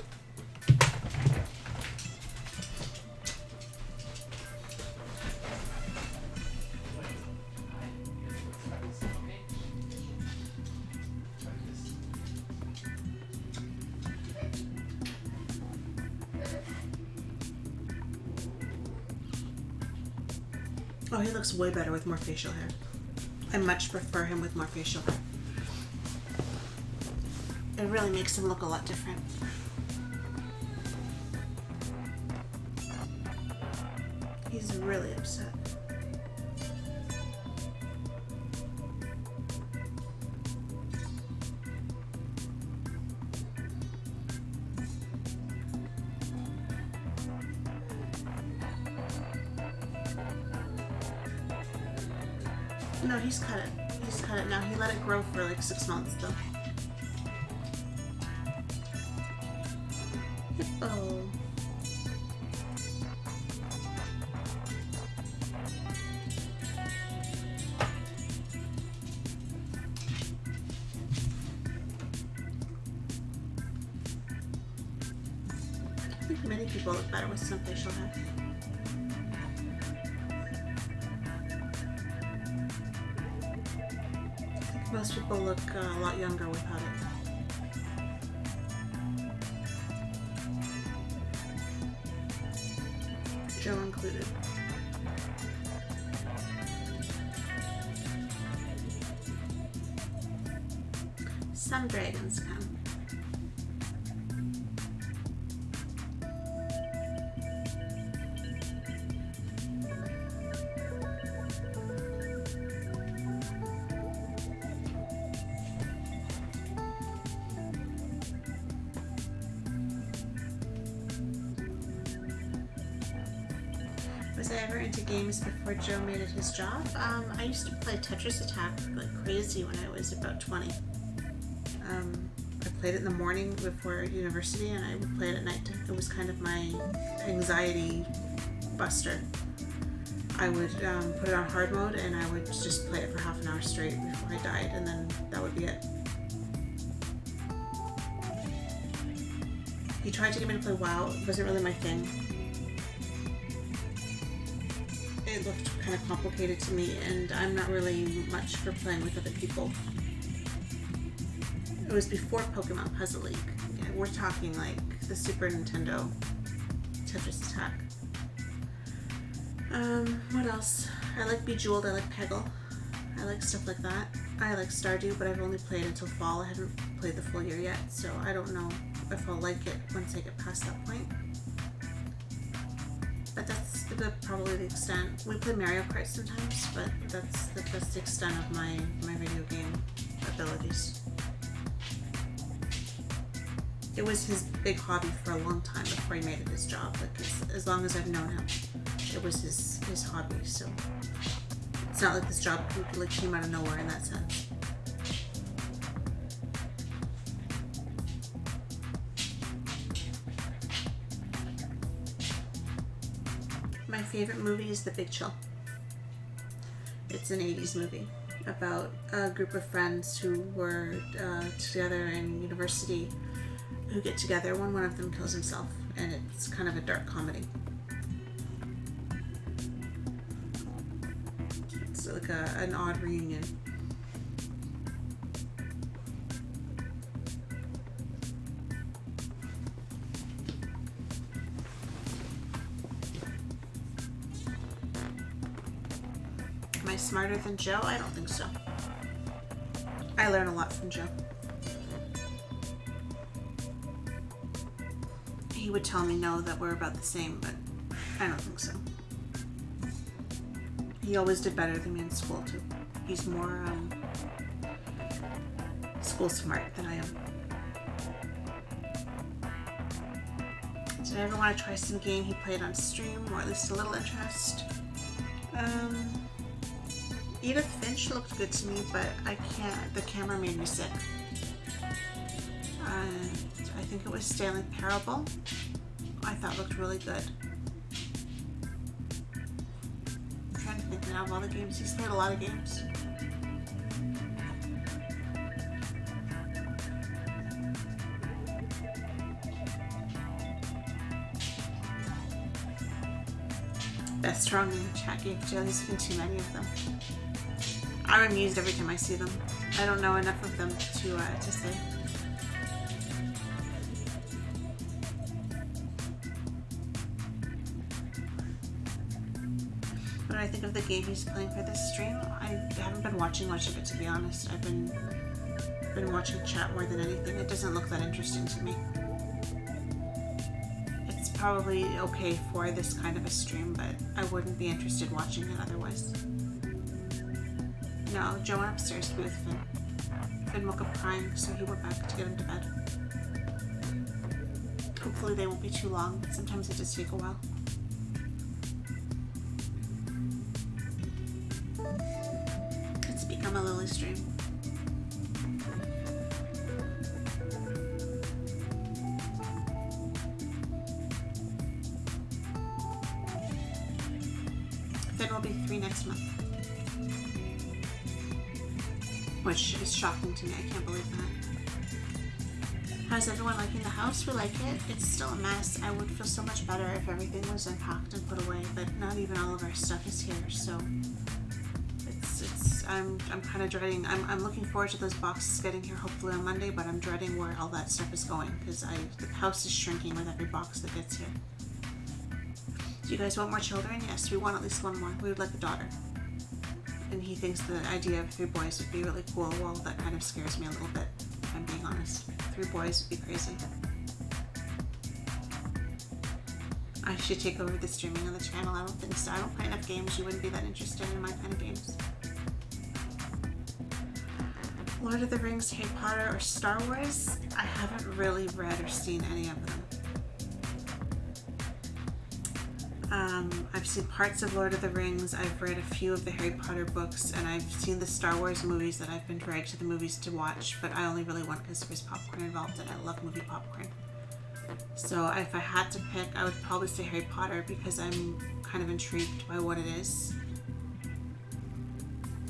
Oh, he looks way better with more facial hair. I much prefer him with more facial hair. It really makes him look a lot different. He's really upset. No, he's cut it. He's cut it now. He let it grow for like 6 months though. Oh. I think many people look better with some facial hair. Most people look a lot younger without it. Joe included. Some dragons come. Was I ever into games before Joe made it his job? I used to play Tetris Attack like crazy when I was about 20. I played it in the morning before university, and I would play it at night. It was kind of my anxiety buster. I would put it on hard mode, and I would just play it for half an hour straight before I died, and then that would be it. He tried to get me to play WoW. It wasn't really my thing. It looked kind of complicated to me, and I'm not really much for playing with other people. It was before Pokemon Puzzle League. Yeah, we're talking like the Super Nintendo Tetris Attack. What else? I like Bejeweled, I like Peggle. I like stuff like that. I like Stardew, but I've only played until fall. I haven't played the full year yet, so I don't know if I'll like it once I get past that point. But that's probably the extent. We play Mario Kart sometimes, but that's the extent of my video game abilities. It was his big hobby for a long time before he made it his job. Like as long as I've known him, it was his hobby. So it's not like this job like came out of nowhere in that sense. My favorite movie is The Big Chill. It's an 80s movie about a group of friends who were together in university who get together when one of them kills himself, and it's kind of a dark comedy. It's like an odd reunion. Am I smarter than Joe? I don't think so. I learn a lot from Joe. He would tell me no, that we're about the same, but I don't think so. He always did better than me in school too. He's more school smart than I am. Did I ever want to try some game he played on stream, or at least a little interest? Edith Finch looked good to me, but I can't. The camera made me sick. I think it was Stanley Parable. I thought looked really good. I'm trying to think now of all the games. He's played a lot of games. Best strong in the chat game. There's been too many of them. I'm amused every time I see them. I don't know enough of them to say. What do I think of the game he's playing for this stream? I haven't been watching much of it, to be honest. I've been watching chat more than anything. It doesn't look that interesting to me. It's probably okay for this kind of a stream, but I wouldn't be interested watching it otherwise. No, Joe went upstairs to be with Finn. Finn woke up crying, so he went back to get him to bed. Hopefully they won't be too long, but sometimes it does take a while. It's become a Lily stream. Finn will be 3 next month. Which is shocking to me. I can't believe that. How's everyone liking the house? We like it. It's still a mess. I would feel so much better if everything was unpacked and put away, but not even all of our stuff is here, so I'm kind of dreading. I'm looking forward to those boxes getting here hopefully on Monday, but I'm dreading where all that stuff is going because the house is shrinking with every box that gets here. Do you guys want more children? Yes, we want at least one more. We would like a daughter. And he thinks the idea of 3 boys would be really cool. Well, that kind of scares me a little bit, if I'm being honest. 3 boys would be crazy. I should take over the streaming on the channel. I don't think so. I don't play enough games. You wouldn't be that interested in my kind of games. Lord of the Rings, Harry Potter, or Star Wars? I haven't really read or seen any of them. I've seen parts of Lord of the Rings, I've read a few of the Harry Potter books, and I've seen the Star Wars movies that I've been dragged to the movies to watch, but I only really went because there was popcorn involved, and I love movie popcorn. So if I had to pick, I would probably say Harry Potter because I'm kind of intrigued by what it is.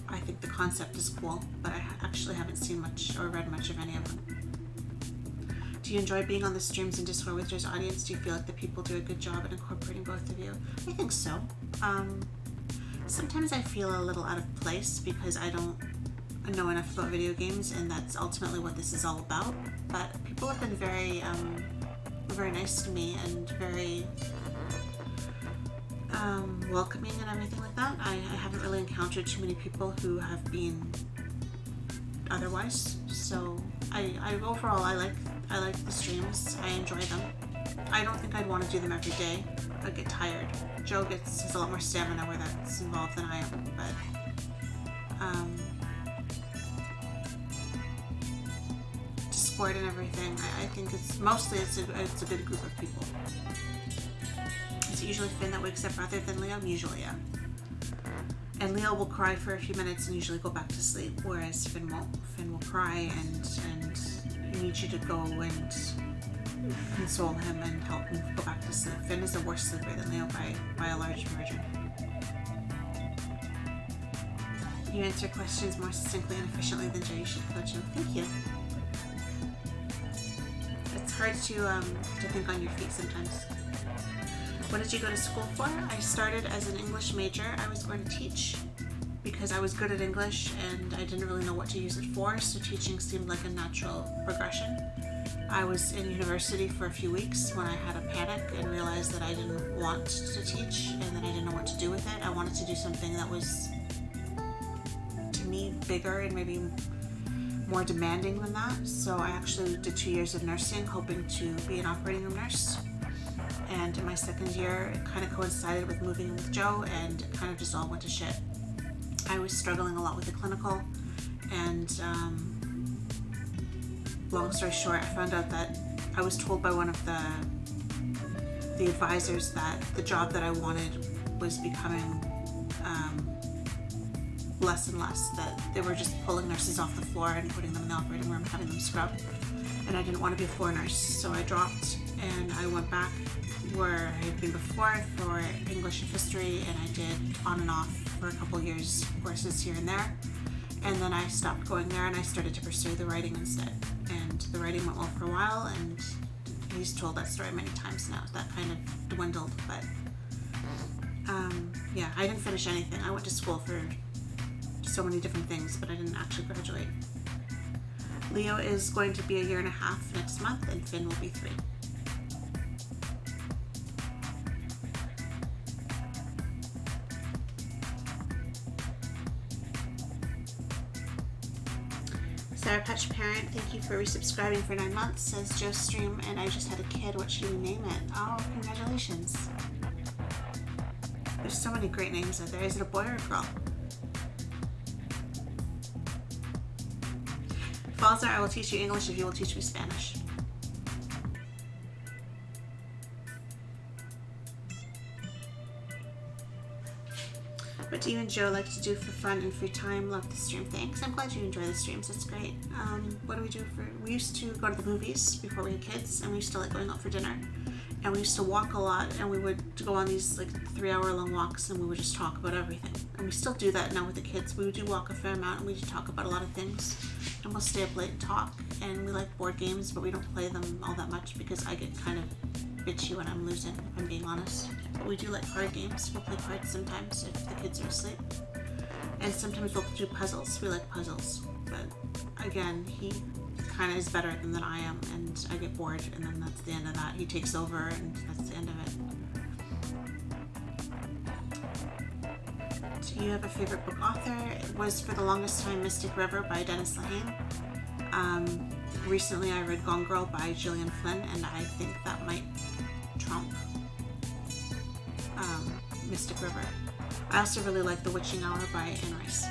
I think the concept is cool, but I actually haven't seen much or read much of any of them. Do you enjoy being on the streams and Discord with your audience? Do you feel like the people do a good job at incorporating both of you? I think so. Sometimes I feel a little out of place because I don't know enough about video games, and that's ultimately what this is all about. But people have been very nice to me and very welcoming and everything like that. I haven't really encountered too many people who have been otherwise. So I overall I like the streams. I enjoy them. I don't think I'd want to do them every day. I'd get tired. Joe has a lot more stamina where that's involved than I am, but Discord and everything. I think it's a good group of people. Is it usually Finn that wakes up rather than Leo? Usually, yeah. And Leo will cry for a few minutes and usually go back to sleep, whereas Finn won't. Finn will cry and he needs you to go and console him and help him go back to sleep. Finn is a worse sleeper than Leo by a large margin. You answer questions more succinctly and efficiently than Joe. You should coach him. Thank you. It's hard to think on your feet sometimes. What did you go to school for? I started as an English major. I was going to teach because I was good at English and I didn't really know what to use it for, so teaching seemed like a natural progression. I was in university for a few weeks when I had a panic and realized that I didn't want to teach and that I didn't know what to do with it. I wanted to do something that was, to me, bigger and maybe more demanding than that. So I actually did 2 years of nursing, hoping to be an operating room nurse. And in my second year, it kind of coincided with moving in with Joe, and it kind of just all went to shit. I was struggling a lot with the clinical, and long story short, I found out that I was told by one of the advisors that the job that I wanted was becoming less and less, that they were just pulling nurses off the floor and putting them in the operating room, having them scrub, and I didn't want to be a floor nurse, so I dropped and I went back where I had been before for English and history, and I did on and off for a couple years courses here and there, and then I stopped going there and I started to pursue the writing instead, and the writing went well for a while, and he's told that story many times now. That kind of dwindled, but yeah, I didn't finish anything. I went to school for so many different things, but I didn't actually graduate. Leo is going to be 1.5 years next month, and Finn will be 3. Sarah Patch Parent, thank you for resubscribing for 9 months. Says Joe Stream, and I just had a kid. What should we name it? Oh, congratulations. There's so many great names out there. Is it a boy or a girl? Falzer, I will teach you English if you will teach me Spanish. What do you and Joe like to do for fun and free time? Love the stream. Thanks. I'm glad you enjoy the streams. That's great. What do we do we used to go to the movies before we had kids, and we used to like going out for dinner. And we used to walk a lot, and we would go on these like 3-hour-long walks, and we would just talk about everything. And we still do that now with the kids. We do walk a fair amount, and we do talk about a lot of things. And we'll stay up late and talk. And we like board games, but we don't play them all that much because I get kind of bitchy when I'm losing, if I'm being honest. But we do like card games. We'll play cards sometimes if the kids are asleep. And sometimes we'll do puzzles. We like puzzles. But again, he kind of is better than I am, and I get bored, and then that's the end of that. He takes over, and that's the end of it. Do you have a favorite book author? It was for the longest time Mystic River by Dennis Lehane. Recently I read Gone Girl by Gillian Flynn, and I think that might trump Mystic River. I also really like The Witching Hour by Anne Rice.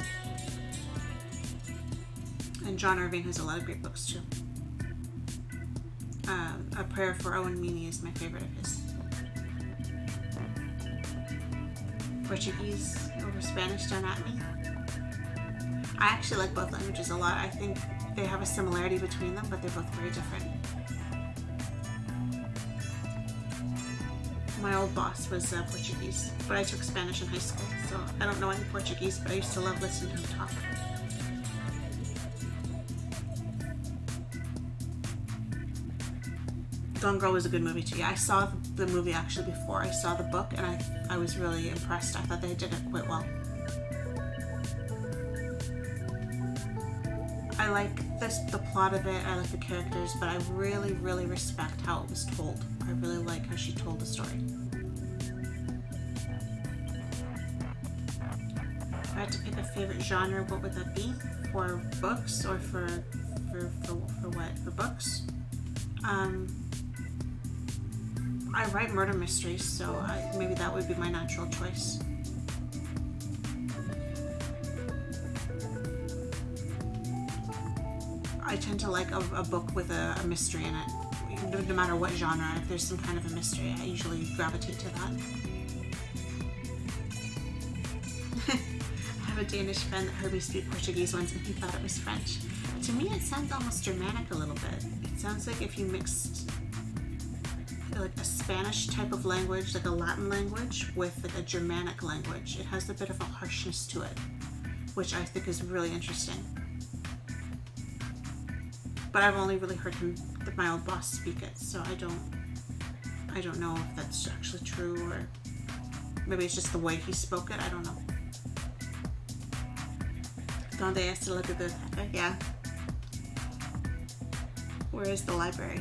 And John Irving has a lot of great books too. A Prayer for Owen Meany is my favorite of his. Portuguese over Spanish, don't at me. I actually like both languages a lot. I think they have a similarity between them, but they're both very different. My old boss was Portuguese, but I took Spanish in high school, so I don't know any Portuguese, but I used to love listening to him talk. Gone Girl was a good movie too. Yeah, I saw the movie actually before I saw the book, and I was really impressed. I thought they did it quite well. I like the plot of it, I like the characters, but I really, really respect how it was told. I really like how she told the story. I had to pick a favorite genre, what would that be? For books or for what? For books? I write murder mysteries, so maybe that would be my natural choice. I tend to like a book with a mystery in it. No matter what genre, if there's some kind of a mystery, I usually gravitate to that. I have a Danish friend that heard me speak Portuguese once and he thought it was French. To me, it sounds almost Germanic a little bit. It sounds like if you mixed like a Spanish type of language, like a Latin language, with like a Germanic language. It has a bit of a harshness to it, which I think is really interesting. But I've only really heard my old boss speak it, so I don't know if that's actually true, or maybe it's just the way he spoke it. I don't know. Donde está la biblioteca? Yeah. Where is the library?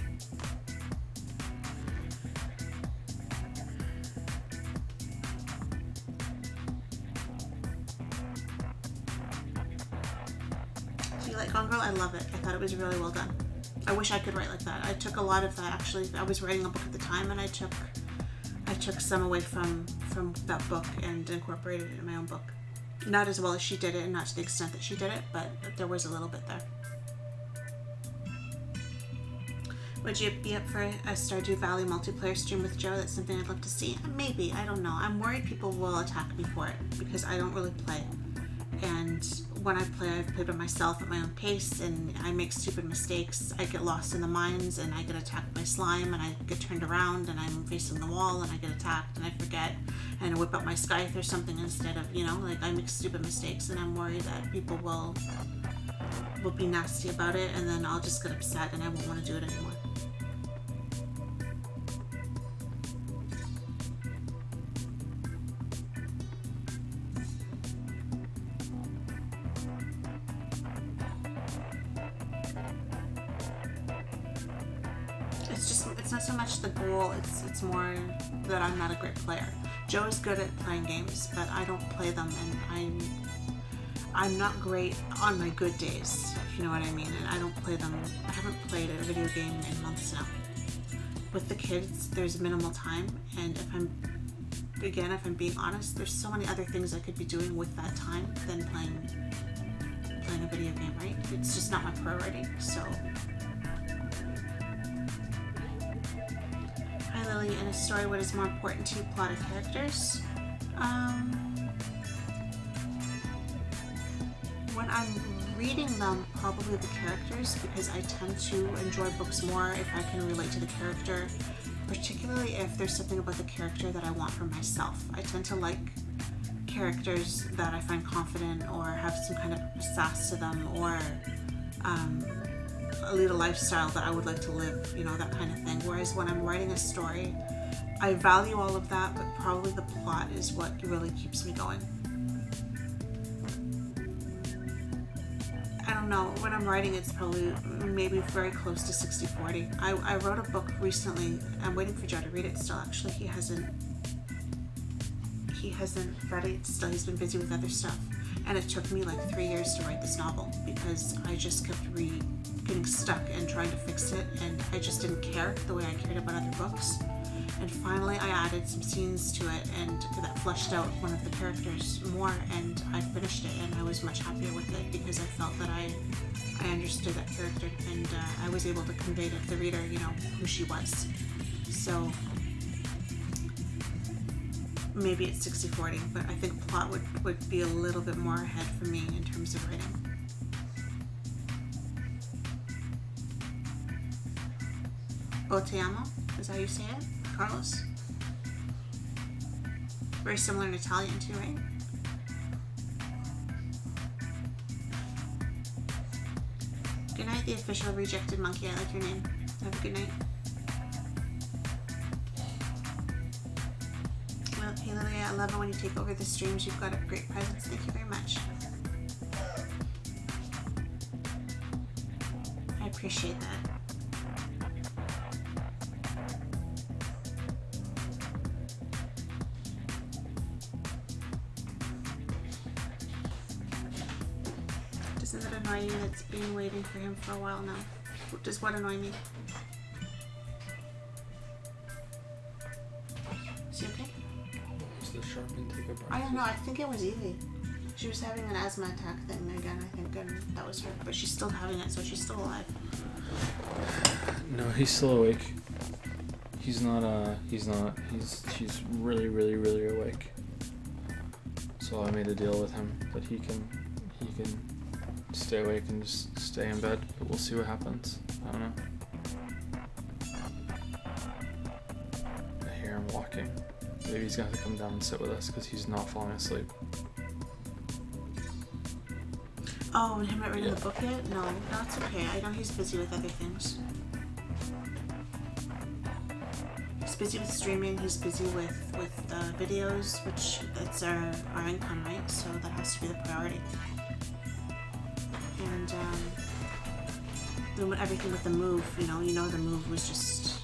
Do you like Gone Girl? I love it. I thought it was really well done. I wish I could write like that. I took a lot of that, actually. I was writing a book at the time, and I took some away from that book and incorporated it in my own book. Not as well as she did it, and not to the extent that she did it, but there was a little bit there. Would you be up for a Stardew Valley multiplayer stream with Joe? That's something I'd love to see. Maybe. I don't know. I'm worried people will attack me for it because I don't really play. And when I play, I've played by myself at my own pace, and I make stupid mistakes. I get lost in the mines, and I get attacked by slime, and I get turned around, and I'm facing the wall, and I get attacked, and I forget, and I whip out my scythe or something instead of, like I make stupid mistakes, and I'm worried that people will be nasty about it, and then I'll just get upset, and I won't want to do it anymore. It's not so much the goal, it's more that I'm not a great player. Joe is good at playing games, but I don't play them, and I'm not great on my good days, if you know what I mean, and I don't play them. I haven't played a video game in months now. With the kids, there's minimal time, and if I'm being honest, there's so many other things I could be doing with that time than playing a video game, right? It's just not my priority, so... Hi Lily, in a story, what is more important to you, plot or characters? When I'm reading them, probably the characters, because I tend to enjoy books more if I can relate to the character, particularly if there's something about the character that I want for myself. I tend to like characters that I find confident or have some kind of sass to them, or lead a lifestyle that I would like to live, that kind of thing. Whereas when I'm writing a story, I value all of that, but probably the plot is what really keeps me going. I don't know, when I'm writing, it's probably maybe very close to 60-40. I wrote a book recently. I'm waiting for Joe to read it still, actually. He hasn't read it still. He's been busy with other stuff. And it took me like 3 years to write this novel because I just kept getting stuck and trying to fix it, and I just didn't care the way I cared about other books. And finally I added some scenes to it, and that fleshed out one of the characters more, and I finished it, and I was much happier with it because I felt that I understood that character, and I was able to convey to the reader, who she was. So maybe it's 60-40, but I think plot would be a little bit more ahead for me in terms of writing. Botiamo, is that how you say it? Carlos? Very similar in Italian too, right? Good night, the official rejected monkey. I like your name. Have a good night. Well, hey Lily, I love it when you take over the streams. You've got a great presence. Thank you very much. I appreciate that. Doesn't it annoy you that it's been waiting for him for a while now? Does what annoy me? Is he okay? Does the sharp intake of I don't know. I think it was Evie. She was having an asthma attack thing again, I think, and that was her. But she's still having it, so she's still alive. No, he's still awake. He's not, she's really, really, really awake. So I made a deal with him that he can stay awake and just stay in bed, but we'll see what happens. I don't know. I hear him walking. Maybe he's gonna have to come down and sit with us because he's not falling asleep. Oh, and him not reading the book yet? No, that's okay. I know he's busy with other things. He's busy with streaming. He's busy with videos, which that's our income, right? So that has to be the priority. And then everything with the move, you know the move was just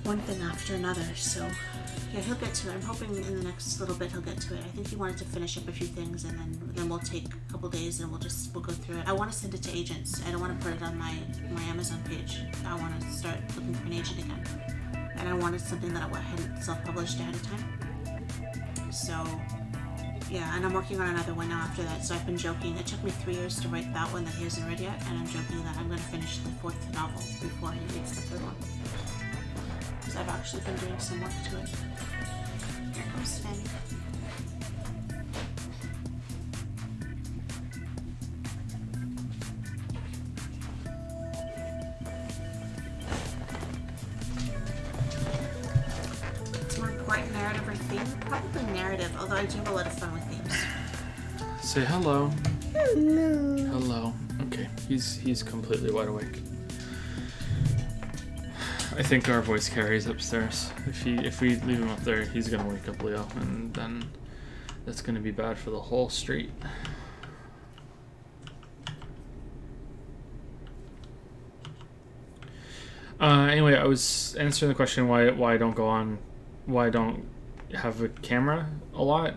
one thing after another. So yeah, he'll get to it. I'm hoping in the next little bit he'll get to it. I think he wanted to finish up a few things, and then we'll take a couple days and we'll go through it. I want to send it to agents. I don't want to put it on my Amazon page. I want to start looking for an agent again, and I wanted something that I hadn't self-published ahead of time. So yeah, and I'm working on another one now after that. So I've been joking. It took me 3 years to write that one that he hasn't read yet, and I'm joking that I'm going to finish the 4th novel before he reads the 3rd one. Because I've actually been doing some work to it. Here comes Fanny. It's more important, narrative or theme? Probably narrative, although I do have a lot of fun with themes. Say hello. Hello. Hello. Okay, he's completely wide awake. I think our voice carries upstairs. If we leave him up there, he's gonna wake up Leo, and then that's gonna be bad for the whole street. Anyway, I was answering the question why I don't have a camera a lot.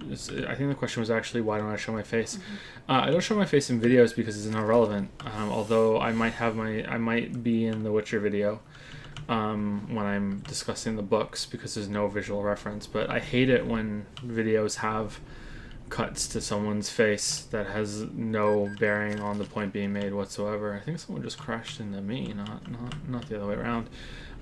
I think the question was actually why don't I show my face? Mm-hmm. I don't show my face in videos because it's irrelevant. Although I might be in the Witcher video when I'm discussing the books because there's no visual reference. But I hate it when videos have cuts to someone's face that has no bearing on the point being made whatsoever. I think someone just crashed into me, not the other way around.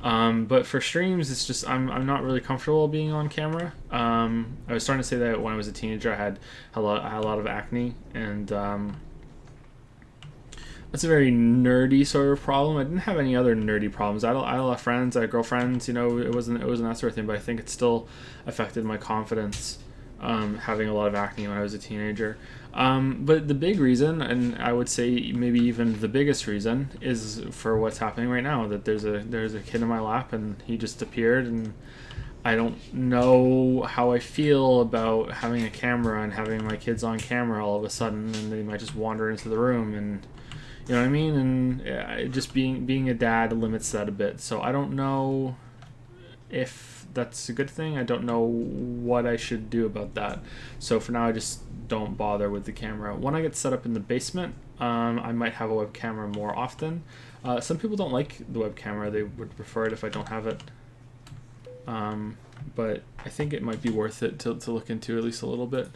But for streams, it's just I'm not really comfortable being on camera. I was starting to say that when I was a teenager, I had a lot of acne, and that's a very nerdy sort of problem. I didn't have any other nerdy problems. I had a lot of friends, I had girlfriends. It wasn't that sort of thing. But I think it still affected my confidence. Having a lot of acne when I was a teenager. But the big reason, and I would say maybe even the biggest reason, is for what's happening right now. That there's a kid in my lap and he just appeared, and I don't know how I feel about having a camera and having my kids on camera all of a sudden, and they might just wander into the room, and you know what I mean? And just being a dad limits that a bit. So I don't know if that's a good thing. I don't know what I should do about that. So for now, I just don't bother with the camera. When I get set up in the basement, I might have a web camera more often. Some people don't like the web camera. They would prefer it if I don't have it. But I think it might be worth it to look into at least a little bit.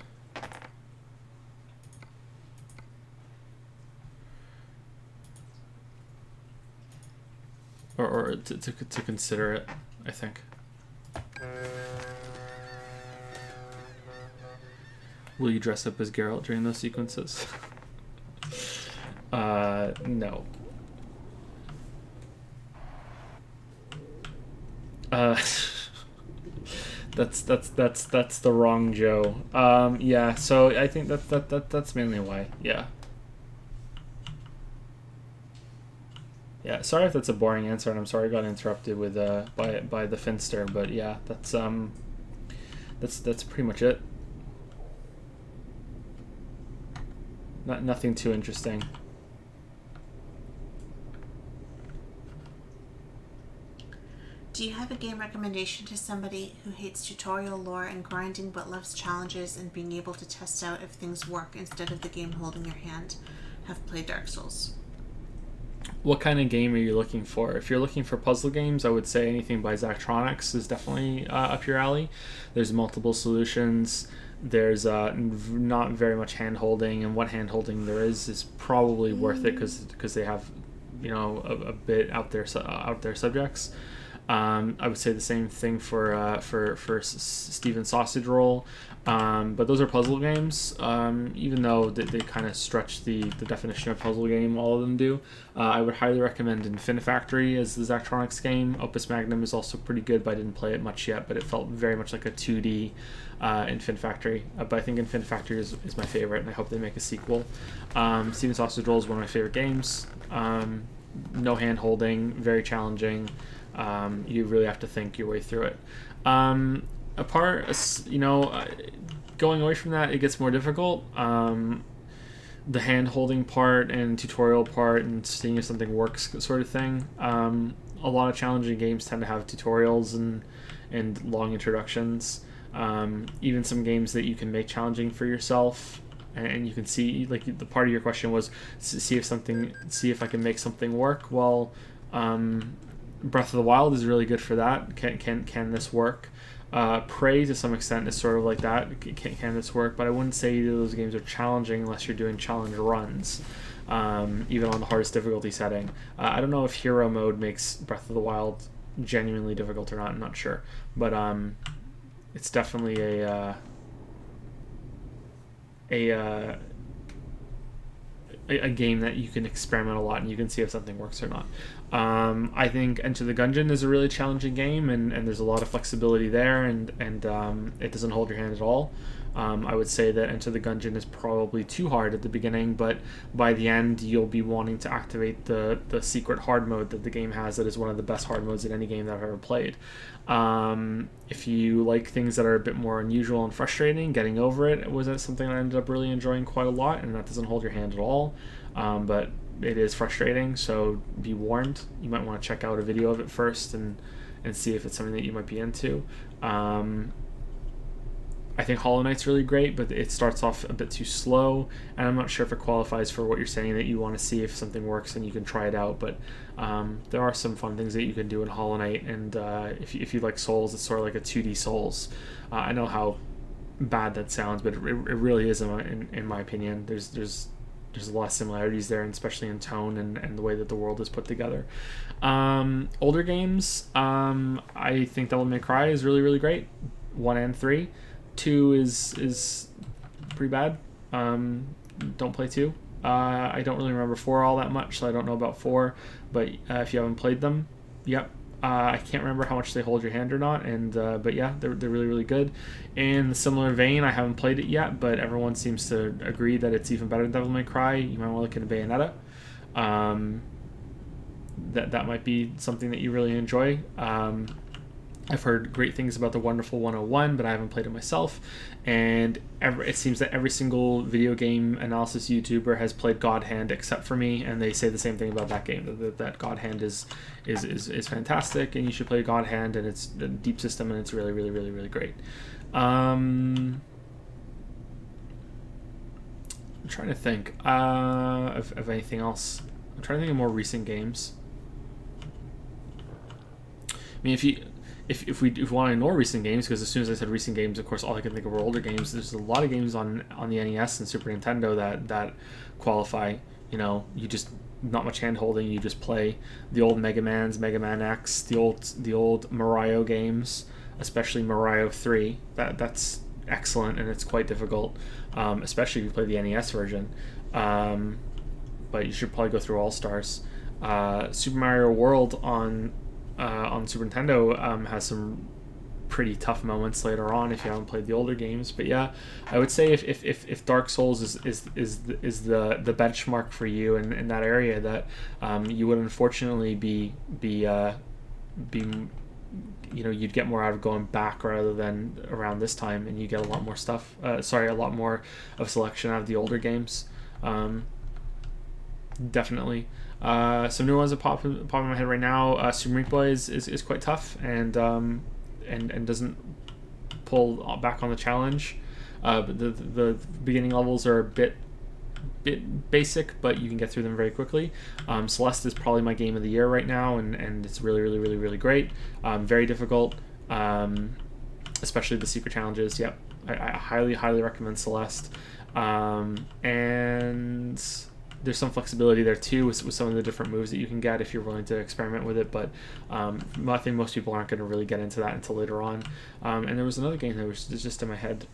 Or to consider it, I think. Will you dress up as Geralt during those sequences? No. That's the wrong Joe. Yeah. So I think that's mainly why. Yeah. Yeah. Sorry if that's a boring answer, and I'm sorry I got interrupted with by the Finster, but yeah, that's pretty much it. Nothing too interesting. Do you have a game recommendation to somebody who hates tutorial lore and grinding but loves challenges and being able to test out if things work instead of the game holding your hand? Have played Dark Souls. What kind of game are you looking for? If you're looking for puzzle games, I would say anything by Zachtronics is definitely up your alley. There's multiple solutions. There's not very much hand holding, and what hand holding there is probably worth it because they have, a bit out there subjects. I would say the same thing for Steven's Sausage Roll, but those are puzzle games. Even though they kind of stretch the definition of puzzle game, all of them do. I would highly recommend Infinifactory as the Zachtronics game. Opus Magnum is also pretty good, but I didn't play it much yet. But it felt very much like a 2D Infinifactory. But I think Infinifactory is my favorite, and I hope they make a sequel. Steven's Sausage Roll is one of my favorite games. No hand holding, very challenging. You really have to think your way through it. Going away from that, it gets more difficult. The hand holding part and tutorial part and seeing if something works sort of thing. A lot of challenging games tend to have tutorials and long introductions. Even some games that you can make challenging for yourself, and you can see, like, the part of your question was see if I can make something work. Well, Breath of the Wild is really good for that. Can this work? Prey to some extent is sort of like that. Can this work? But I wouldn't say either of those games are challenging unless you're doing challenge runs, even on the hardest difficulty setting. I don't know if hero mode makes Breath of the Wild genuinely difficult or not. I'm not sure, but it's definitely a game that you can experiment a lot and you can see if something works or not. I think Enter the Gungeon is a really challenging game, and there's a lot of flexibility there, and it doesn't hold your hand at all. I would say that Enter the Gungeon is probably too hard at the beginning, but by the end you'll be wanting to activate the secret hard mode that the game has, that is one of the best hard modes in any game that I've ever played. If you like things that are a bit more unusual and frustrating, getting over it was something I ended up really enjoying quite a lot, and that doesn't hold your hand at all. But it is frustrating, so be warned. You might want to check out a video of it first and see if it's something that you might be into. I think Hollow Knight's really great, but it starts off a bit too slow, and I'm not sure if it qualifies for what you're saying, that you want to see if something works and you can try it out. But there are some fun things that you can do in Hollow Knight, and if you like Souls, it's sort of like a 2D Souls. I know how bad that sounds, but it really is, in my opinion. There's a lot of similarities there, and especially in tone and the way that the world is put together. Older games, I think Devil May Cry is really, really great. 1 and 3. 2 is pretty bad. Don't play 2. I don't really remember 4 all that much, so I don't know about 4. But if you haven't played them, yep. I can't remember how much they hold your hand or not, but yeah, they're really, really good. In a similar vein, I haven't played it yet, but everyone seems to agree that it's even better than Devil May Cry. You might want to look at Bayonetta. That might be something that you really enjoy. I've heard great things about the Wonderful 101, but I haven't played it myself. And it seems that every single video game analysis YouTuber has played God Hand except for me, and they say the same thing about that game. That God Hand is fantastic, and you should play God Hand, and it's a deep system, and it's really, really, really, really great. I'm trying to think of anything else. I'm trying to think of more recent games. I mean, if we want to ignore recent games, because as soon as I said recent games, of course, all I can think of were older games. There's a lot of games on the NES and Super Nintendo that qualify. You just, not much hand holding. You just play the old Mega Man's, Mega Man X, the old Mario games, especially Mario 3. That's excellent, and it's quite difficult, especially if you play the NES version. But you should probably go through All Stars. Super Mario World on Super Nintendo has some pretty tough moments later on if you haven't played the older games. But yeah, I would say if Dark Souls is the benchmark for you in that area, that you would unfortunately be you'd get more out of going back rather than around this time, and you get a lot more stuff. A lot more of selection out of the older games. Definitely. Some new ones that pop in my head right now. Super Meat Boy is quite tough and doesn't pull back on the challenge. But the beginning levels are a bit basic, but you can get through them very quickly. Celeste is probably my game of the year right now, and it's really, really, really, really great. Very difficult, especially the secret challenges. Yep, I highly, highly recommend Celeste. And there's some flexibility there too with some of the different moves that you can get if you're willing to experiment with it, but I think most people aren't going to really get into that until later on. And there was another game that was just in my head.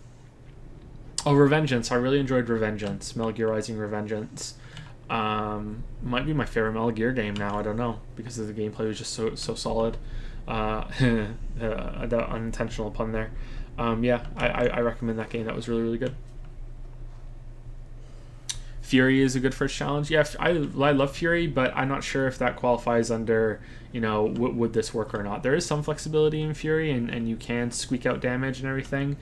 Oh, Revengeance. I really enjoyed Revengeance. Metal Gear Rising Revengeance. Might be my favorite Metal Gear game now. I don't know, because the gameplay was just so solid. The unintentional pun there. Yeah, I recommend that game. That was really, really good. Fury is a good first challenge. Yeah, I love Fury, but I'm not sure if that qualifies under, would this work or not. There is some flexibility in Fury, and you can squeak out damage and everything.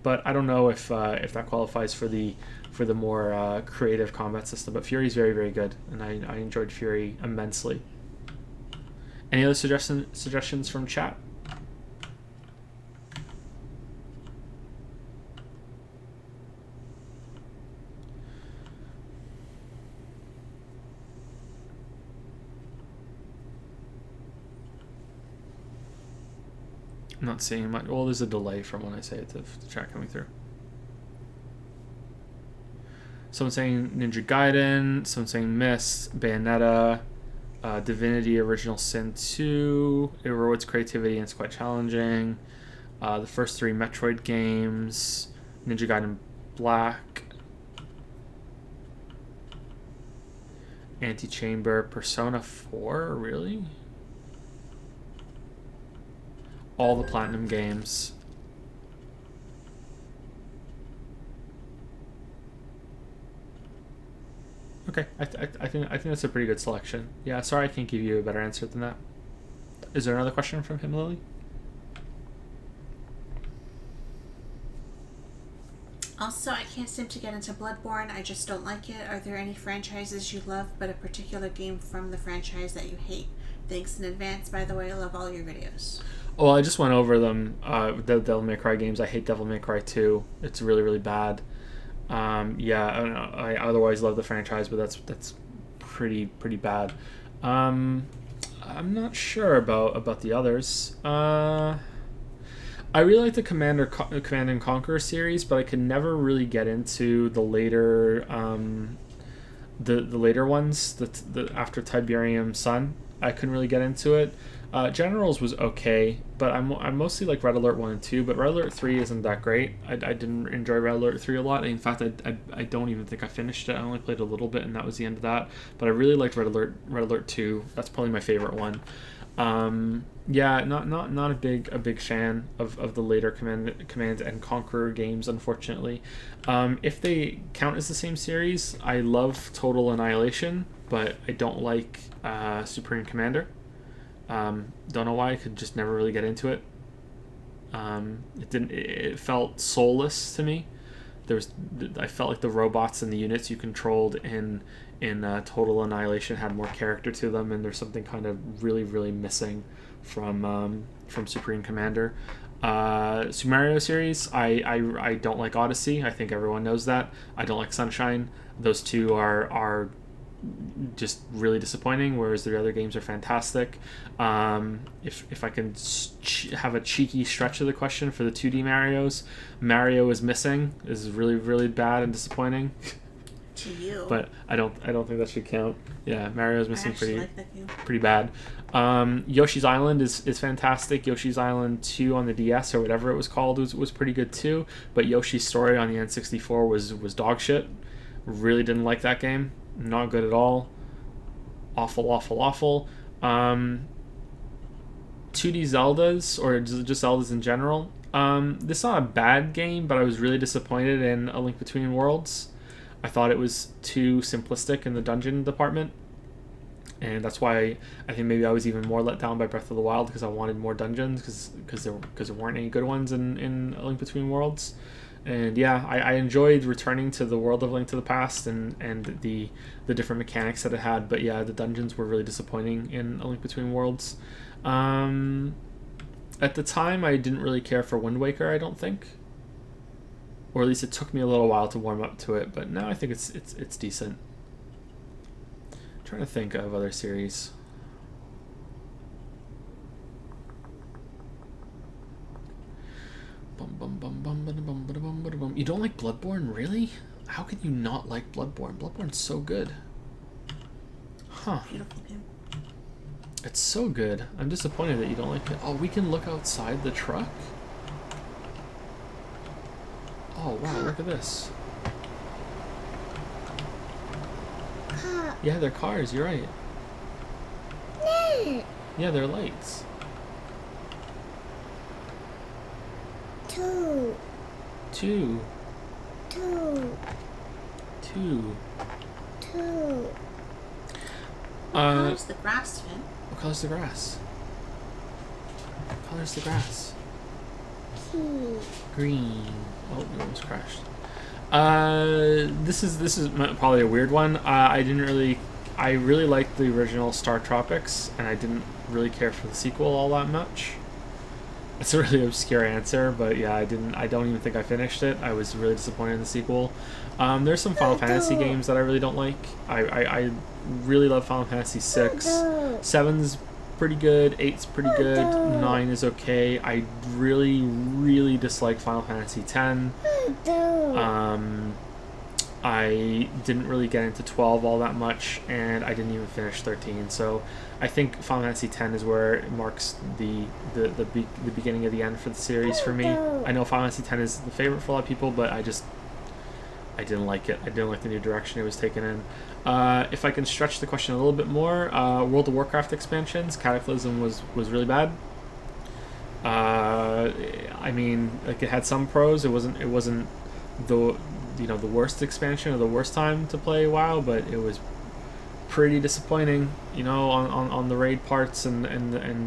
But I don't know if that qualifies for the more creative combat system. But Fury is very, very good, and I enjoyed Fury immensely. Any other suggestions from chat? I'm not seeing much. Well, there's a delay from when I say it to the chat coming through. Someone saying Ninja Gaiden. Someone saying Myst, Bayonetta, Divinity Original Sin 2. It rewards creativity and it's quite challenging. The first 3 Metroid games. Ninja Gaiden Black. Antichamber. Persona 4, really? All the Platinum games. Okay, I think that's a pretty good selection. Yeah, sorry I can't give you a better answer than that. Is there another question from him, Lily? Also, I can't seem to get into Bloodborne. I just don't like it. Are there any franchises you love, but a particular game from the franchise that you hate? Thanks in advance. By the way, I love all your videos. Well, I just went over them. The Devil May Cry games. I hate Devil May Cry 2. It's really, really bad. Yeah, I don't know. I otherwise love the franchise, but that's pretty bad. I'm not sure about the others. I really like the Command and Conquer series, but I could never really get into the later the later ones. The after Tiberium Sun, I couldn't really get into it. Generals was okay, but I'm mostly like Red Alert 1 and 2, but Red Alert 3 isn't that great. I didn't enjoy Red Alert 3 a lot. In fact, I don't even think I finished it. I only played a little bit, and that was the end of that. But I really liked Red Alert 2. That's probably my favorite one. Yeah, not a big fan of the later Command and Conquer games, unfortunately. If they count as the same series, I love Total Annihilation, but I don't like Supreme Commander. Don't know why. I could just never really get into it. It felt soulless to me. I felt like the robots and the units you controlled in Total Annihilation had more character to them, and there's something kind of really, really missing from Supreme Commander. Super Mario series, I don't like Odyssey. I think everyone knows that. I don't like Sunshine. Those two are just really disappointing, whereas the other games are fantastic. If I can have a cheeky stretch of the question for the 2D Marios, Mario is Missing is really, really bad and disappointing. To you. But I don't think that should count. Yeah, Mario is Missing pretty bad. Yoshi's Island is fantastic. Yoshi's Island 2 on the DS or whatever it was called was pretty good too. But Yoshi's Story on the N64 was dog shit. Really didn't like that game. Not good at all. Awful. 2D Zeldas, or just Zeldas in general. This is not a bad game, but I was really disappointed in A Link Between Worlds. I thought it was too simplistic in the dungeon department. And that's why I think maybe I was even more let down by Breath of the Wild, because I wanted more dungeons, because there weren't any good ones in A Link Between Worlds. And yeah, I enjoyed returning to the world of Link to the Past and the different mechanics that it had. But yeah, the dungeons were really disappointing in A Link Between Worlds. At the time, I didn't really care for Wind Waker, I don't think. Or at least it took me a little while to warm up to it. But now I think it's decent. I'm trying to think of other series. You don't like Bloodborne, really? How can you not like Bloodborne? Bloodborne's so good. Huh. Beautiful game. It's so good. I'm disappointed that you don't like it. Oh, we can look outside the truck? Oh, wow, look at this. Yeah, they're cars, you're right. Yeah, they're lights. Two. Two. Two. Two. Two. What color's the grass, Finn? What color's the grass? What color's the grass? Key. Green. Oh, it almost crashed. This is probably a weird one. I really liked the original Star Tropics, and I didn't really care for the sequel all that much. It's a really obscure answer, but yeah, I don't even think I finished it. I was really disappointed in the sequel. There's some Final Fantasy games that I really don't like. I really love Final Fantasy 6. 7's pretty good, 8's pretty good, 9 is okay. I really, really dislike Final Fantasy 10. I didn't really get into 12 all that much, and I didn't even finish 13. So I think Final Fantasy 10 is where it marks the beginning of the end for the series for me. I know Final Fantasy 10 is the favorite for a lot of people, but I didn't like it. I didn't like the new direction it was taken in. If I can stretch the question a little bit more, World of Warcraft expansions, Cataclysm was really bad. I mean, like, it had some pros. It wasn't the worst expansion or the worst time to play WoW, but it was pretty disappointing, on the raid parts and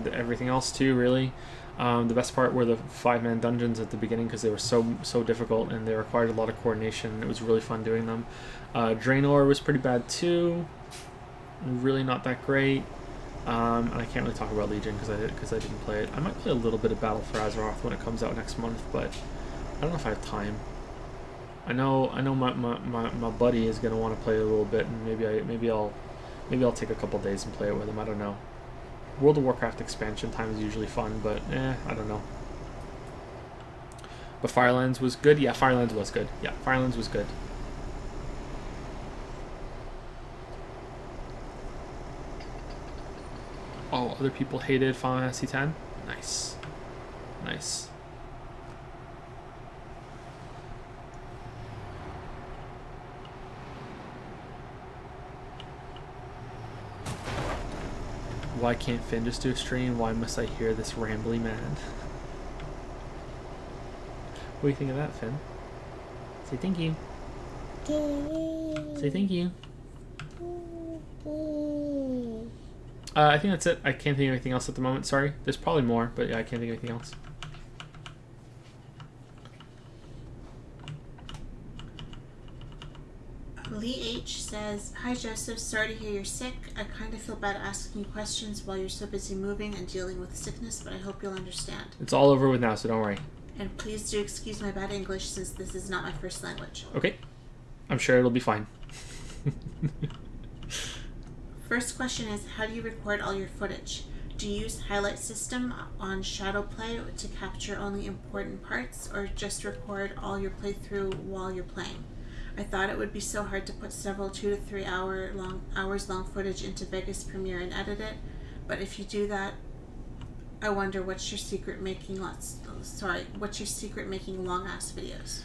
everything else too, really. The best part were the 5-man dungeons at the beginning, because they were so difficult and they required a lot of coordination. It was really fun doing them. Draenor was pretty bad too, really not that great. And I can't really talk about Legion because I didn't play it. I might play a little bit of Battle for Azeroth when it comes out next month, but I don't know if I have time. I know my buddy is gonna want to play a little bit, and maybe I'll take a couple days and play it with him. I don't know. World of Warcraft expansion time is usually fun, but I don't know. But Firelands was good. Yeah, Firelands was good. Yeah, Firelands was good. Oh, other people hated Final Fantasy X? Nice. Nice. Why can't Finn just do a stream? Why must I hear this rambly man? What do you think of that, Finn? Say thank you. Say thank you. I think that's it. I can't think of anything else at the moment. Sorry. There's probably more, but yeah, I can't think of anything else. Lee H says, "Hi Joseph, sorry to hear you're sick. I kind of feel bad asking you questions while you're so busy moving and dealing with sickness, but I hope you'll understand. It's all over with now, so don't worry. And please do excuse my bad English since this is not my first language." Okay. I'm sure it'll be fine. First question is, how do you record all your footage? Do you use highlight system on Shadowplay to capture only important parts, or just record all your playthrough while you're playing? I thought it would be so hard to put several 2 to 3 hours long footage into Vegas Premiere and edit it, but if you do that, I wonder what's your secret making long ass videos?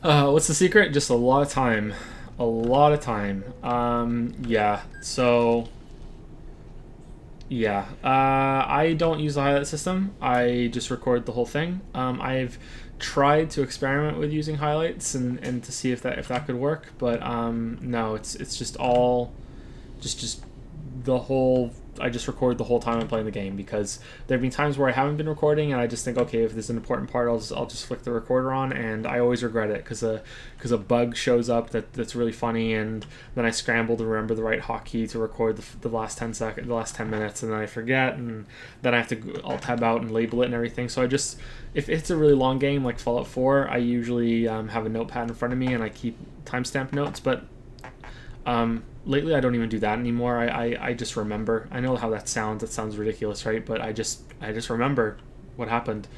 What's the secret? Just a lot of time. A lot of time. Yeah. So, yeah. I don't use the highlight system. I just record the whole thing. I've tried to experiment with using highlights and to see if that could work, but no, it's just all just the whole just record the whole time I'm playing the game, because there have been times where I haven't been recording and I just think, okay, if there's an important part, I'll just flick the recorder on, and I always regret it because a bug shows up that's really funny, and then I scramble to remember the right hotkey to record the last 10 minutes, and then I forget, and then I have to alt tab out and label it and everything. So I just, if it's a really long game like Fallout 4, I usually have a notepad in front of me and I keep timestamp notes, but lately I don't even do that anymore. I just remember. I know how that sounds. It sounds ridiculous, right? But I just remember what happened.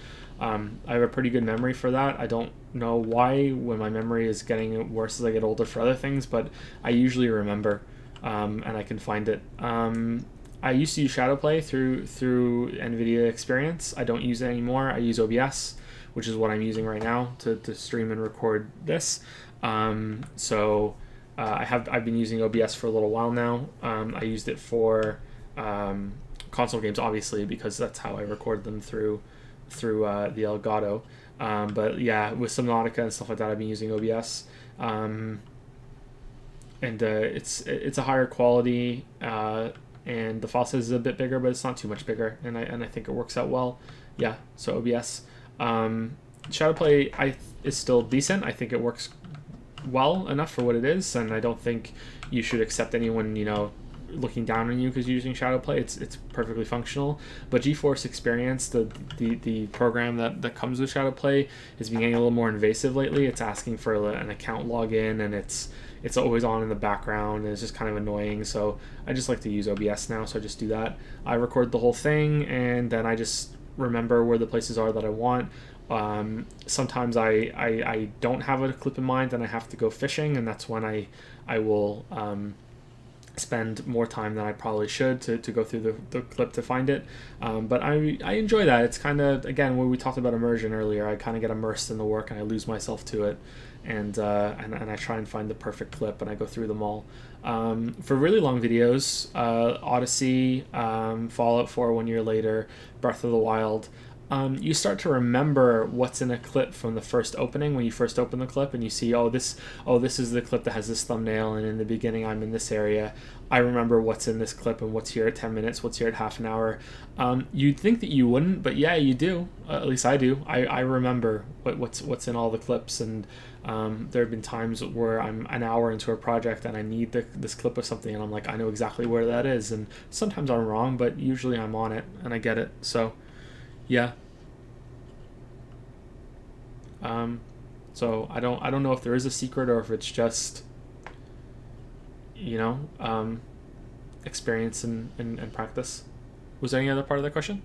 I have a pretty good memory for that. I don't know why, when my memory is getting worse as I get older for other things, but I usually remember, and I can find it. I used to use Shadowplay through NVIDIA Experience. I don't use it anymore. I use OBS, which is what I'm using right now to stream and record this. I've been using OBS for a little while now. I used it for console games, obviously, because that's how I record them through the Elgato. But yeah, with Subnautica and stuff like that, I've been using OBS. And it's a higher quality, and the file size is a bit bigger, but it's not too much bigger, and I think it works out well. Yeah, so OBS. Shadowplay is still decent. I think it works well enough for what it is, and I don't think you should accept anyone looking down on you because you're using Shadowplay. It's perfectly functional. But GeForce Experience, the program that comes with Shadowplay, is being getting a little more invasive lately. It's asking for an account login, and it's always on in the background, and it's just kind of annoying. So I just like to use OBS now, so I just do that. I record the whole thing, and then I just remember where the places are that I want. Sometimes I don't have a clip in mind and I have to go fishing, and that's when I will spend more time than I probably should to go through the clip to find it. But I enjoy that. It's kind of, again, when we talked about immersion earlier, I kind of get immersed in the work and I lose myself to it, and I try and find the perfect clip, and I go through them all. For really long videos, Odyssey, Fallout 4 1 year later, Breath of the Wild, you start to remember what's in a clip from the first opening. When you first open the clip and you see, this is the clip that has this thumbnail, and in the beginning I'm in this area. I remember what's in this clip and what's here at 10 minutes, what's here at half an hour. You'd think that you wouldn't, but yeah, you do. At least I do. I remember what's in all the clips, and there have been times where I'm an hour into a project and I need this clip of something, and I'm like, I know exactly where that is. And sometimes I'm wrong, but usually I'm on it and I get it. So yeah. So I don't know if there is a secret or if it's just experience and practice. Was there any other part of that question?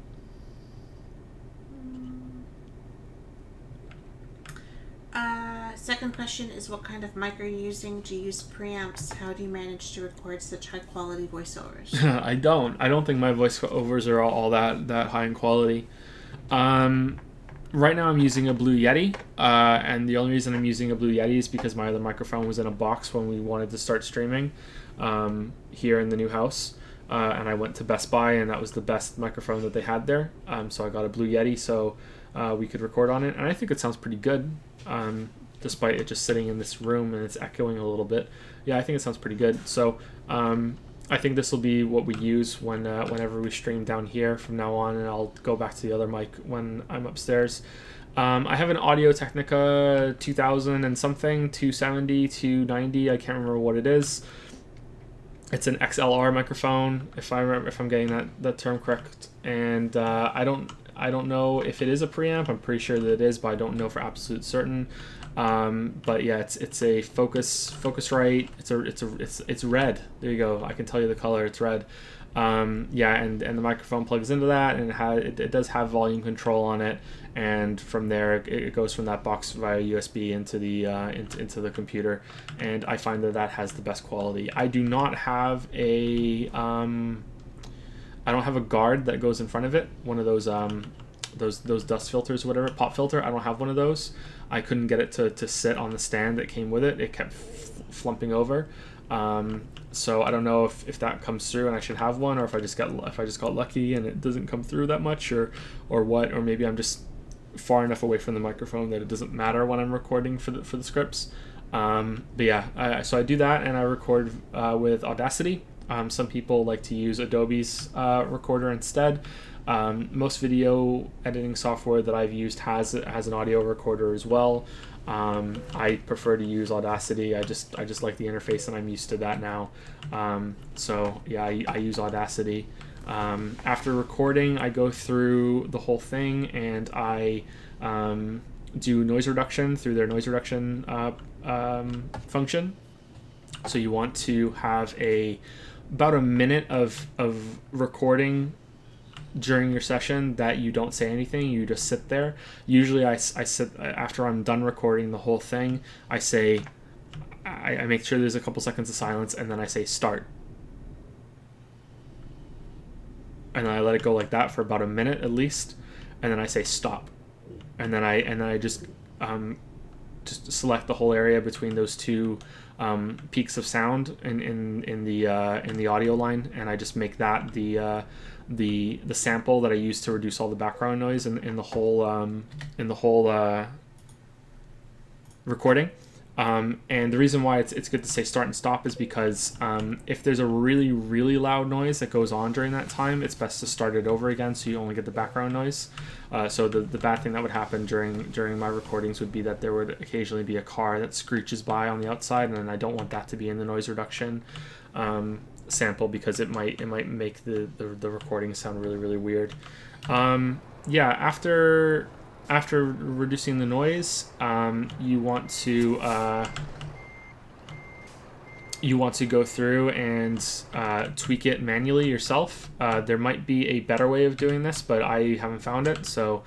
Second question is, what kind of mic are you using? Do you use preamps? How do you manage to record such high quality voiceovers? I don't think my voiceovers are all that high in quality. Right now I'm using a Blue Yeti, and the only reason I'm using a Blue Yeti is because my other microphone was in a box when we wanted to start streaming here in the new house, and I went to Best Buy, and that was the best microphone that they had there, so I got a Blue Yeti so we could record on it, and I think it sounds pretty good, despite it just sitting in this room and it's echoing a little bit. Yeah, I think it sounds pretty good. So I think this will be what we use whenever we stream down here from now on, and I'll go back to the other mic when I'm upstairs. I have an Audio Technica 2000 and something, 270, 290, I can't remember what it is. It's an XLR microphone, if I'm getting that term correct. And I don't know if it is a preamp. I'm pretty sure that it is, but I don't know for absolute certain. But yeah, it's a Focusrite. It's red. There you go. I can tell you the color. It's red. Yeah, and the microphone plugs into that, and it does have volume control on it. And from there, it goes from that box via USB into the computer. And I find that has the best quality. I do not have I don't have a guard that goes in front of it. One of those dust filters, whatever, pop filter. I don't have one of those. I couldn't get it to sit on the stand that came with it. It kept flumping over. So I don't know if that comes through and I should have one, or if I just got lucky and it doesn't come through that much, or what, or maybe I'm just far enough away from the microphone that it doesn't matter when I'm recording for the scripts. But yeah, so I do that, and I record with Audacity. Some people like to use Adobe's recorder instead. Most video editing software that I've used has an audio recorder as well. I prefer to use Audacity. I just like the interface, and I'm used to that now. So yeah, I use Audacity. After recording, I go through the whole thing, and I do noise reduction through their noise reduction function. So you want to have about a minute of recording during your session that you don't say anything. You just sit there. Usually I sit after I'm done recording the whole thing. I make sure there's a couple seconds of silence, and then I say start, and then I let it go like that for about a minute at least, and then I say stop, and then I just select the whole area between those two peaks of sound in the audio line, and I just make that the sample that I use to reduce all the background noise in the whole recording. And the reason why it's good to say start and stop is because if there's a really, really loud noise that goes on during that time, it's best to start it over again so you only get the background noise. So the bad thing that would happen during my recordings would be that there would occasionally be a car that screeches by on the outside, and I don't want that to be in the noise reduction sample, because it might make the recording sound really, really weird. Yeah, after reducing the noise, you want to go through and tweak it manually yourself. There might be a better way of doing this, but I haven't found it. So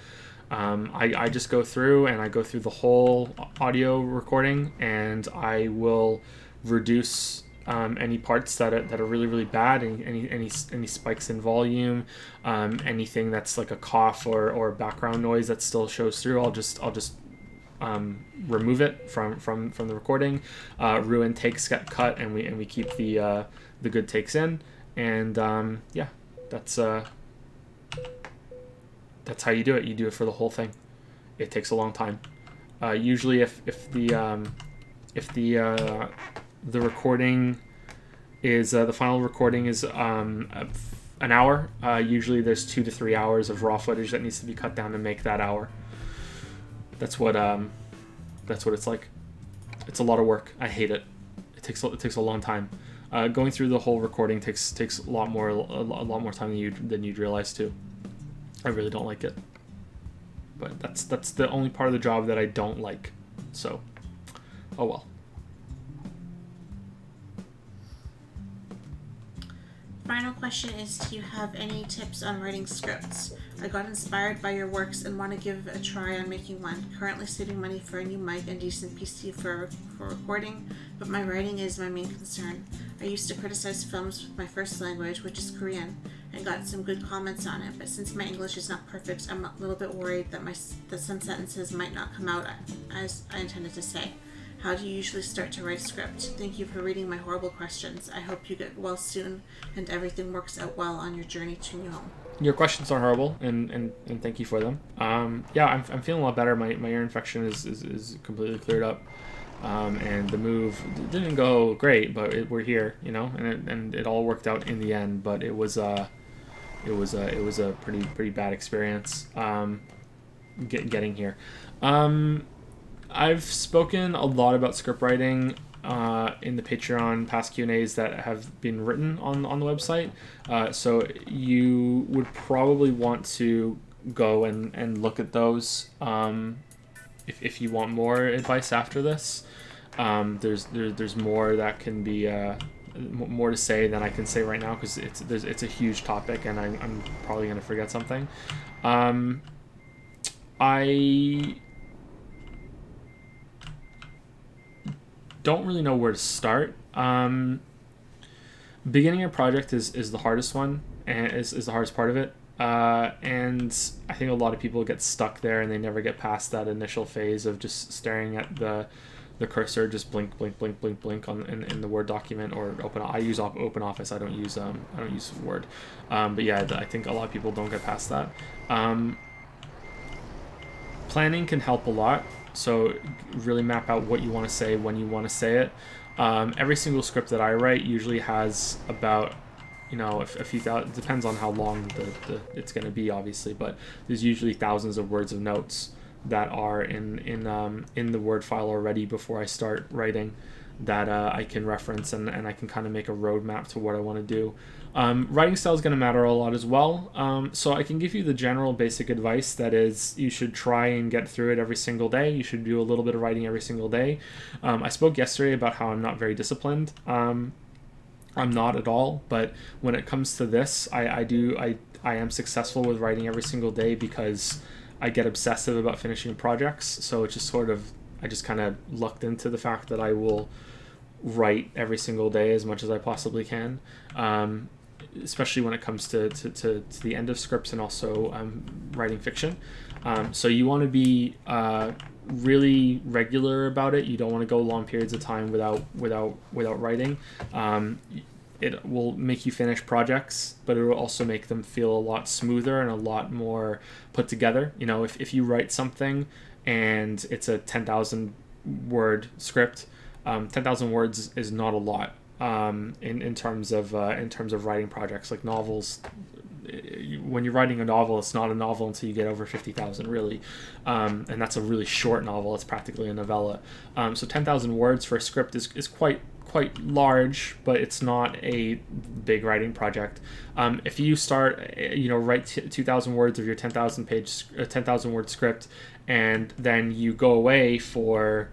I just go through, and I go through the whole audio recording, and I will reduce any parts that are really, really bad, any spikes in volume, anything that's like a cough or background noise that still shows through. I'll just remove it from the recording. Ruined takes get cut, and we keep the good takes in, and yeah, that's how you do it. You do it for the whole thing. It takes a long time. Usually, if the recording is the final recording is an hour. Usually there's 2 to 3 hours of raw footage that needs to be cut down to make that hour. That's what it's like. It's a lot of work. I hate it. It takes a long time. Going through the whole recording takes a lot more time than you'd realize too. I really don't like it. But that's the only part of the job that I don't like. So, oh well. Final question is, do you have any tips on writing scripts? I got inspired by your works and want to give a try on making one. Currently saving money for a new mic and decent PC for recording, but my writing is my main concern. I used to criticize films with my first language, which is Korean, and got some good comments on it, but since my English is not perfect, I'm a little bit worried that some sentences might not come out as I intended to say. How do you usually start to write a script? Thank you for reading my horrible questions. I hope you get well soon and everything works out well on your journey to new home. Your questions are horrible, and thank you for them. Yeah, I'm feeling a lot better. My ear infection is completely cleared up, and the move didn't go great, but we're here, and it all worked out in the end. But it was a pretty bad experience getting here. I've spoken a lot about script writing in the Patreon past Q&As that have been written on the website. So you would probably want to go and look at those if you want more advice after this. There's more that can be more to say than I can say right now, because it's a huge topic, and I'm probably going to forget something. I don't really know where to start. Beginning a project is the hardest one, and is the hardest part of it. And I think a lot of people get stuck there, and they never get past that initial phase of just staring at the cursor, just blink on in the Word document or open. I use Open Office. I don't use Word. But yeah, I think a lot of people don't get past that. Planning can help a lot. So really map out what you want to say, when you want to say it. Every single script that I write usually has about, a few thousand. Depends on how long it's going to be, obviously, but there's usually thousands of words of notes that are in the Word file already before I start writing, that I can reference, and I can kind of make a roadmap to what I want to do. Writing style is going to matter a lot as well. So I can give you the general basic advice, that is, you should try and get through it every single day. You should do a little bit of writing every single day. I spoke yesterday about how I'm not very disciplined. I'm not at all, but when it comes to this, I am successful with writing every single day, because I get obsessive about finishing projects. So it's just sort of, I just kind of lucked into the fact that I will write every single day as much as I possibly can, especially when it comes to the end of scripts, and also writing fiction. So you want to be really regular about it. You don't want to go long periods of time without writing. It will make you finish projects, but it will also make them feel a lot smoother and a lot more put together. If you write something and it's a 10,000 word script, 10,000 words is not a lot in terms of writing projects like novels. When you're writing a novel, it's not a novel until you get over 50,000, really, and that's a really short novel. It's practically a novella. So 10,000 words for a script is quite large, but it's not a big writing project. If you start, write 2,000 words of your 10,000 word script, and then you go away for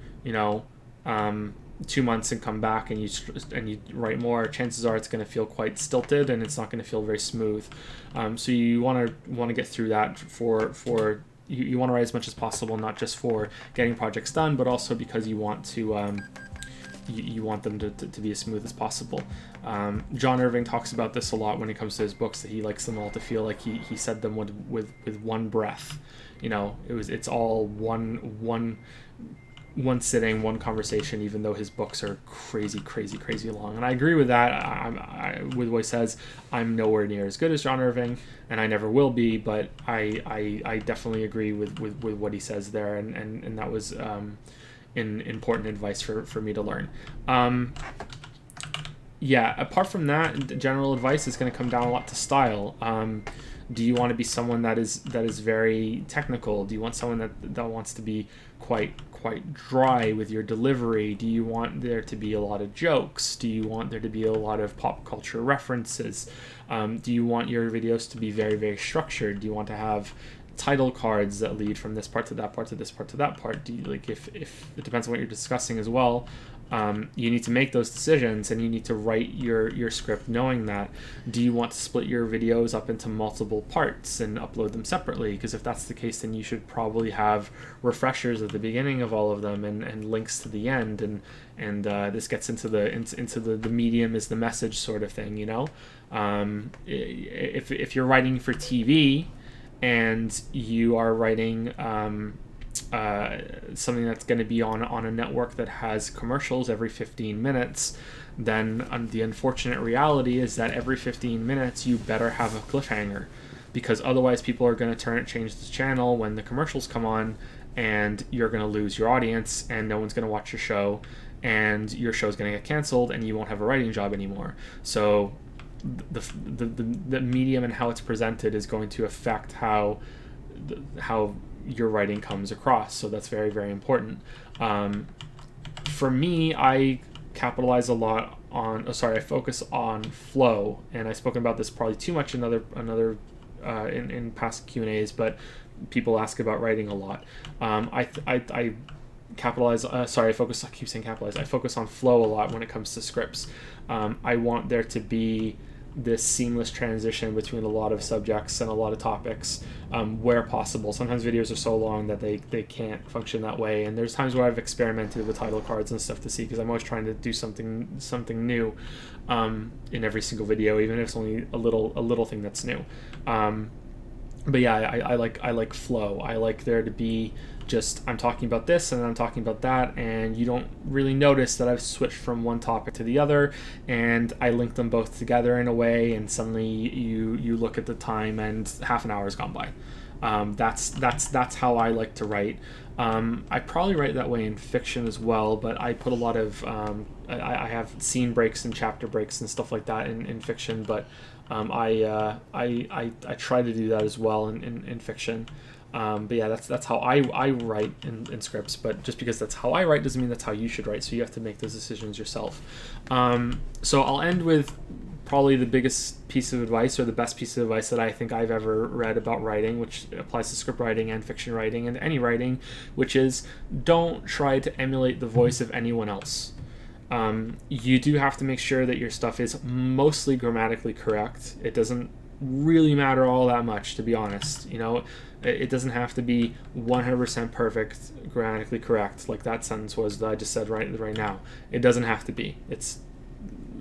2 months and come back and you write more, chances are it's going to feel quite stilted, and it's not going to feel very smooth. So you want to get through that for you want to write as much as possible, not just for getting projects done, but also because you want to you want them to be as smooth as possible. John Irving talks about this a lot when it comes to his books, that he likes them all to feel like he said them with one breath. It's all one sitting, one conversation, even though his books are crazy long. And I agree with that. With what he says, I'm nowhere near as good as John Irving, and I never will be, but I definitely agree with what he says there, and that was important advice for me to learn. Apart from that, general advice is going to come down a lot to style. Do you want to be someone that is very technical? Do you want someone that wants to be quite dry with your delivery? Do you want there to be a lot of jokes? Do you want there to be a lot of pop culture references? Do you want your videos to be very, very structured? Do you want to have title cards that lead from this part to that part to this part to that part? Do you, if it depends on what you're discussing as well, you need to make those decisions, and you need to write your script knowing that. Do you want to split your videos up into multiple parts and upload them separately? Because if that's the case, then you should probably have refreshers at the beginning of all of them, and links to the end, and this gets into the medium is the message sort of thing. If you're writing for TV and you are writing something that's going to be on a network that has commercials every 15 minutes, then the unfortunate reality is that every 15 minutes you better have a cliffhanger, because otherwise people are going to change the channel when the commercials come on, and you're going to lose your audience, and no one's going to watch your show, and your show's going to get canceled, and you won't have a writing job anymore. So the medium and how it's presented is going to affect how your writing comes across. So that's very, very important. For me, I capitalize a lot on I focus on flow, and I've spoken about this probably too much in in past Q&As, but people ask about writing a lot. I capitalize I keep saying capitalize. I focus on flow a lot when it comes to scripts. I want there to be this seamless transition between a lot of subjects and a lot of topics, where possible. Sometimes videos are so long that they can't function that way, and there's times where I've experimented with title cards and stuff to see, because I'm always trying to do something new in every single video, even if it's only a little thing that's new. But yeah, I like flow. I like there to be just, I'm talking about this and then I'm talking about that, and you don't really notice that I've switched from one topic to the other, and I link them both together in a way, and suddenly you look at the time and half an hour has gone by. That's how I like to write. I probably write that way in fiction as well, but I put a lot of I have scene breaks and chapter breaks and stuff like that in fiction, but I try to do that as well in fiction. But yeah, that's how I write in scripts. But just because that's how I write doesn't mean that's how you should write. So you have to make those decisions yourself. So I'll end with probably the biggest piece of advice, or the best piece of advice that I think I've ever read about writing, which applies to script writing and fiction writing and any writing, which is don't try to emulate the voice of anyone else. You do have to make sure that your stuff is mostly grammatically correct. It doesn't really matter all that much, to be honest. It doesn't have to be 100% perfect, grammatically correct, like that sentence was that I just said right now. It doesn't have to be.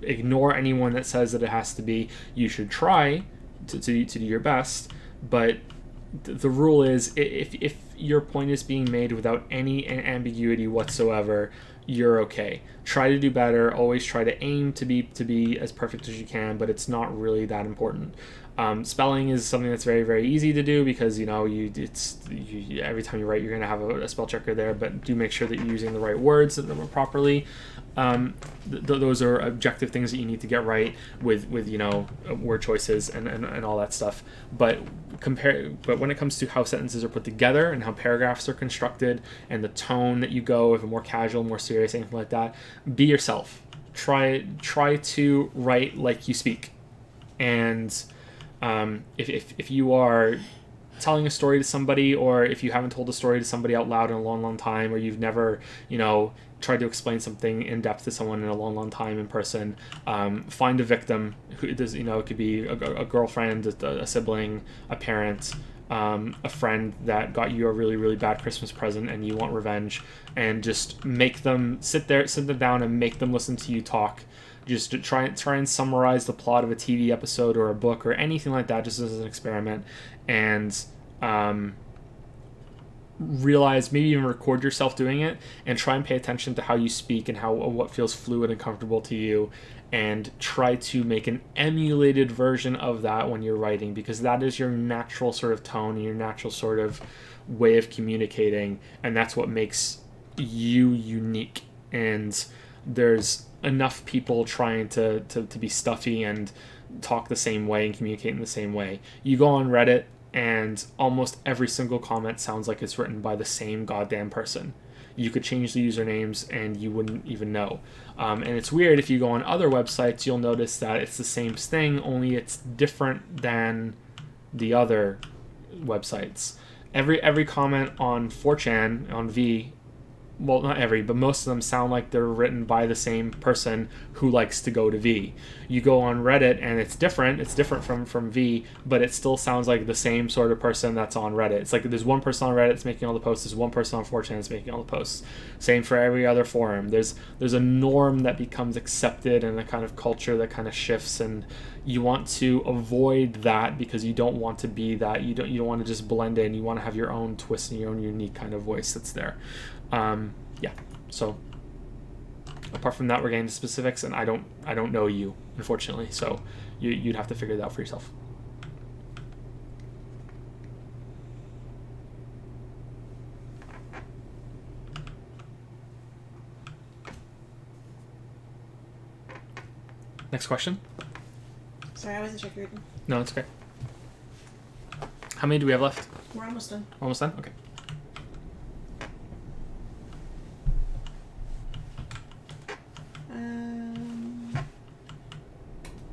Ignore anyone that says that it has to be. You should try to do your best, but the rule is if your point is being made without any ambiguity whatsoever, you're okay. Try to do better. Always try to aim to be as perfect as you can, but it's not really that important. Spelling is something that's very, very easy to do because every time you write you're going to have a spell checker there, but do make sure that you're using the right words properly. Those are objective things that you need to get right with word choices and all that stuff. But when it comes to how sentences are put together and how paragraphs are constructed and the tone that you go, if more casual, more serious, anything like that, be yourself. Try to write like you speak. And if you are telling a story to somebody, or if you haven't told a story to somebody out loud in a long, long time, or you've never, tried to explain something in depth to someone in a long, long time in person, find a victim. It could be a girlfriend, a sibling, a parent, a friend that got you a really, really bad Christmas present and you want revenge, and just make them sit them down and make them listen to you talk. Just to try and summarize the plot of a TV episode or a book or anything like that, just as an experiment, and realize, maybe even record yourself doing it, and try and pay attention to how you speak and what feels fluid and comfortable to you, and try to make an emulated version of that when you're writing, because that is your natural sort of tone and your natural sort of way of communicating, and that's what makes you unique. And there's enough people trying to be stuffy and talk the same way and communicate in the same way. You go on Reddit and almost every single comment sounds like it's written by the same goddamn person. You could change the usernames and you wouldn't even know. And it's weird, if you go on other websites, you'll notice that it's the same thing, only it's different than the other websites. Every comment on 4chan, on V, well, not every, but most of them sound like they're written by the same person who likes to go to V. You go on Reddit and it's different from V, but it still sounds like the same sort of person that's on Reddit. It's like there's one person on Reddit that's making all the posts, there's one person on 4chan that's making all the posts. Same for every other forum. There's a norm that becomes accepted and a kind of culture that kind of shifts, and you want to avoid that because you don't want to be that. You don't want to just blend in. You want to have your own twist and your own unique kind of voice that's there. So apart from that, we're getting to specifics, and I don't know you, unfortunately, so you'd have to figure that out for yourself. Next question. Sorry, I wasn't sure if you were done. No, it's okay. How many do we have left? We're almost done. Almost done? Okay.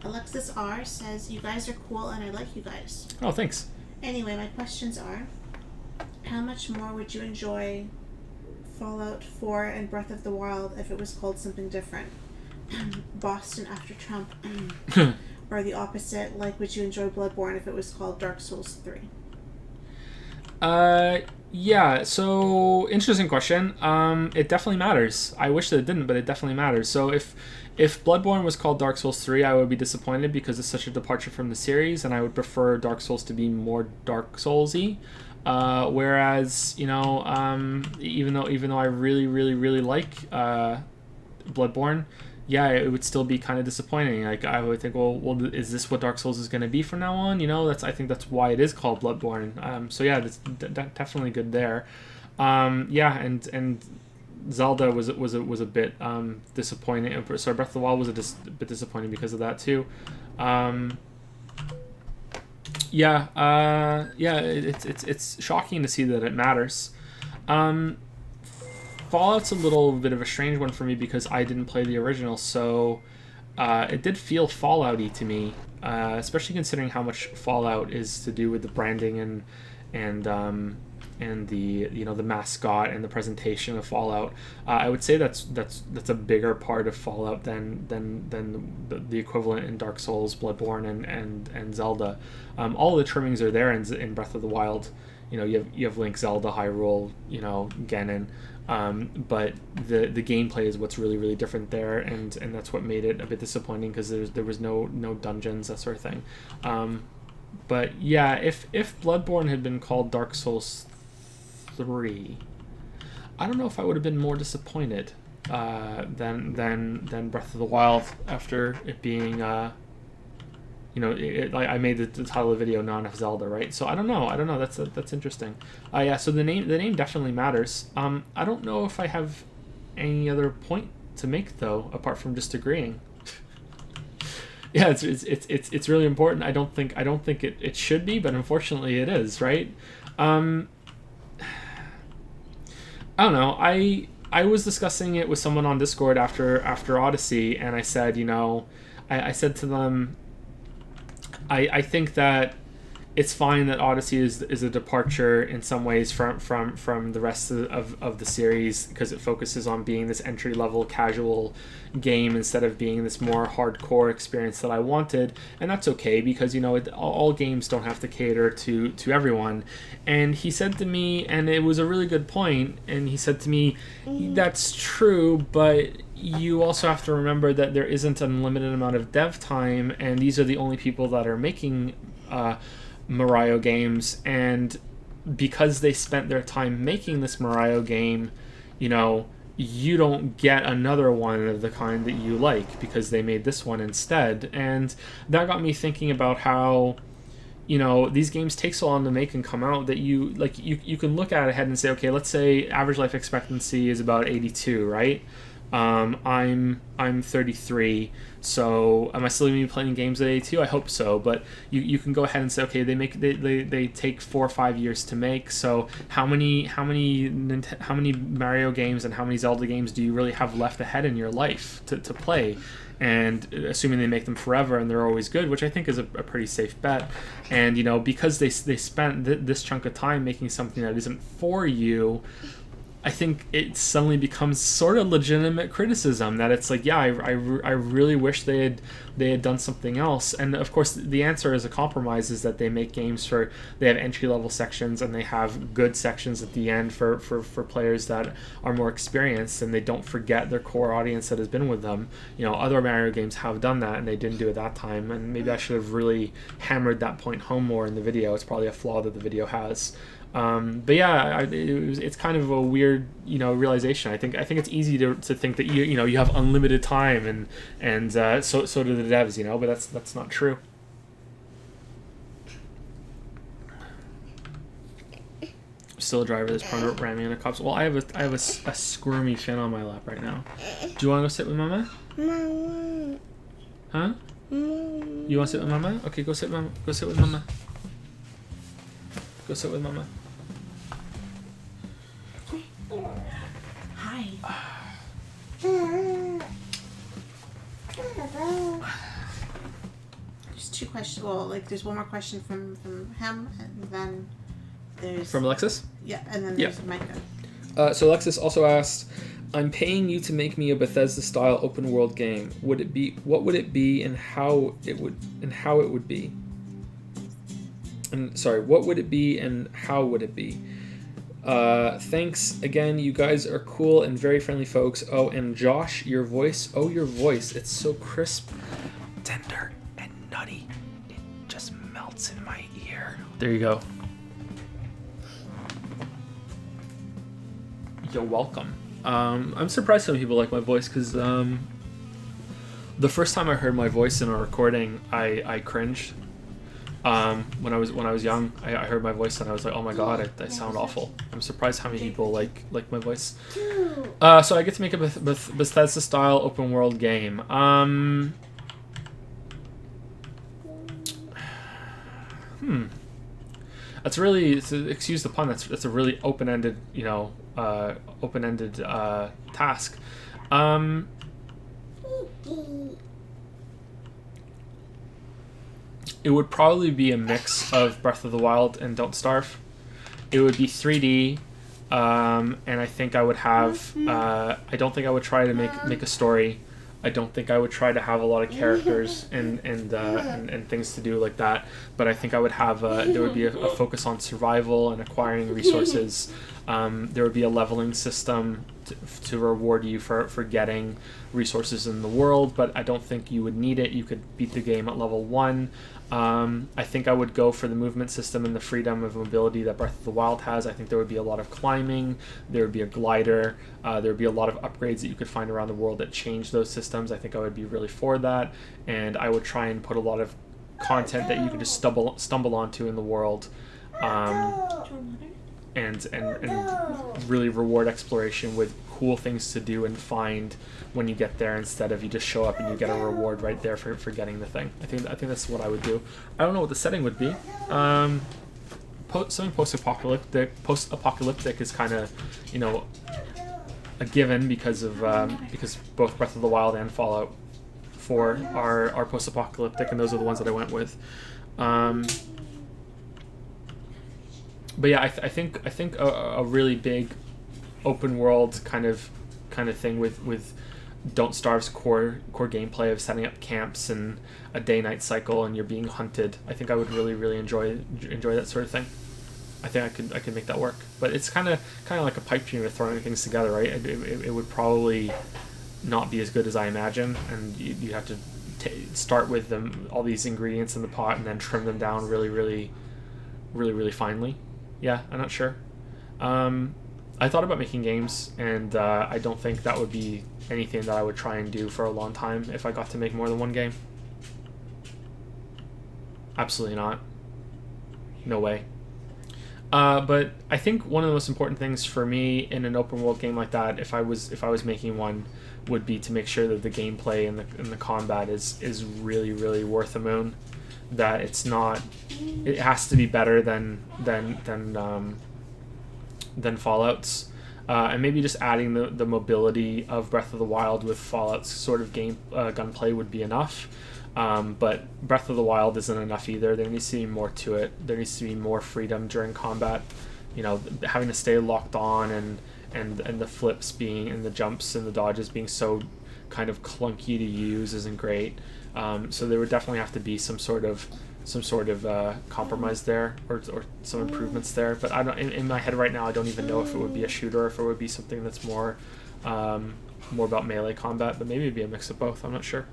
Alexis R says, you guys are cool and I like you guys. Oh, thanks. Anyway, my questions are, how much more would you enjoy Fallout 4 and Breath of the Wild if it was called something different? Boston after Trump. Or the opposite, like would you enjoy Bloodborne if it was called Dark Souls 3? Yeah, so interesting question. It definitely matters. I wish that it didn't, but it definitely matters. So if Bloodborne was called Dark Souls 3, I would be disappointed because it's such a departure from the series, and I would prefer Dark Souls to be more Dark Souls-y. Whereas, even though I really, really, really like Bloodborne, yeah, it would still be kind of disappointing. Like, I would think, well, is this what Dark Souls is going to be from now on? I think that's why it is called Bloodborne. So yeah, that's definitely good there. Yeah, and Zelda was a bit disappointing. Sorry, Breath of the Wild was a bit disappointing because of that too. It's shocking to see that it matters. Fallout's a little bit of a strange one for me because I didn't play the original, so it did feel Fallout-y to me, especially considering how much Fallout is to do with the branding and the the mascot and the presentation of Fallout. I would say that's a bigger part of Fallout than the equivalent in Dark Souls, Bloodborne, and Zelda. All the trimmings are there in Breath of the Wild. You have Link, Zelda, Hyrule, Ganon. But the gameplay is what's really, really different there, and that's what made it a bit disappointing because there was no dungeons, that sort of thing. But yeah, if Bloodborne had been called Dark Souls 3, I don't know if I would have been more disappointed than Breath of the Wild after it being I made the title of the video not enough Zelda, right? So I don't know. That's interesting. Yeah. So the name definitely matters. I don't know if I have any other point to make though, apart from just agreeing. Yeah, it's really important. I don't think it should be, but unfortunately it is, right? I don't know. I was discussing it with someone on Discord after Odyssey, and I said, I said to them, I think that it's fine that Odyssey is a departure in some ways from the rest of the series because it focuses on being this entry-level casual game instead of being this more hardcore experience that I wanted, and that's okay because all games don't have to cater to everyone. And he said to me, and it was a really good point, and he said to me, that's true, but you also have to remember that there isn't an unlimited amount of dev time, and these are the only people that are making Mario games, and because they spent their time making this Mario game, you don't get another one of the kind that you like because they made this one instead. And that got me thinking about how these games take so long to make and come out that you can look at ahead and say, okay, let's say average life expectancy is about 82, right? I'm 33, so am I still gonna be playing games at 82? I hope so, but you can go ahead and say, okay, they take 4 or 5 years to make, so how many Mario games and how many Zelda games do you really have left ahead in your life to play? And assuming they make them forever and they're always good, which I think is a pretty safe bet, and because they spent this chunk of time making something that isn't for you, I think it suddenly becomes sort of legitimate criticism that it's like, yeah, I really wish they had done something else. And of course, the answer as a compromise is that they make games they have entry level sections and they have good sections at the end for players that are more experienced, and they don't forget their core audience that has been with them. Other Mario games have done that and they didn't do it that time, and maybe I should have really hammered that point home more in the video. It's probably a flaw that the video has. But yeah, it's kind of a weird, realization. I think it's easy to think that you have unlimited time and so do the devs, but that's not true. Still a driver that's prone to ramming into cops. Well, I have a squirmy fin on my lap right now. Do you want to go sit with Mama? Mama. Huh? You want to sit with Mama? Okay, go sit with Mama. Go sit with Mama. Go sit with Mama. Hi. There's 2 questions. Well, there's one more question from him, and then there's From Alexis? Yeah, and then there's Micah. So Alexis also asked, I'm paying you to make me a Bethesda-style open-world game. What would it be, and how it would be? And sorry, what would it be, and how would it be? Thanks again. You guys are cool and very friendly folks. Oh, and Josh, your voice. Oh, your voice. It's so crisp, tender, and nutty. It just melts in my ear. There you go. You're welcome. I'm surprised some people like my voice because the first time I heard my voice in a recording, I cringed. When I was young, I heard my voice and I was like, oh my god, I sound awful. I'm surprised how many people like my voice. So I get to make a Bethesda style open world game. That's really, excuse the pun, that's a really open-ended, task. It would probably be a mix of Breath of the Wild and Don't Starve. It would be 3D, and I think I would have. I don't think I would try to make a story. I don't think I would try to have a lot of characters and things to do like that. But I think I would have. There would be a focus on survival and acquiring resources. There would be a leveling system to reward you for getting resources in the world, but I don't think you would need it. You could beat the game at level 1. I think I would go for the movement system and the freedom of mobility that Breath of the Wild has. I think there would be a lot of climbing, there would be a glider, there would be a lot of upgrades that you could find around the world that change those systems. I think I would be really for that, and I would try and put a lot of content that you could just stumble onto in the world, and really reward exploration with cool things to do and find when you get there, instead of you just show up and you get a reward right there for getting the thing. I think that's what I would do. I don't know what the setting would be. Something post-apocalyptic is kind of, a given because both Breath of the Wild and Fallout 4 are post-apocalyptic, and those are the ones that I went with. But yeah, I think a really big open world kind of thing with Don't Starve's core gameplay of setting up camps and a day-night cycle and you're being hunted. I think I would really enjoy that sort of thing. I think I could make that work. But it's kind of like a pipe dream of throwing things together, right? It would probably not be as good as I imagine, and you have to start with all these ingredients in the pot and then trim them down really finely. Yeah, I'm not sure. I thought about making games, and I don't think that would be anything that I would try and do for a long time if I got to make more than one game. Absolutely not. No way. But I think one of the most important things for me in an open world game like that, if I was making one, would be to make sure that the gameplay and the combat is really worth the moon. That it has to be better than Fallout's, and maybe just adding the mobility of Breath of the Wild with Fallout's sort of gunplay would be enough. But Breath of the Wild isn't enough either. There needs to be more to it. There needs to be more freedom during combat. Having to stay locked on and the flips and the jumps and the dodges being so kind of clunky to use isn't great. So there would definitely have to be some sort of compromise there, or some improvements there. But I don't. In my head right now, I don't even know if it would be a shooter or if it would be something that's more about melee combat. But maybe it'd be a mix of both. I'm not sure.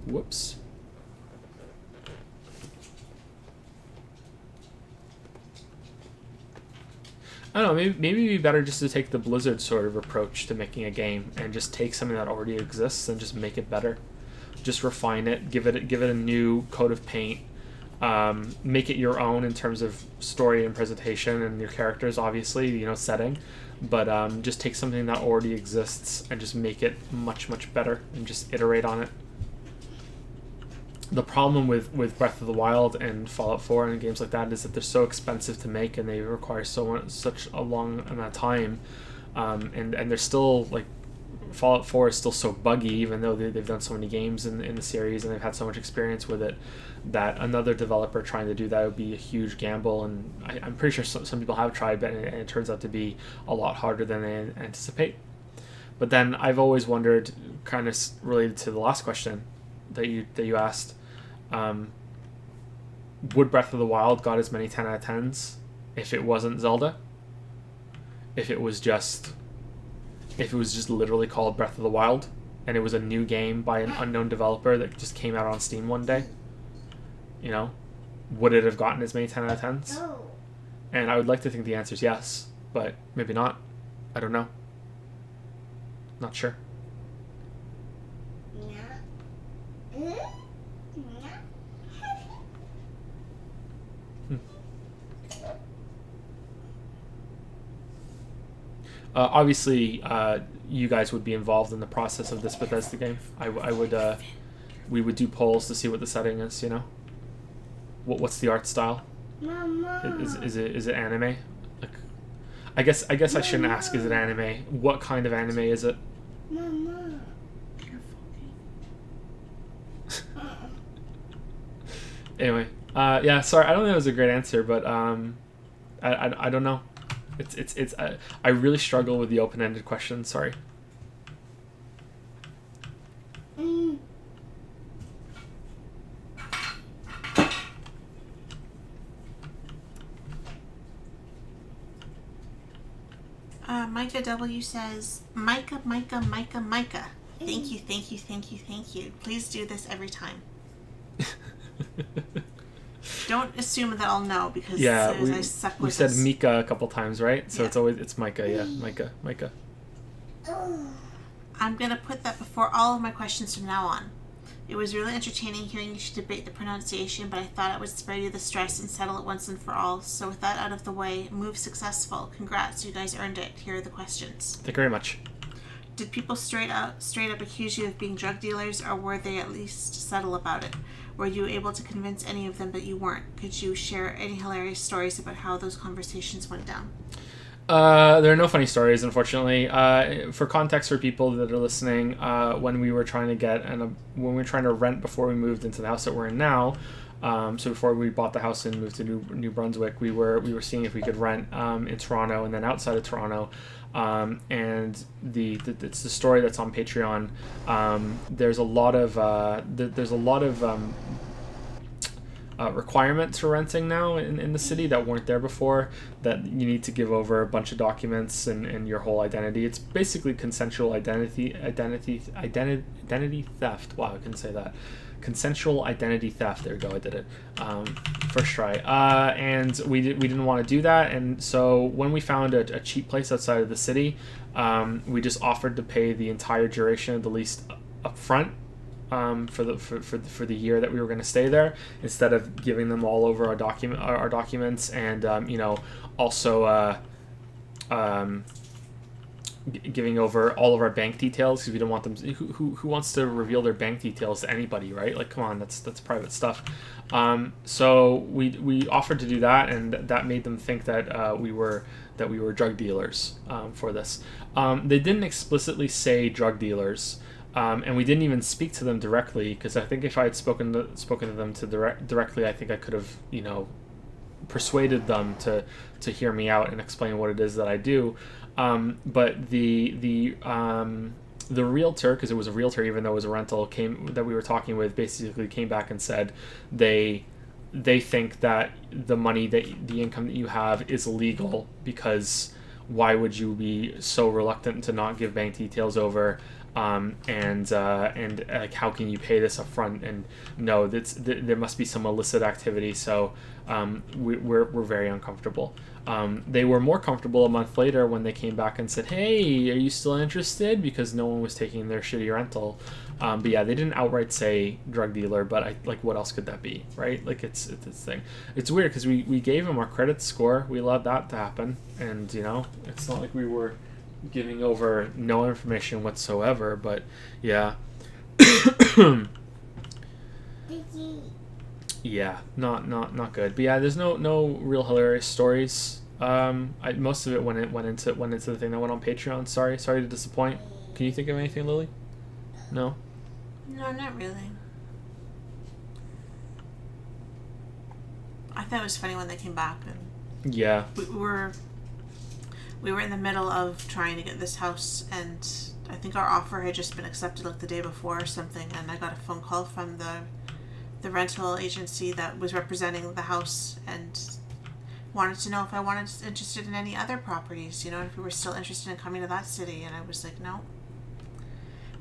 Whoops. I don't know, maybe it'd be better just to take the Blizzard sort of approach to making a game and just take something that already exists and just make it better. Just refine it, give it a new coat of paint, make it your own in terms of story and presentation and your characters, obviously, setting. But just take something that already exists and just make it much better and just iterate on it. The problem with Breath of the Wild and Fallout 4 and games like that is that they're so expensive to make and they require such a long amount of time, and they're still like Fallout 4 is still so buggy, even though they've done so many games in the series and they've had so much experience with it, that another developer trying to do that would be a huge gamble. And I'm pretty sure some people have tried, but it turns out to be a lot harder than they anticipate. But then I've always wondered, kind of related to the last question that you asked, would Breath of the Wild got as many 10 out of 10s if it wasn't Zelda? If it was just literally called Breath of the Wild and it was a new game by an unknown developer that just came out on Steam one day, would it have gotten as many 10 out of 10s? No. And I would like to think the answer is yes, but maybe not. I don't know. Not sure. Yeah. Obviously, you guys would be involved in the process of this Bethesda game. I would. We would do polls to see what the setting is. You know. What's the art style? Mama. Is it anime? Like, I guess I shouldn't ask. Is it anime? What kind of anime is it? Mama. Anyway, yeah. Sorry, I don't think it was a great answer, but I don't know. It's I really struggle with the open-ended question. Sorry. Micah W says, Micah. Thank you. Please do this every time. Don't assume that I'll know because Yeah, I suck with we said this. Mika a couple times, right? So Yeah. it's Micah. Yeah, Micah. I'm going to put that before all of my questions from now on. It was really entertaining hearing you debate the pronunciation, but I thought it would spare you the stress and settle it once and for all. So with that out of the way, move successful. Congrats, you guys earned it. Here are the questions. Thank you very much. Did people straight up accuse you of being drug dealers, or were they at least subtle about it? Were you able to convince any of them that you weren't? Could you share any hilarious stories about how those conversations went down? There are no funny stories, unfortunately. For context for people that are listening, when we were trying to rent before we moved into the house that we're in now, so before we bought the house and moved to New Brunswick, we were seeing if we could rent in Toronto and then outside of Toronto. And it's the story that's on Patreon. There's a lot of requirements for renting now in the city that weren't there before, that you need to give over a bunch of documents and your whole identity. It's basically consensual identity theft. Wow, I couldn't say that. Consensual identity theft. There we go, I did it. First try. And we didn't want to do that, and so when we found a cheap place outside of the city, we just offered to pay the entire duration of the lease up front. For the year that we were going to stay there, instead of giving them all over our documents, and also giving over all of our bank details, because we don't want them who wants to reveal their bank details to anybody, right? Like, come on, that's private stuff. So we offered to do that, and that made them think that we were drug dealers for this. They didn't explicitly say drug dealers. And we didn't even speak to them directly, because I think if I had spoken to them directly, I think I could have, persuaded them to hear me out and explain what it is that I do. But the realtor, because it was a realtor, even though it was a rental, that we were talking with, basically came back and said they think that the income that you have is illegal, because why would you be so reluctant to not give bank details over? And like, how can you pay this up front? And no, there must be some illicit activity. So we're very uncomfortable. They were more comfortable a month later when they came back and said, "Hey, are you still interested?" Because no one was taking their shitty rental. But yeah, they didn't outright say drug dealer. But what else could that be, right? Like, it's this thing. It's weird because we gave them our credit score. We allowed that to happen, and it's not like we were giving over no information whatsoever. But yeah. Yeah, not good. But yeah, there's no real hilarious stories. Most of it went into the thing that went on Patreon. Sorry to disappoint. Can you think of anything, Lily? No? No, not really. I thought it was funny when they came back, and Yeah. we were in the middle of trying to get this house, and I think our offer had just been accepted like the day before or something, and I got a phone call from the rental agency that was representing the house, and wanted to know if I interested in any other properties, if we were still interested in coming to that city. And I was like, no.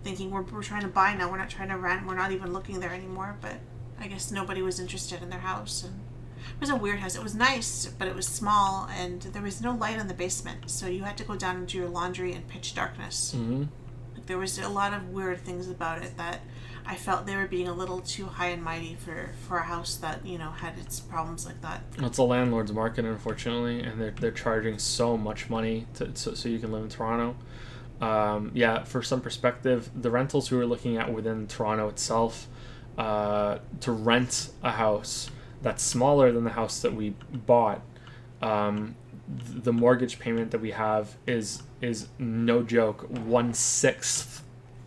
Thinking we're trying to buy now, we're not trying to rent, we're not even looking there anymore. But I guess nobody was interested in their house. And it was a weird house. It was nice, but it was small, and there was no light in the basement, so you had to go down and do your laundry in pitch darkness. Mm-hmm. Like, there was a lot of weird things about it that I felt they were being a little too high and mighty for a house that, you know, had its problems like that. It's a landlord's market, unfortunately, and they're charging so much money so you can live in Toronto. Yeah, for some perspective, the rentals we were looking at within Toronto itself, to rent a house that's smaller than the house that we bought, the mortgage payment that we have is no joke 1/6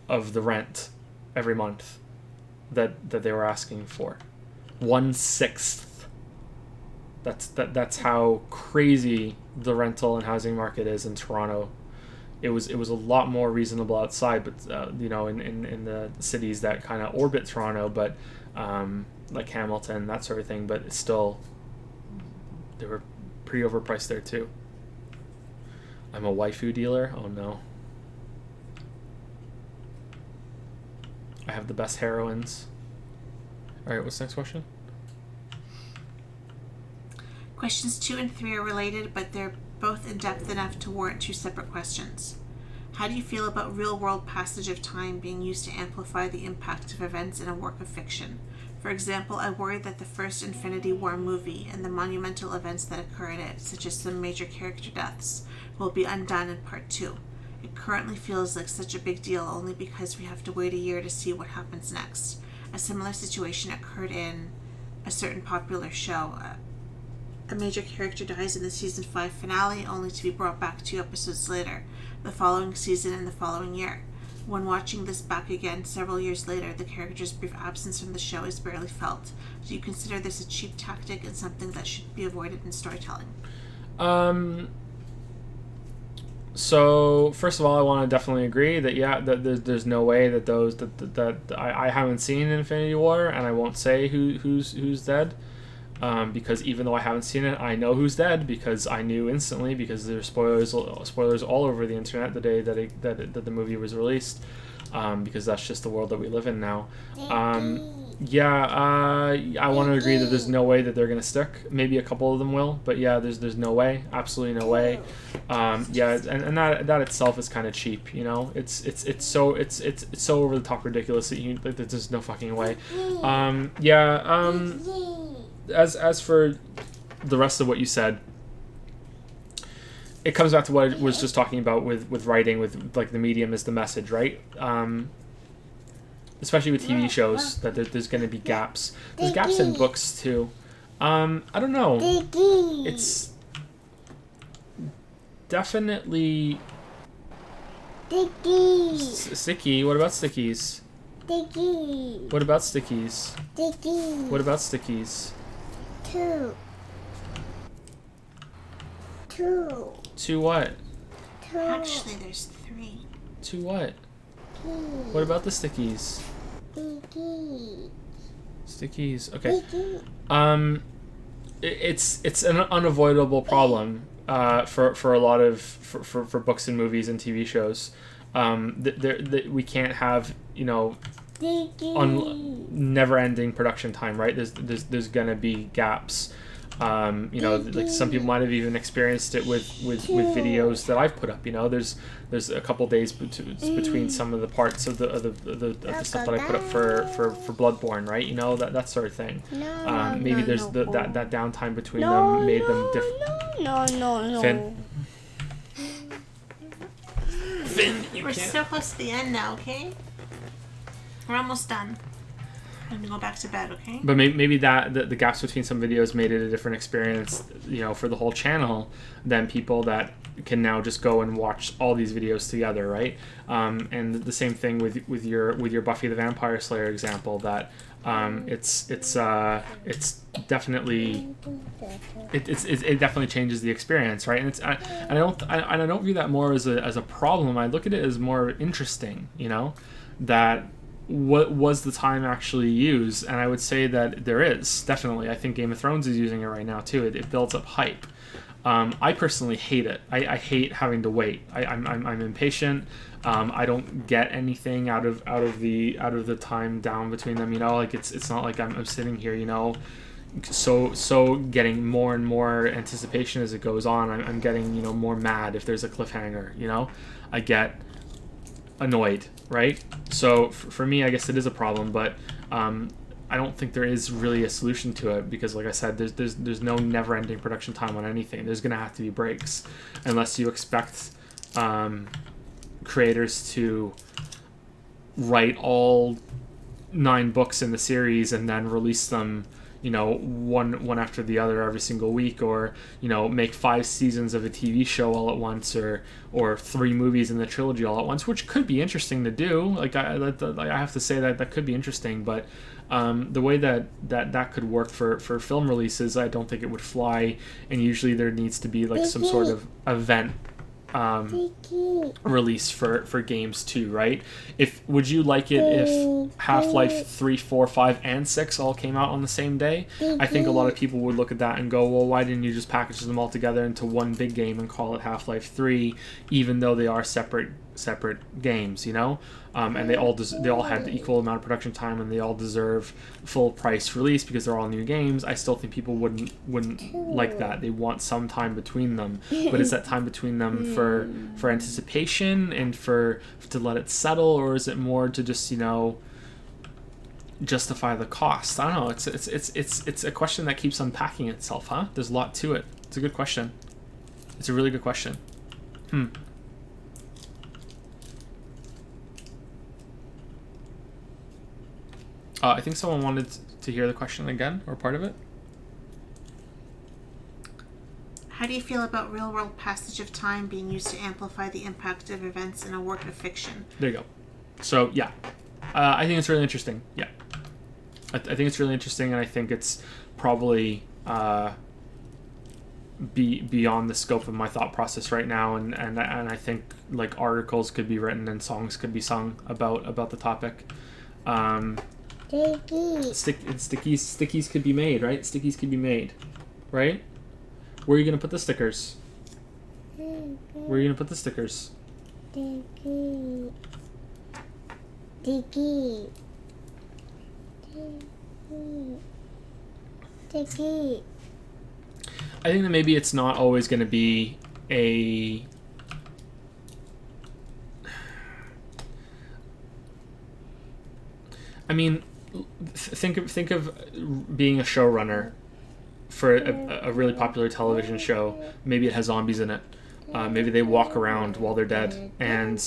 of the rent every month that they were asking for. 1/6. That's how crazy the rental and housing market is in Toronto. It was a lot more reasonable outside, but you know, in the cities that kind of orbit Toronto, but like Hamilton, that sort of thing. But it's still, they were pretty overpriced there too. I'm a waifu dealer. Oh no. I have the best heroines. All right, what's the next question? Questions 2 and 3 are related, but they're both in-depth enough to warrant 2 separate questions. How do you feel about real-world passage of time being used to amplify the impact of events in a work of fiction? For example, I worry that the first Infinity War movie and the monumental events that occur in it, such as some major character deaths, will be undone in Part 2. It currently feels like such a big deal only because we have to wait a year to see what happens next. A similar situation occurred in a certain popular show. A major character dies in the season 5 finale, only to be brought back 2 episodes later, the following season and the following year. When watching this back again several years later, the character's brief absence from the show is barely felt. Do you consider this a cheap tactic and something that should be avoided in storytelling? So first of all, I want to definitely agree that that there's no way that that I haven't seen Infinity War, and I won't say who's dead. Because even though I haven't seen it, I know who's dead because I knew instantly because there's spoilers all over the internet the day that the movie was released, because that's just the world that we live in now. I want to agree that there's no way that they're gonna stick. Maybe a couple of them will, but yeah, there's no way, absolutely no way. And that itself is kind of cheap, you know. It's so over the top ridiculous that there's just no fucking way. As for the rest of what you said, it comes back to what I was just talking about with writing, with like the medium is the message, right? Especially with TV shows, that there's going to be gaps. There's gaps in books too. I don't know. It's definitely sticky. What about stickies? What about stickies? What about stickies? Two what? Actually, there's 3. Two what? What about the stickies? Stickies. Okay. It's an unavoidable problem for a lot of for books and movies and TV shows. We can't have, you know, never-ending production time, right? There's gonna be gaps. You know, like some people might have even experienced it with videos that I've put up. You know, there's a couple days between some of the parts of the stuff that I put up for Bloodborne, right? You know, that sort of thing. Maybe there's that downtime between them made them different. No. Finn, We're so close to the end now, okay? We're almost done. I'm gonna go back to bed, okay? But maybe that the gaps between some videos made it a different experience, you know, for the whole channel than people that can now just go and watch all these videos together, right? And the same thing with your Buffy the Vampire Slayer example, that it definitely changes the experience, right? And I don't view that more as a problem. I look at it as more interesting, you know, that what was the time actually used, and I would say that there is definitely. I think Game of Thrones is using it right now too. It builds up hype. I personally hate it. I hate having to wait. I'm impatient. I don't get anything out of the time down between them. You know, like it's not like I'm sitting here, you know, so getting more and more anticipation as it goes on. I'm getting, you know, more mad if there's a cliffhanger. You know, I get annoyed, right? So for me, I guess it is a problem, but I don't think there is really a solution to it because, like I said, there's no never-ending production time on anything. There's gonna have to be breaks, unless you expect creators to write all 9 books in the series and then release them, one after the other every single week, or make 5 seasons of a TV show all at once, or 3 movies in the trilogy all at once, which could be interesting to do. Like I have to say that could be interesting, but the way that could work for film releases, I don't think it would fly. And usually there needs to be like some sort of event release for games too, right? Would you like it if Half-Life 3, 4, 5, and 6 all came out on the same day? I think a lot of people would look at that and go, well, why didn't you just package them all together into one big game and call it Half-Life 3, even though they are separate games, and they all had the equal amount of production time, and they all deserve full price release because they're all new games. I still think people wouldn't like that. They want some time between them, but is that time between them for anticipation and to let it settle, or is it more to just justify the cost? I don't know. It's a question that keeps unpacking itself, huh? There's a lot to it. It's a good question. It's a really good question. I think someone wanted to hear the question again, or part of it. How do you feel about real-world passage of time being used to amplify the impact of events in a work of fiction? There you go. So, yeah. I think it's really interesting. Yeah. I think it's really interesting, and I think it's probably beyond the scope of my thought process right now, and I think like articles could be written and songs could be sung about the topic. Stickies could be made, right? Stickies could be made, right? Where are you gonna put the stickers? Where are you gonna put the stickers? Sticky. I think that maybe it's not always gonna be a think of being a showrunner for a really popular television show. Maybe it has zombies in it. Maybe they walk around while they're dead, and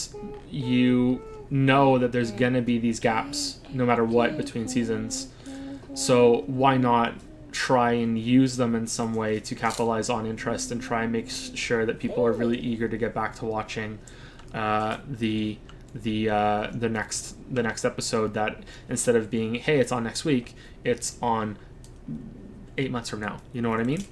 you know that there's gonna be these gaps no matter what between seasons. So why not try and use them in some way to capitalize on interest and try and make sure that people are really eager to get back to watching the next episode, that instead of being, hey, it's on next week, it's on 8 months from now. You know what I mean?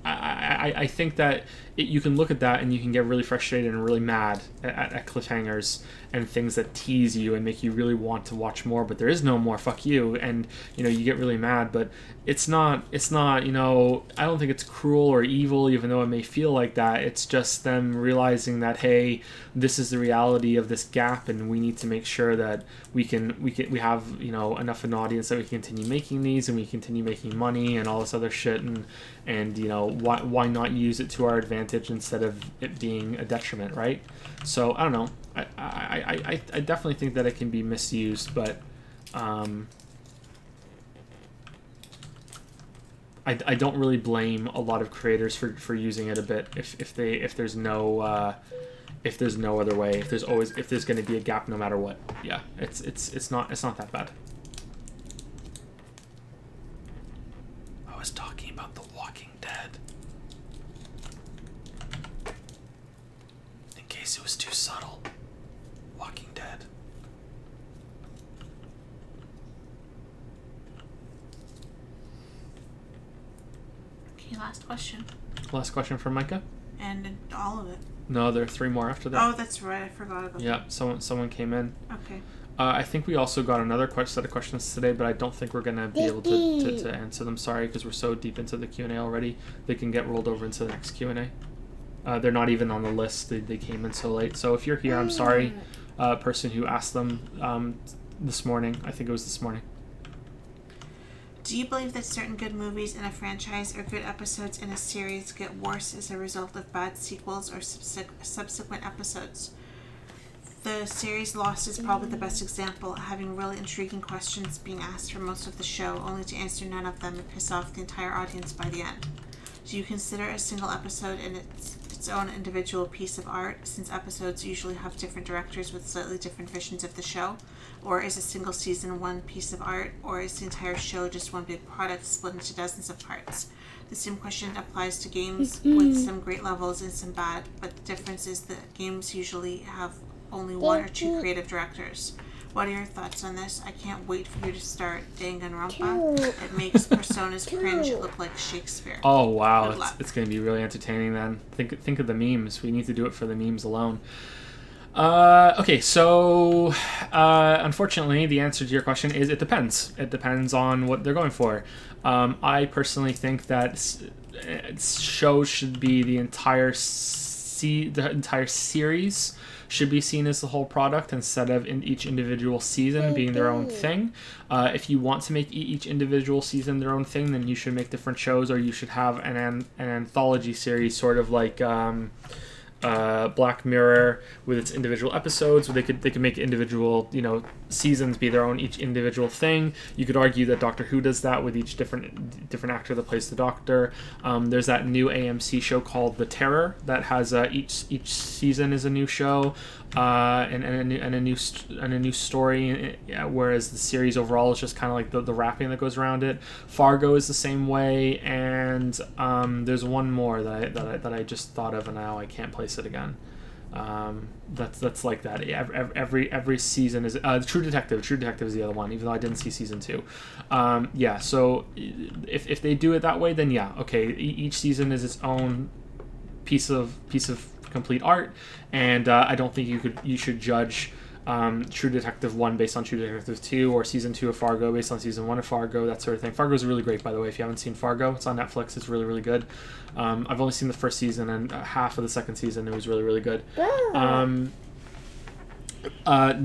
I think that you can look at that and you can get really frustrated and really mad at cliffhangers and things that tease you and make you really want to watch more, but there is no more, fuck you, and you get really mad. But it's not I don't think it's cruel or evil, even though it may feel like that. It's just them realizing that, hey, this is the reality of this gap, and we need to make sure that we have enough of an audience that we can continue making these, and we continue making money and all this other shit, and why not use it to our advantage instead of it being a detriment, right? So I don't know. I definitely think that it can be misused, but I don't really blame a lot of creators for using it a bit if there's no other way, if there's going to be a gap no matter what. Yeah, it's not that bad. I was talking about The Walking Dead. In case it was too subtle. Walking Dead. Okay, last question. Last question from Micah? And all of it. No, there are 3 more after that. Oh, that's right. I forgot about that. Yeah, someone came in. Okay. I think we also got another set of questions today, but I don't think we're going to be able to answer them. Sorry, because we're so deep into the Q&A already. They can get rolled over into the next Q&A. They're not even on the list. They came in so late. So if you're here, I'm sorry. Person who asked them this morning. I think it was this morning. Do you believe that certain good movies in a franchise or good episodes in a series get worse as a result of bad sequels or subsequent episodes? The series Lost is probably the best example, having really intriguing questions being asked for most of the show, only to answer none of them and piss off the entire audience by the end. Do you consider a single episode in its own individual piece of art, since episodes usually have different directors with slightly different visions of the show? Or is a single season one piece of art, or is the entire show just one big product split into dozens of parts? The same question applies to games with some great levels and some bad, but the difference is that games usually have only one or two creative directors. What are your thoughts on this? I can't wait for you to start Danganronpa. It makes personas cringe look like Shakespeare. Oh wow, it's going to be really entertaining then. Think of the memes. We need to do it for the memes alone. Okay, so unfortunately, the answer to your question is it depends. It depends on what they're going for. I personally think that shows should be the entire series should be seen as the whole product instead of in each individual season being their own thing. If you want to make each individual season their own thing, then you should make different shows, or you should have an anthology series, sort of like Black Mirror with its individual episodes, where they could make individual seasons be their own each individual thing. You could argue that Doctor Who does that with each different actor that plays the Doctor. There's that new AMC show called The Terror that has each season is a new show and a new story, whereas the series overall is just kind of like the wrapping that goes around it. Fargo is the same way, and there's one more that I just thought of and now I can't place it again. That's like that. Every season is True Detective. True Detective is the other one, even though I didn't see season 2. So if they do it that way, then yeah, okay. Each season is its own piece of complete art, and I don't think you should judge True Detective 1 based on True Detective 2, or season 2 of Fargo based on season 1 of Fargo, that sort of thing. Fargo's really great, by the way. If you haven't seen Fargo, it's on Netflix. It's really, really good. I've only seen the first season and half of the second season. It was really, really good.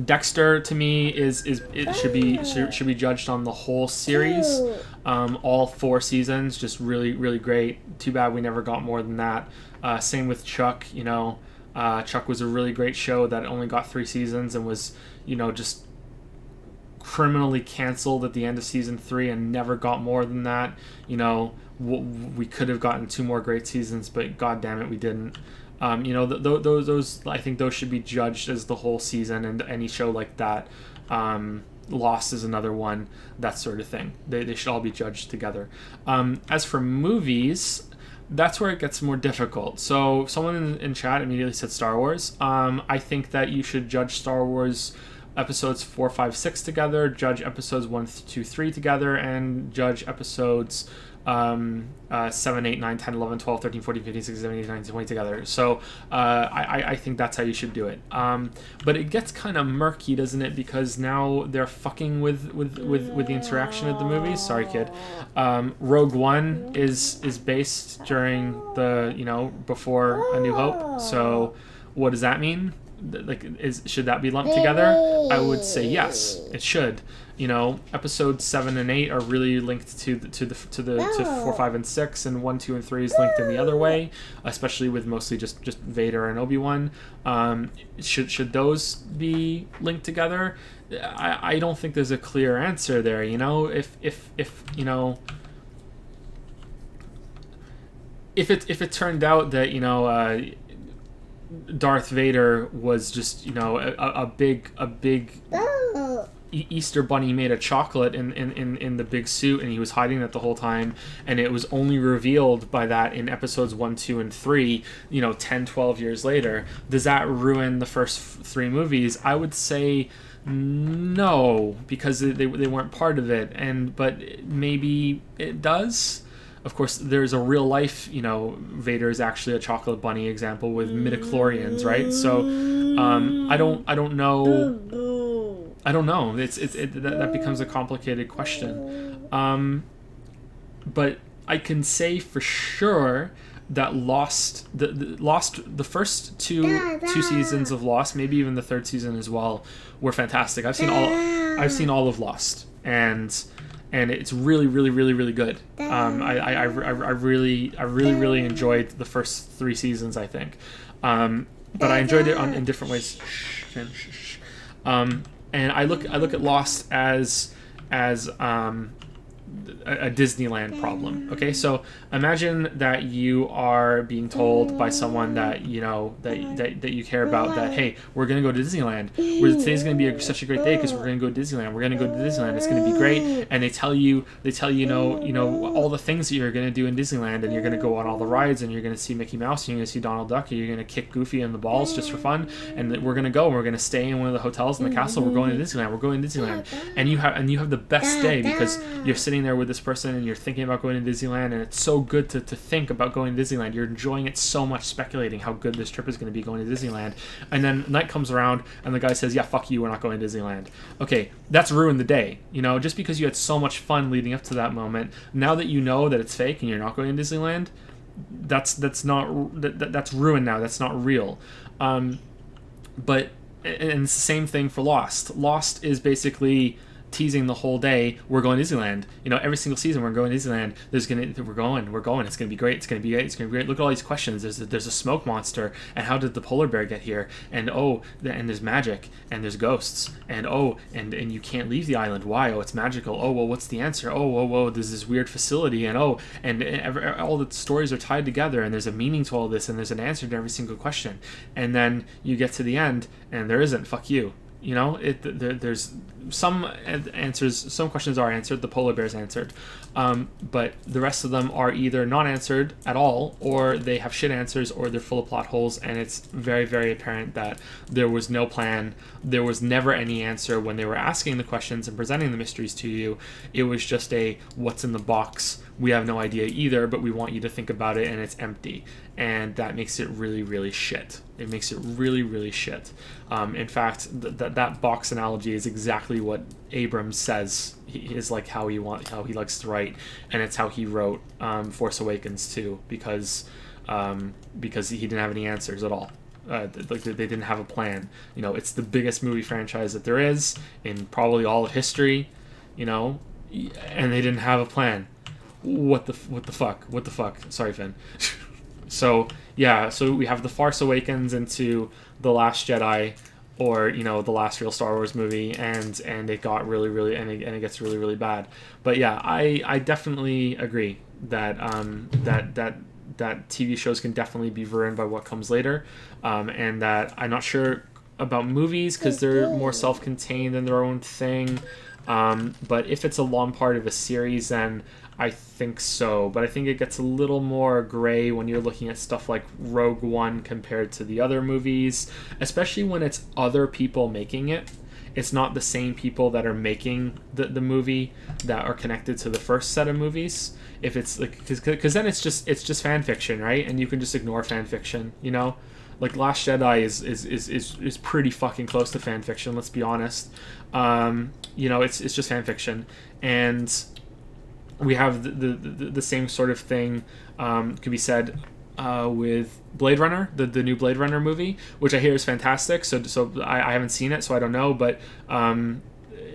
Dexter, to me, should be judged on the whole series. All 4 seasons, just really, really great. Too bad we never got more than that. Same with Chuck. Chuck was a really great show that only got 3 seasons and was, just criminally canceled at the end of season 3 and never got more than that. We could have gotten 2 more great seasons, but god damn it, we didn't. Those I think those should be judged as the whole season, and any show like that. Lost is another one, that sort of thing. They should all be judged together. As for movies, that's where it gets more difficult. So someone in chat immediately said Star Wars. I think that you should judge Star Wars episodes 4, 5, 6 together, judge episodes 1, 2, 3 together, and judge episodes 7, 8, 9, 10, 11, 12, 13, 14, 15, 16, 17, 18, 19, 20 together. So I think that's how you should do it. But it gets kind of murky, doesn't it? Because now they're fucking with the interaction of the movies. Sorry, kid. Rogue One is based during the before A New Hope. So what does that mean? Should that be lumped together? I would say yes, it should. Episodes 7 and 8 are really linked to 4, 5, and 6, and 1, 2, and 3 is linked in the other way, especially with mostly just Vader and Obi-Wan. Should those be linked together? I don't think there's a clear answer there. If it turned out that Darth Vader was just a big Easter bunny made of chocolate in the big suit, and he was hiding that the whole time, and it was only revealed by that in episodes 1, 2, and 3 10, 12 years later. Does that ruin the first 3 movies? I would say no, because they weren't part of it, but maybe it does. Of course, there's a real life, Vader is actually a chocolate bunny example with midichlorians, right? So, I don't know. I don't know. That becomes a complicated question. But I can say for sure that Lost, the first two seasons of Lost, maybe even the 3rd season as well, were fantastic. I've seen all of Lost, and it's really, really, really, really good. I really enjoyed the first 3 seasons, I think. but I enjoyed it in different ways. And I look at Lost as a Disneyland problem. Okay, so imagine that you are being told by someone that you know that you care about that, hey, we're gonna go to Disneyland. Today's gonna be such a great day because we're gonna go to Disneyland. We're gonna go to Disneyland. It's gonna be great. And they tell you all the things that you're gonna do in Disneyland, and you're gonna go on all the rides, and you're gonna see Mickey Mouse, and you're gonna see Donald Duck, and you're gonna kick Goofy in the balls just for fun. And we're gonna go. And we're gonna stay in one of the hotels in the castle. We're going to Disneyland. We're going to Disneyland. And you have the best day because you're sitting there with this person and you're thinking about going to Disneyland, and it's so good to think about going to Disneyland. You're enjoying it so much, speculating how good this trip is going to be going to Disneyland. And then night comes around and the guy says, yeah, fuck you, we're not going to Disneyland. Okay, that's ruined the day. Just because you had so much fun leading up to that moment, now that you know that it's fake and you're not going to Disneyland, that's ruined now. That's not real. But and it's the same thing for Lost. Lost is basically teasing the whole day, we're going to Disneyland. Every single season we're going to Disneyland. We're going. It's gonna be great. It's gonna be great. Look at all these questions. There's a smoke monster, and how did the polar bear get here? And and there's magic, and there's ghosts, and and you can't leave the island. Why? Oh, it's magical. Oh, well, what's the answer? Oh, there's this weird facility, and all the stories are tied together, and there's a meaning to all this, and there's an answer to every single question. And then you get to the end, and there isn't. Fuck you. There's some answers, some questions are answered, the polar bear's answered, but the rest of them are either not answered at all, or they have shit answers, or they're full of plot holes, and it's very, very apparent that there was no plan. There was never any answer when they were asking the questions and presenting the mysteries to you. It was just a, what's in the box? We have no idea either, but we want you to think about it, and it's empty. And that makes it really, really shit. It makes it really, really shit. In fact, that box analogy is exactly what Abrams says is like how he likes to write, and it's how he wrote Force Awakens too, because he didn't have any answers at all. They didn't have a plan. It's the biggest movie franchise that there is in probably all of history. And they didn't have a plan. What the fuck? Sorry, Finn. So we have The Force Awakens into The Last Jedi, or the last real Star Wars movie, and it got really, really, and it gets really, really bad. But yeah, I definitely agree that that TV shows can definitely be ruined by what comes later, and that I'm not sure about movies because they're more self-contained and their own thing. But if it's a long part of a series, then I think so. But I think it gets a little more gray when you're looking at stuff like Rogue One compared to the other movies, especially when it's other people making it. It's not the same people that are making the movie that are connected to the first set of movies. If it's like, because then it's just fan fiction, right? And you can just ignore fan fiction, Like Last Jedi is pretty fucking close to fan fiction. Let's be honest. It's just fan fiction, and we have the same sort of thing could be said with Blade Runner, the new Blade Runner movie, which I hear is fantastic. So I haven't seen it, so I don't know, but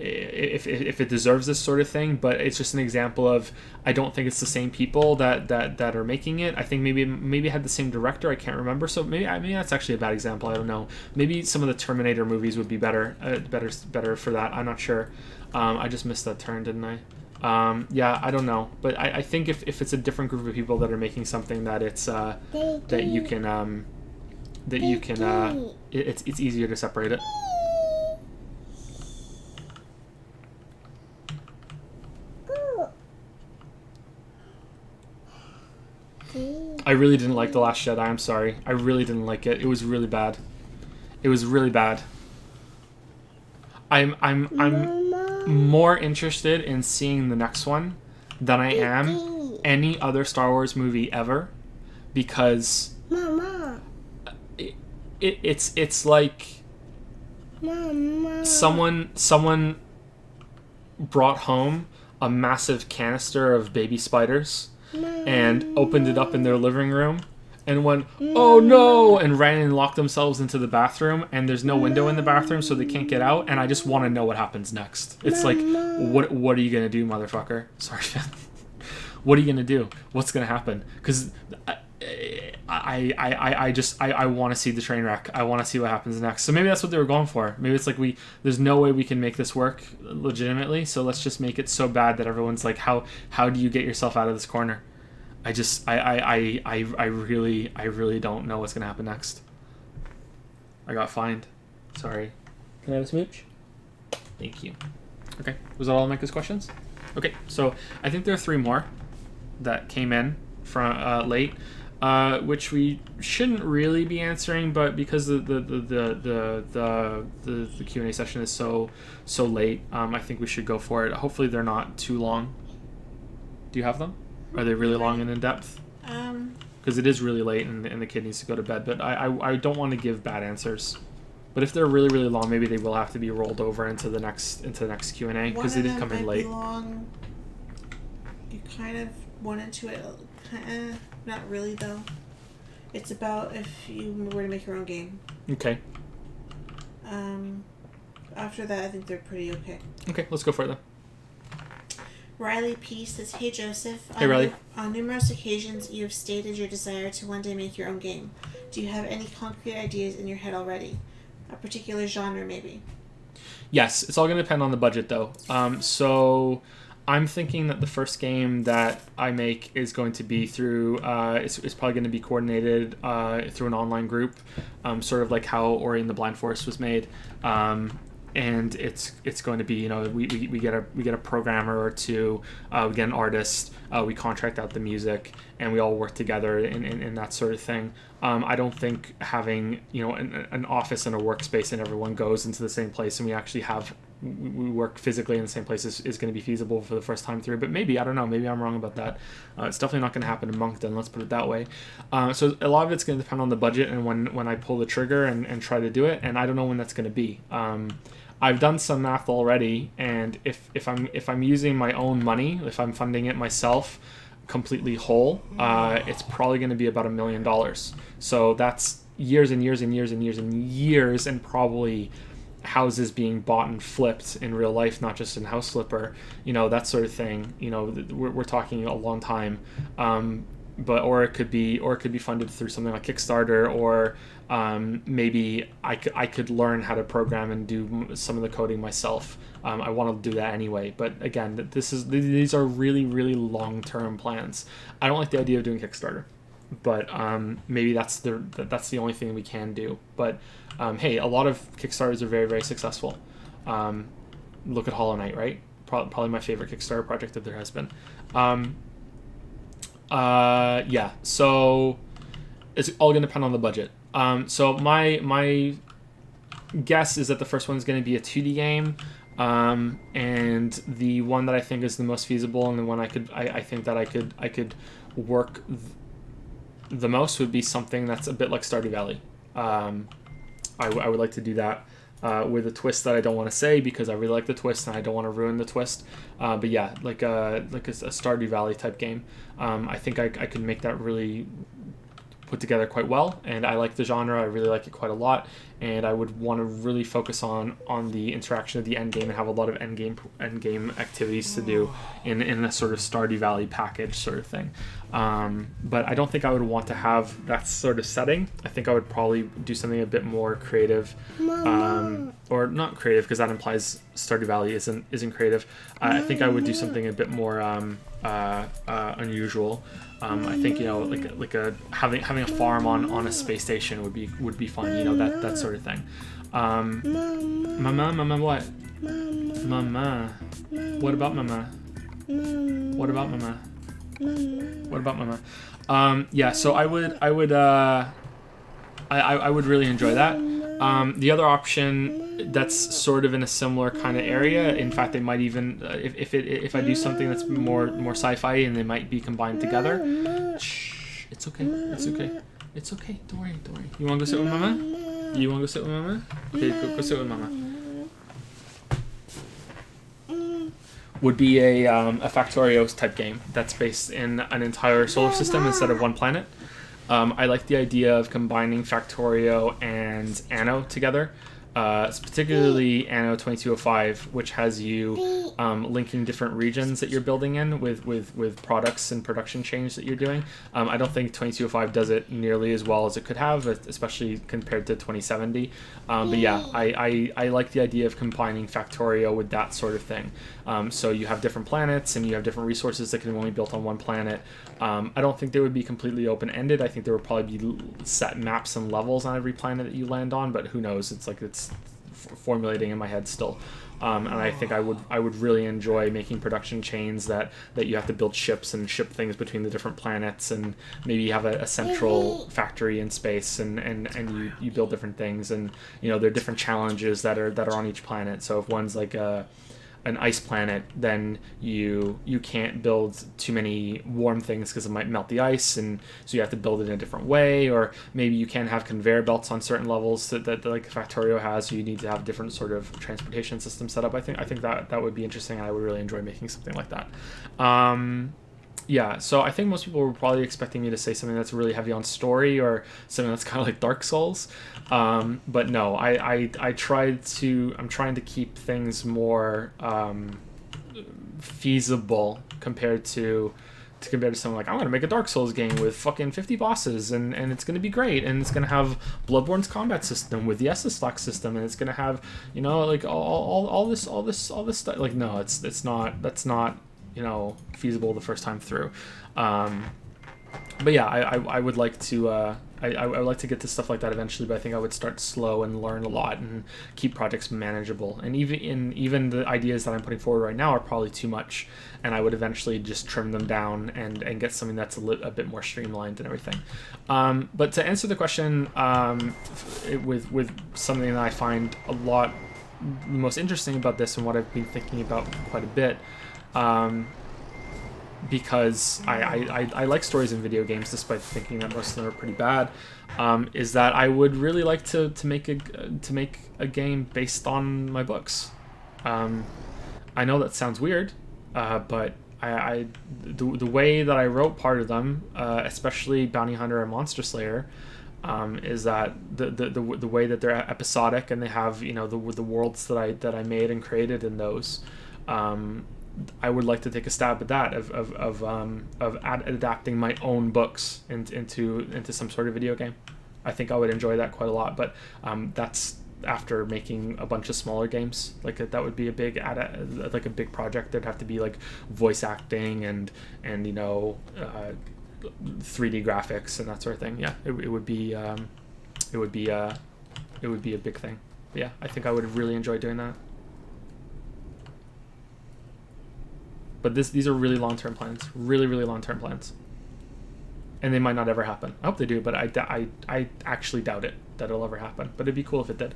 if it deserves this sort of thing. But it's just an example of, I don't think it's the same people that are making it. I think maybe it had the same director. I can't remember. So maybe that's actually a bad example. I don't know. Maybe some of the Terminator movies would be better for that. I'm not sure. I just missed that turn, didn't I? I don't know, but I think if it's a different group of people that are making something, that it's it's easier to separate it. I really didn't like The Last Jedi. I'm sorry. I really didn't like it. It was really bad. I'm more interested in seeing the next one than I am any other Star Wars movie ever, because it's like someone brought home a massive canister of baby spiders and opened it up in their living room and went, oh no, and ran and locked themselves into the bathroom, and there's no window in the bathroom, so they can't get out, and I just want to know what happens next. It's like, what are you going to do, motherfucker? Sorry, Finn. What are you going to do? What's going to happen? Because I want to see the train wreck. I want to see what happens next. So maybe that's what they were going for. Maybe it's like there's no way we can make this work legitimately. So let's just make it so bad that everyone's like, how do you get yourself out of this corner? I really don't know what's gonna happen next. I got fined. Sorry. Can I have a smooch? Thank you. Okay. Was that all Micah's questions? Okay. So I think there are 3 more that came in from late. Which we shouldn't really be answering, but because the Q&A session is so late, I think we should go for it. Hopefully they're not too long. Do you have them? Are they really long and in depth? Because it is really late and the kid needs to go to bed. But I don't want to give bad answers. But if they're really really long, maybe they will have to be rolled over into the next Q&A because they did come in late. Long. You kind of went into it. Not really though. It's about if you were to make your own game. Okay. After that, I think they're pretty okay. Okay, let's go for it then. Riley P. says, "Hey Joseph. Hey Riley. On numerous occasions, you have stated your desire to one day make your own game. Do you have any concrete ideas in your head already? A particular genre, maybe?" Yes, it's all going to depend on the budget though. So I'm thinking that the first game that I make is going to be through, it's probably going to be coordinated through an online group, sort of like how Ori and the Blind Forest was made. And it's going to be, we get a programmer or two, we get an artist, we contract out the music, and we all work together in that sort of thing. I don't think having an office and a workspace and everyone goes into the same place and we actually we work physically in the same place is going to be feasible for the first time through. But maybe, I don't know, maybe I'm wrong about that. It's definitely not going to happen in Moncton, let's put it that way. So a lot of it's going to depend on the budget and when I pull the trigger and try to do it, and I don't know when that's going to be. I've done some math already, and if I'm using my own money, if I'm funding it myself completely whole, it's probably going to be about $1 million. So that's years and years and years and years and years, and probably houses being bought and flipped in real life, not just in House Flipper, that sort of thing. We're talking a long time. Or it could be funded through something like Kickstarter, or maybe I could learn how to program and do some of the coding myself. I want to do that anyway, but again, these are really really long-term plans. I don't like the idea of doing Kickstarter, but maybe that's the only thing we can do. But hey, a lot of Kickstarters are very very successful. Look at Hollow Knight, right? Probably my favorite Kickstarter project that there has been. Yeah, so it's all going to depend on the budget. So my guess is that the first one is going to be a 2D game, and the one that I think is the most feasible and the one I think that I could work the most would be something that's a bit like Stardew Valley. I would like to do that. With a twist that I don't want to say because I really like the twist and I don't want to ruin the twist. But yeah, like a Stardew Valley type game. I think I could make that really put together quite well, and I like the genre. I really like it quite a lot, and I would want to really focus on the interaction of the end game and have a lot of end game activities to do in a sort of Stardew Valley package sort of thing. But I don't think I would want to have that sort of setting. I think I would probably do something a bit more creative, or not creative because that implies Stardew Valley isn't creative. I think I would do something a bit more unusual. I think like having a farm on a space station would be fun. That sort of thing. Mama, what? Mama. What about Mama? What about Mama? What about Mama? Yeah, so I would really enjoy that. The other option that's sort of in a similar kind of area, in fact, they might even if I do something that's more sci-fi and they might be combined together. Shh, it's okay. Don't worry. You want to go sit with Mama? Okay, go sit with Mama. Would be a Factorio type game that's based in an entire solar system instead of one planet. I like the idea of combining Factorio and Anno together. particularly Anno 2205, which has you linking different regions that you're building in with products and production change that you're doing. I don't think 2205 does it nearly as well as it could have, especially compared to 2070. But yeah, I like the idea of combining Factorio with that sort of thing. So you have different planets and you have different resources that can only be built on one planet. I don't think they would be completely open-ended. I think there would probably be set maps and levels on every planet that you land on, but who knows? It's formulating in my head still. And I think I would really enjoy making production chains that you have to build ships and ship things between the different planets, and maybe you have a central factory in space, and you build different things, and there are different challenges that are on each planet. So if one's like an ice planet, then you can't build too many warm things because it might melt the ice, and so you have to build it in a different way. Or maybe you can't have conveyor belts on certain levels that like Factorio has, so you need to have different sort of transportation system set up. I think that would be interesting, and I would really enjoy making something like that. Yeah, so I think most people were probably expecting me to say something that's really heavy on story or something that's kind of like Dark Souls. But no, I'm trying to keep things more feasible compared to someone like, I'm going to make a Dark Souls game with fucking 50 bosses and it's going to be great, and it's going to have Bloodborne's combat system with the Estus lock system, and it's going to have, like all this stuff. Like, no, that's not feasible the first time through. But yeah, I would like to I would like to get to stuff like that eventually, but I think I would start slow and learn a lot and keep projects manageable. And even the ideas that I'm putting forward right now are probably too much, and I would eventually just trim them down and get something that's a bit more streamlined and everything. But to answer the question, with something that I find a lot most interesting about this, and what I've been thinking about quite a bit, because I like stories in video games, despite thinking that most of them are pretty bad, is that I would really like to make a game based on my books. I know that sounds weird, but the way that I wrote part of them, especially Bounty Hunter and Monster Slayer, is that the way that they're episodic, and they have the worlds that I made and created in those. I would like to take a stab at that of adapting my own books into some sort of video game. I think I would enjoy that quite a lot, but that's after making a bunch of smaller games. Like that would be a big like a big project. There'd have to be like voice acting and 3D graphics and that sort of thing. Yeah, it would be a big thing. But yeah, I think I would really enjoy doing that. But these are really long-term plans, really, really long-term plans. And they might not ever happen. I hope they do, but I actually doubt it, that it'll ever happen. But it'd be cool if it did.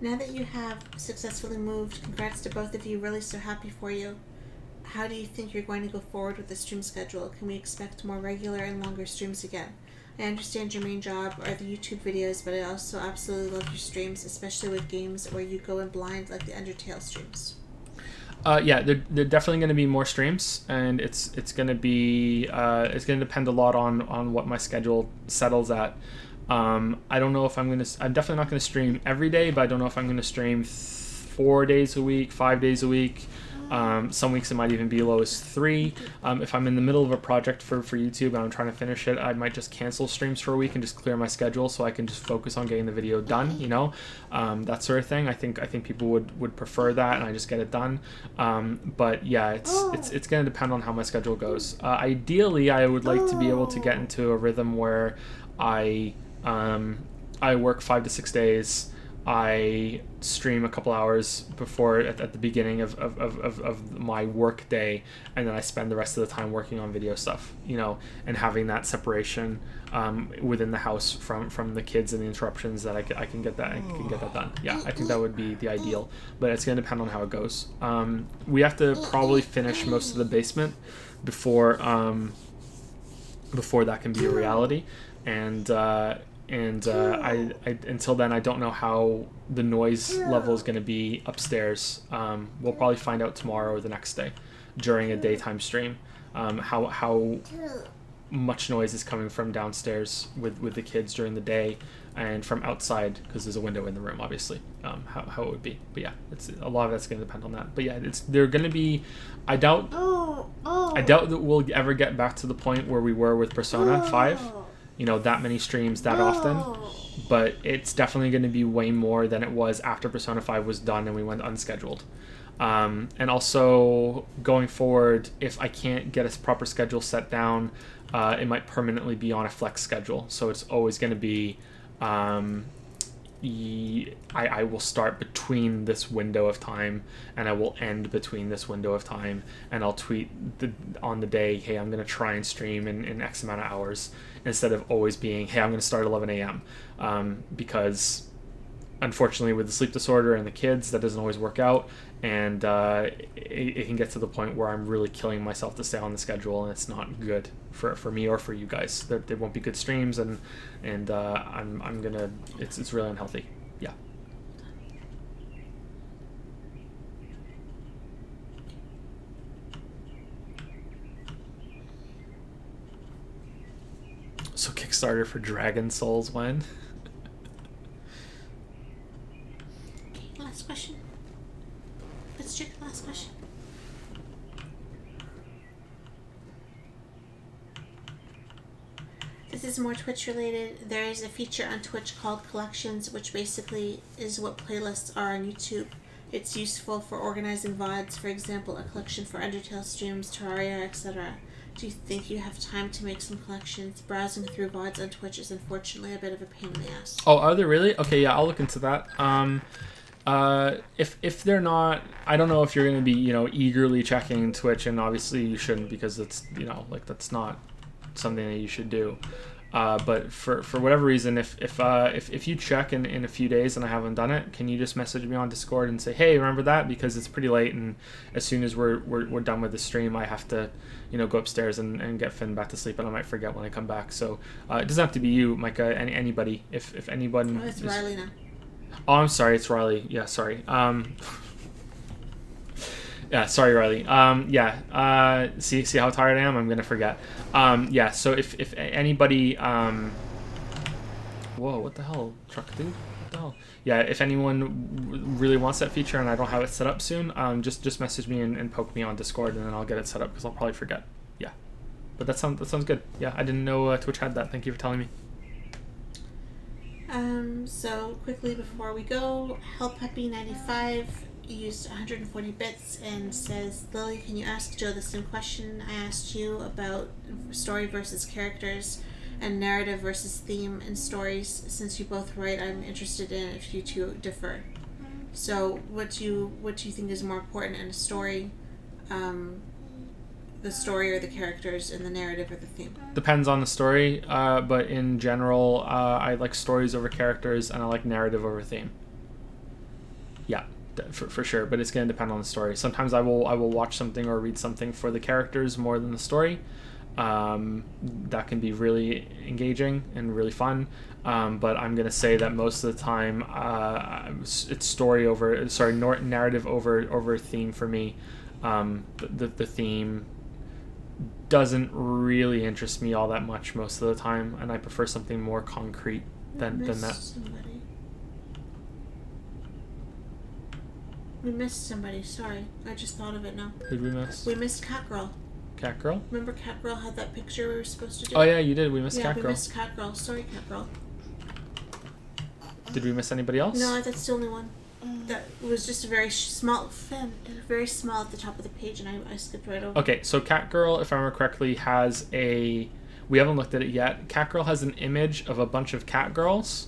Now that you have successfully moved, congrats to both of you, really so happy for you. How do you think you're going to go forward with the stream schedule? Can we expect more regular and longer streams again? I understand your main job are the YouTube videos, but I also absolutely love your streams, especially with games where you go in blind like the Undertale streams. Yeah, they're definitely going to be more streams, and it's going to be it's going to depend a lot on what my schedule settles at. I don't know if I'm definitely not going to stream every day, but I don't know if I'm going to stream 4 days a week, 5 days a week. Some weeks it might even be as low as 3. If I'm in the middle of a project for YouTube and I'm trying to finish it, I might just cancel streams for a week and just clear my schedule so I can just focus on getting the video done, that sort of thing. I think people would prefer that, and I just get it done. But yeah, it's going to depend on how my schedule goes. Ideally, I would like to be able to get into a rhythm where I work 5 to 6 days. I stream a couple hours before at the beginning of my work day, and then I spend the rest of the time working on video stuff, and having that separation within the house from the kids and the interruptions, that I can get that done. Yeah, I think that would be the ideal, but it's going to depend on how it goes. We have to probably finish most of the basement before that can be a reality, and and I until then I don't know how the noise level is going to be upstairs. We'll probably find out tomorrow or the next day during a daytime stream. How much noise is coming from downstairs with the kids during the day, and from outside, because there's a window in the room, obviously. How it would be. But yeah, it's a lot of that's going to depend on that. But yeah, they're going to be. I doubt that we'll ever get back to the point where we were with Persona 5. You know, that many streams that often. But it's definitely going to be way more than it was after Persona 5 was done and we went unscheduled. And also, going forward, if I can't get a proper schedule set down, it might permanently be on a flex schedule. So it's always going to be, I will start between this window of time, and I will end between this window of time, and I'll tweet on the day, hey, I'm going to try and stream in X amount of hours, instead of always being, hey, I'm going to start 11 a.m. Because unfortunately with the sleep disorder and the kids, that doesn't always work out, and it can get to the point where I'm really killing myself to stay on the schedule, and it's not good for me or for you guys. They won't be good streams, and I'm gonna, it's really unhealthy. Yeah. So Kickstarter for Dragon Souls when? Last question. Let's check the last question. This is more Twitch related. There is a feature on Twitch called Collections, which basically is what playlists are on YouTube. It's useful for organizing VODs, for example, a collection for Undertale streams, Terraria, etc. Do you think you have time to make some collections? Browsing through VODs on Twitch is unfortunately a bit of a pain in the ass. Oh, are they really? Okay, yeah, I'll look into that. If they're not, I don't know if you're going to be, eagerly checking Twitch, and obviously you shouldn't, because it's, that's not something that you should do. But for whatever reason, if you check in a few days and I haven't done it, can you just message me on Discord and say, hey, remember that? Because it's pretty late, and as soon as we're done with the stream, I have to, go upstairs and get Finn back to sleep, and I might forget when I come back. So it doesn't have to be you, Micah. Anybody. If anyone. Oh, it's Riley now. Oh, I'm sorry, it's Riley. Yeah, sorry. Yeah, sorry, Riley. See how tired I am? I'm gonna forget. Yeah, so if anybody, whoa, what the hell, truck dude? What the hell? Yeah, if anyone really wants that feature and I don't have it set up soon, just message me and poke me on Discord, and then I'll get it set up, because I'll probably forget. Yeah, but that sounds good. Yeah, I didn't know Twitch had that. Thank you for telling me. So quickly before we go, HellPeppy95 used 140 bits and says, Lily, can you ask Joe the same question I asked you about story versus characters and narrative versus theme in stories? Since you both write, I'm interested in if you two differ. So what do you think is more important in a story? The story or the characters, and the narrative or the theme? Depends on the story, but in general, I like stories over characters, and I like narrative over theme. Yeah, for sure, but it's going to depend on the story. Sometimes I will watch something or read something for the characters more than the story. That can be really engaging and really fun, but I'm going to say that most of the time it's narrative over theme for me. The theme doesn't really interest me all that much most of the time, and I prefer something more concrete than that. Somebody. We missed somebody, sorry. I just thought of it now. Who did we miss? We missed Catgirl. Catgirl? Remember Catgirl had that picture we were supposed to do? Oh yeah, you did. We missed Catgirl. Yeah, we missed Catgirl. Sorry, Catgirl. Did we miss anybody else? No, that's the only one. That was just a very small very small at the top of the page, and I skipped right over. Okay, so Catgirl, if I remember correctly, has we haven't looked at it yet. Catgirl has an image of a bunch of catgirls,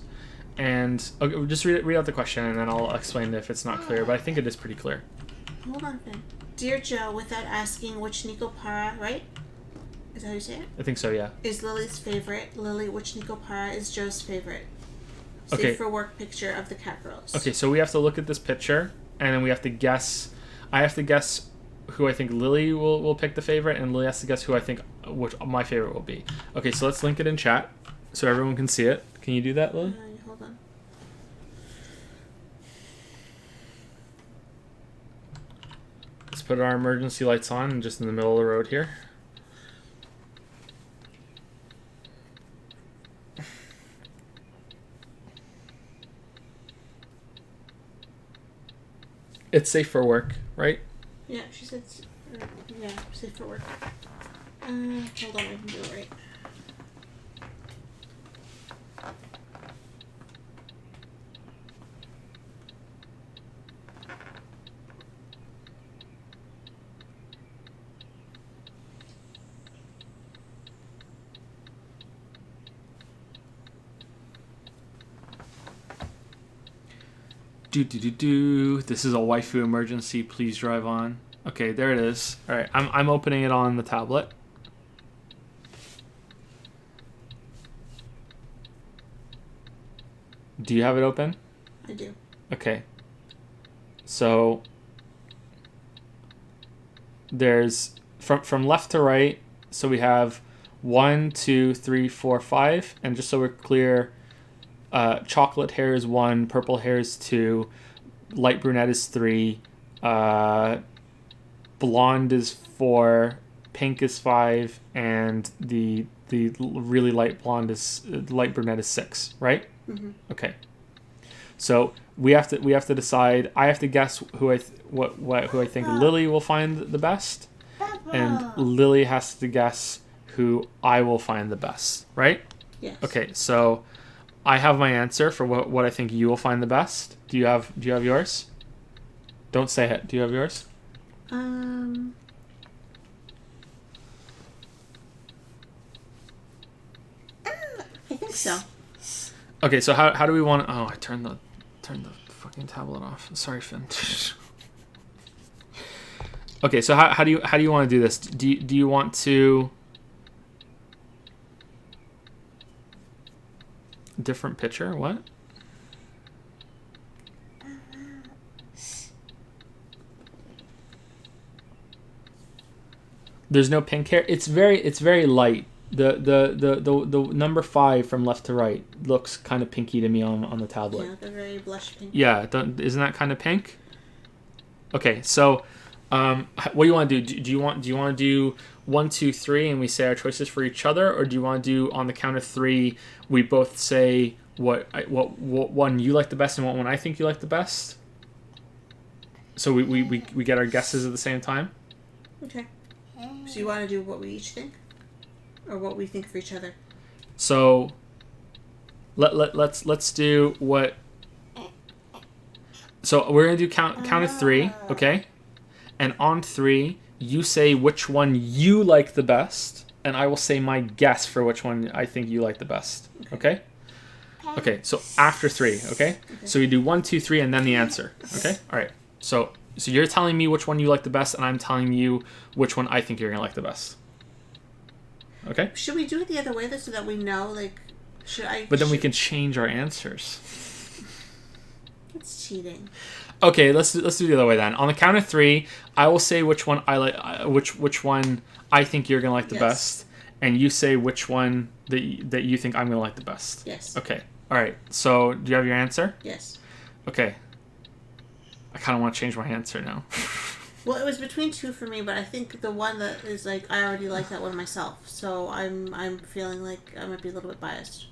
and okay, just read out the question, and then I'll explain if it's not clear, but I think it is pretty clear. Hold on, Finn. Dear Joe, without asking which Nico Para, right? Is that how you say it? I think so, yeah. Is Lily's favorite. Lily, which Nico Para is Joe's favorite? Okay. Safe for work picture of the catgirls. Okay, so we have to look at this picture, and then we have to guess. I have to guess who I think Lily will pick the favorite, and Lily has to guess who I think which my favorite will be. Okay, so let's link it in chat so everyone can see it. Can you do that, Lily? Hold on. Let's put our emergency lights on just in the middle of the road here. It's safe for work, right? Yeah, she said, yeah, safe for work. Hold on, I can do it right. This is a waifu emergency. Please drive on. Okay, there it is. All right, I'm opening it on the tablet. Do you have it open? I do. Okay. So there's from left to right. So we have 1, 2, 3, 4, 5, and just so we're clear, chocolate hair is 1, purple hair is 2, light brunette is 3, blonde is 4, pink is 5, and the really light brunette is 6, right? Mm-hmm. Okay. So we have to decide. I have to guess who I think Lily will find the best, and Lily has to guess who I will find the best, right? Yes. Okay, so I have my answer for what I think you will find the best. Do you have yours? Don't say it. Do you have yours? I think so. Okay, so how do we want? Oh, I turned the fucking tablet off. Sorry, Finn. Okay, so how do you want to do this? Do you want to different picture? What? There's no pink hair. It's very light. The number 5 from left to right looks kind of pinky to me on the tablet. Yeah, the very blush pink. Yeah, isn't that kind of pink? Okay, so what do you want to do? Do you want to do 1, 2, 3, and we say our choices for each other, or do you want to do on the count of 3 we both say what one you like the best and what one I think you like the best? So we get our guesses at the same time. Okay. So you want to do what we each think, or what we think for each other? So let's do what. So we're gonna do count of 3, okay? And on 3, you say which one you like the best, and I will say my guess for which one I think you like the best. Okay? Okay. So after 3, okay? So we do 1, 2, 3, and then the answer. Okay? All right. So you're telling me which one you like the best, and I'm telling you which one I think you're gonna like the best. Okay? Should we do it the other way, though, so that we know, like, should I... But then we can change our answers. It's cheating. Okay, let's do the other way then. On the count of 3, I will say which one I like, which one I think you're gonna like the best, and you say which one that you think I'm gonna like the best. Yes. Okay. All right. So, do you have your answer? Yes. Okay. I kind of want to change my answer now. Well, it was between 2 for me, but I think the one that is like I already like that one myself, so I'm feeling like I might be a little bit biased.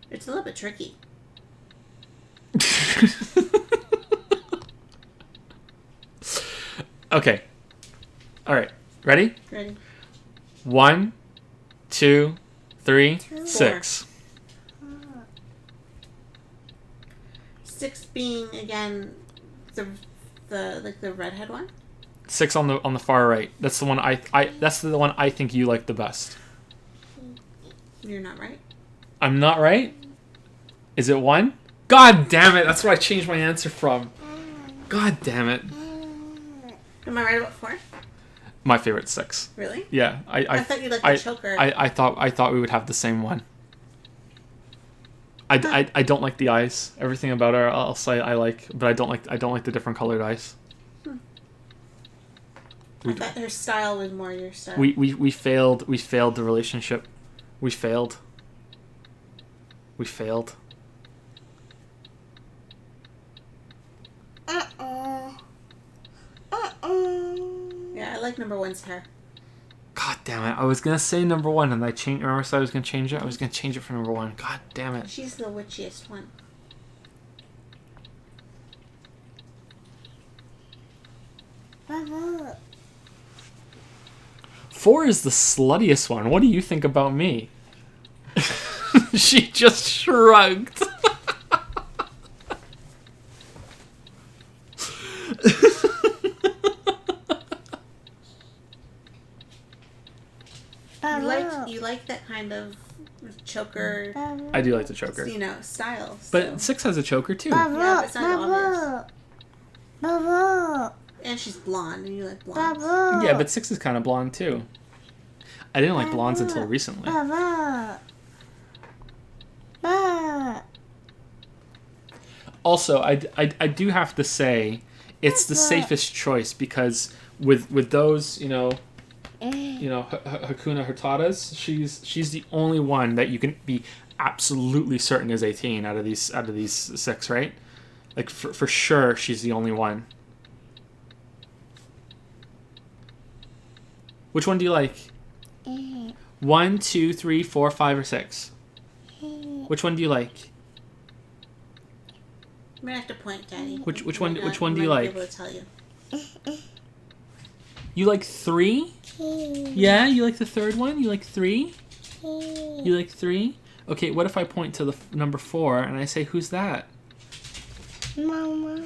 It's a little bit tricky. Okay. All right. Ready? Ready. 1, 2, 3, 4. 6. 6 being again the redhead one. 6 on the far right. That's the one that's the one I think you like the best. You're not right. I'm not right? Is it 1? God damn it! That's what I changed my answer from. God damn it! Am I right about 4? My favorite 6. Really? Yeah, I thought you liked the choker. I thought we would have the same one. I don't like the eyes. Everything about her, I'll say I like, but I don't like the different colored eyes. I thought her style was more your style. We failed the relationship. We failed. We failed. Yeah, I like number one's hair. God damn it. I was going to say number 1 and I changed. Remember I said I was going to change it? I was going to change it for number 1. God damn it. She's the witchiest one. Baba. 4 is the sluttiest one. What do you think about me? She just shrugged. You like that kind of choker, I do like the choker. Style. So. But 6 has a choker too. Baba. Yeah, but it's not obvious. Baba. And she's blonde, and you like blonde. Baba. Yeah, but 6 is kind of blonde too. I didn't like blondes until recently. Baba. Baba. Also, I do have to say, it's the safest choice because with those, Hakuna Hurtadas, she's the only one that you can be absolutely certain is 18 out of these 6, right? Like for sure, she's the only one. Which one do you like? 1, 2, 3, 4, 5, or 6? Which one do you like? I'm gonna have to point, Daddy. Which one do you I'll be like? able to tell you. You like 3? Yeah, you like the third one? You like 3? You like 3? Okay, what if I point to the number 4 and I say, who's that? Mama.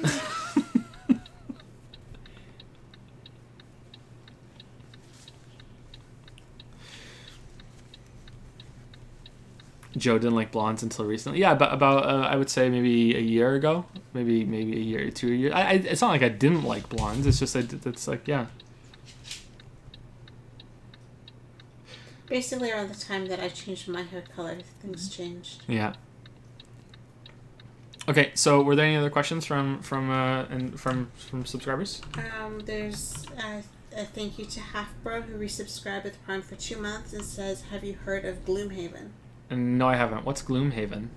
Joe didn't like blondes until recently. Yeah, about I would say maybe a year ago, maybe a year or 2 years. It's not like I didn't like blondes. It's just it's like yeah. Basically, around the time that I changed my hair color, things changed. Yeah. Okay, so were there any other questions from subscribers? There's a thank you to Halfbro who resubscribed with Prime for 2 months and says, "Have you heard of Gloomhaven?" No, I haven't. What's Gloomhaven?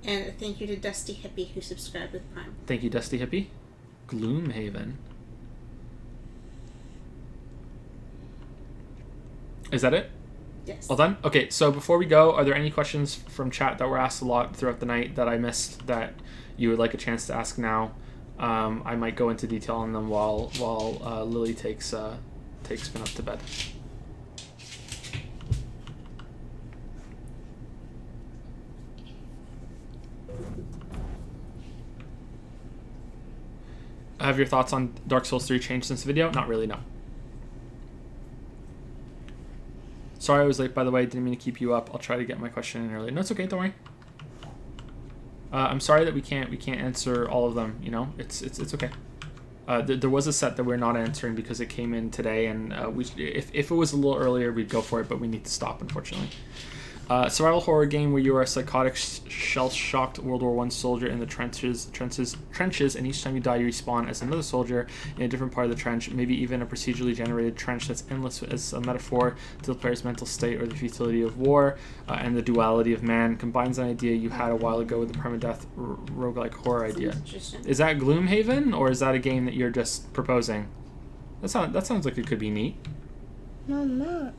And a thank you to Dusty Hippie who subscribed with Prime. Thank you, Dusty Hippie. Gloomhaven. Is that it? Yes. All done? Okay, so before we go, are there any questions from chat that were asked a lot throughout the night that I missed that you would like a chance to ask now? I might go into detail on them while Lily takes Finn up to bed. Have your thoughts on Dark Souls 3 changed since the video? Not really, no. Sorry I was late, by the way. Didn't mean to keep you up. I'll try to get my question in early. No, it's okay. Don't worry. I'm sorry that we can't answer all of them. It's okay. There was a set that we're not answering because it came in today, and if it was a little earlier, we'd go for it, but we need to stop, unfortunately. Survival horror game where you are a psychotic, shell-shocked World War I soldier in the trenches, and each time you die, you respawn as another soldier in a different part of the trench, maybe even a procedurally generated trench that's endless as a metaphor to the player's mental state or the futility of war and the duality of man. Combines an idea you had a while ago with the permadeath roguelike horror idea. Is that Gloomhaven, or is that a game that you're just proposing? That sounds like it could be neat. Mama.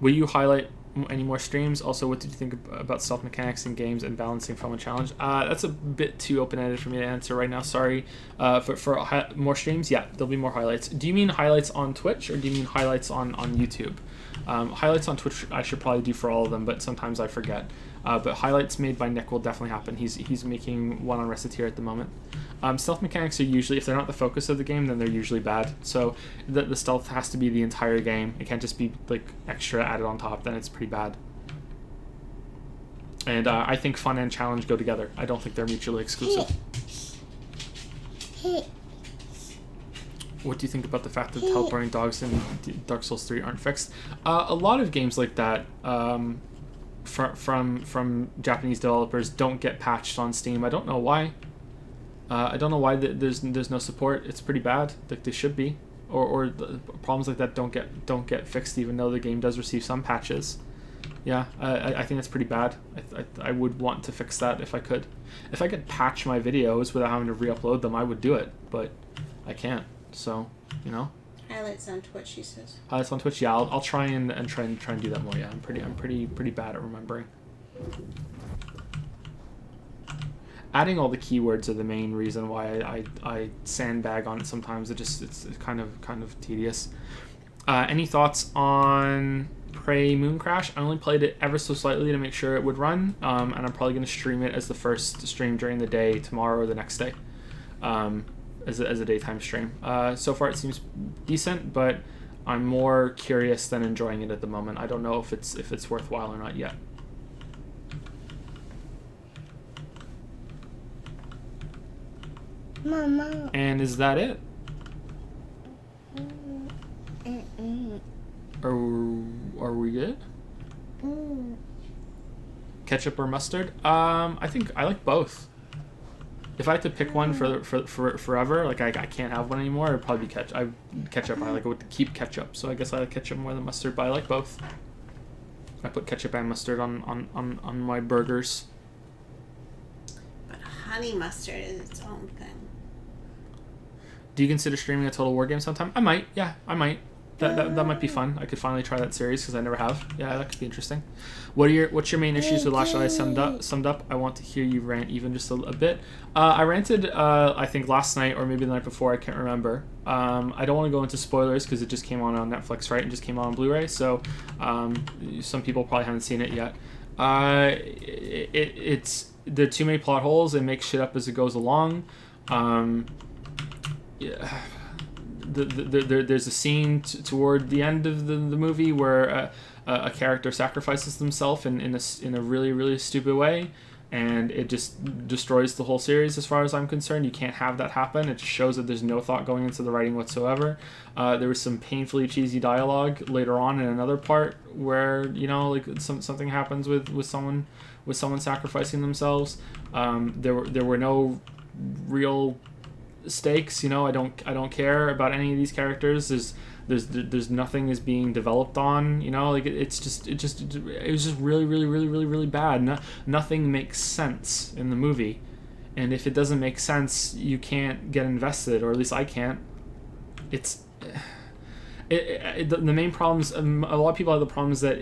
Will you highlight any more streams? Also, what did you think about stealth mechanics in games and balancing fun and challenge? That's a bit too open-ended for me to answer right now. Sorry. For more streams, yeah, there'll be more highlights. Do you mean highlights on Twitch, or do you mean highlights on YouTube? Highlights on Twitch I should probably do for all of them, but sometimes I forget. But highlights made by Nick will definitely happen. He's making one on Recettear at the moment. Stealth mechanics are usually, if they're not the focus of the game, then they're usually bad. So the stealth has to be the entire game. It can't just be like extra added on top, then it's pretty bad. And I think fun and challenge go together. I don't think they're mutually exclusive. What do you think about the fact that teleporting dogs in Dark Souls 3 aren't fixed? A lot of games like that from Japanese developers don't get patched on Steam. I don't know why. I don't know why there's no support. It's pretty bad. Like they should be, or problems like that don't get fixed even though the game does receive some patches. Yeah, I think that's pretty bad. I would want to fix that if I could. If I could patch my videos without having to re-upload them, I would do it, but I can't. So, you know. Highlights on Twitch, she says. Highlights on Twitch. Yeah, I'll try and try and do that more. Yeah, I'm pretty bad at remembering. Adding all the keywords are the main reason why I sandbag on it sometimes. It's kind of tedious. Any thoughts on Prey Moon Crash? I only played it ever so slightly to make sure it would run, and I'm probably going to stream it as the first stream during the day tomorrow or the next day, as a daytime stream. So far it seems decent, but I'm more curious than enjoying it at the moment. I don't know if it's worthwhile or not yet. Mama. And is that it? Are we good? Ketchup or mustard? I think I like both. If I had to pick one for forever, like I can't have one anymore, it'd probably be ketchup. I like it to keep ketchup, so I guess I like ketchup more than mustard, but I like both. I put ketchup and mustard on my burgers. But honey mustard is its own thing. Do you consider streaming a Total War game sometime? I might. Yeah, I might. That might be fun. I could finally try that series because I never have. Yeah, that could be interesting. What's your main issues with Last Jedi summed up? I want to hear you rant even just a bit. I ranted I think last night or maybe the night before. I can't remember. I don't want to go into spoilers because it just came on Netflix, right? And just came on Blu-ray. So some people probably haven't seen it yet. There are too many plot holes. It makes shit up as it goes along. Yeah. There's a scene toward the end of the movie where a character sacrifices themselves in a really, really stupid way, and it just destroys the whole series as far as I'm concerned. You can't have that happen. It just shows that there's no thought going into the writing whatsoever. There was some painfully cheesy dialogue later on in another part where, you know, like something happens with someone sacrificing themselves. There were no real stakes, you know. I don't care about any of these characters. There's nothing is being developed on, you know. Like it was just really bad. Nothing makes sense in the movie, and if it doesn't make sense, you can't get invested, or at least I can't. The main problems. A lot of people have the problems that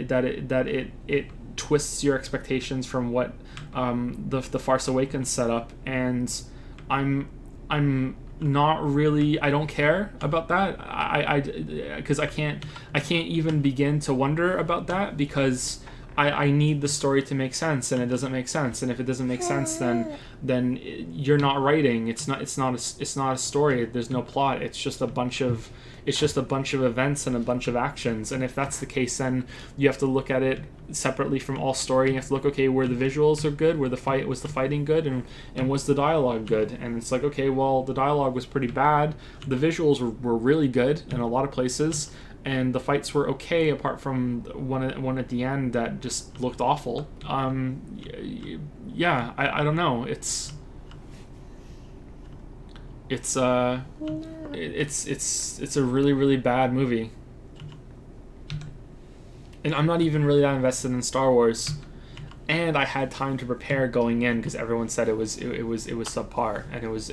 it twists your expectations from what the Farce Awakens set up, and I'm not really. I don't care about that. Because I can't even begin to wonder about that because I need the story to make sense, and it doesn't make sense. And if it doesn't make sense, then you're not writing. It's not a story. There's no plot. It's just a bunch of events and a bunch of actions. And if that's the case, then you have to look at it separately from all story. You have to look, okay, were the visuals are good? Was the fighting good? And was the dialogue good? And it's like, okay, well, the dialogue was pretty bad. The visuals were really good in a lot of places. And the fights were okay, apart from one at the end that just looked awful. Yeah, I don't know. It's a really, really bad movie. And I'm not even really that invested in Star Wars. And I had time to prepare going in because everyone said it was subpar and it was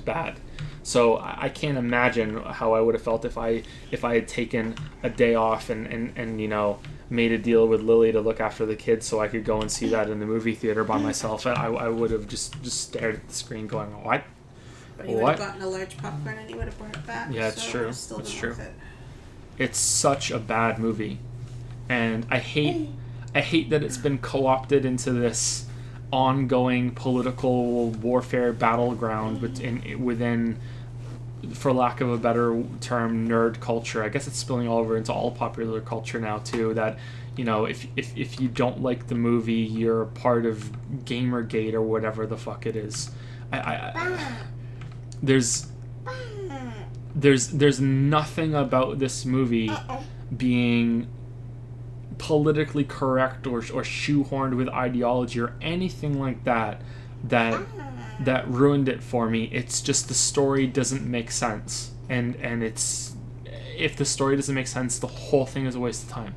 bad. So I can't imagine how I would have felt if I had taken a day off and you know, made a deal with Lily to look after the kids so I could go and see that in the movie theater by myself. I would have just stared at the screen going, what? But you would have gotten a large popcorn and you would have brought it back. Yeah, it's true. It's true. It's such a bad movie, and I hate that it's been co-opted into this ongoing political warfare battleground within, for lack of a better term, nerd culture. I guess it's spilling all over into all popular culture now too. That, you know, if you don't like the movie, you're a part of Gamergate or whatever the fuck it is. There's nothing about this movie being politically correct or shoehorned with ideology or anything like that ruined it for me. It's just the story doesn't make sense, and it's, if the story doesn't make sense, the whole thing is a waste of time.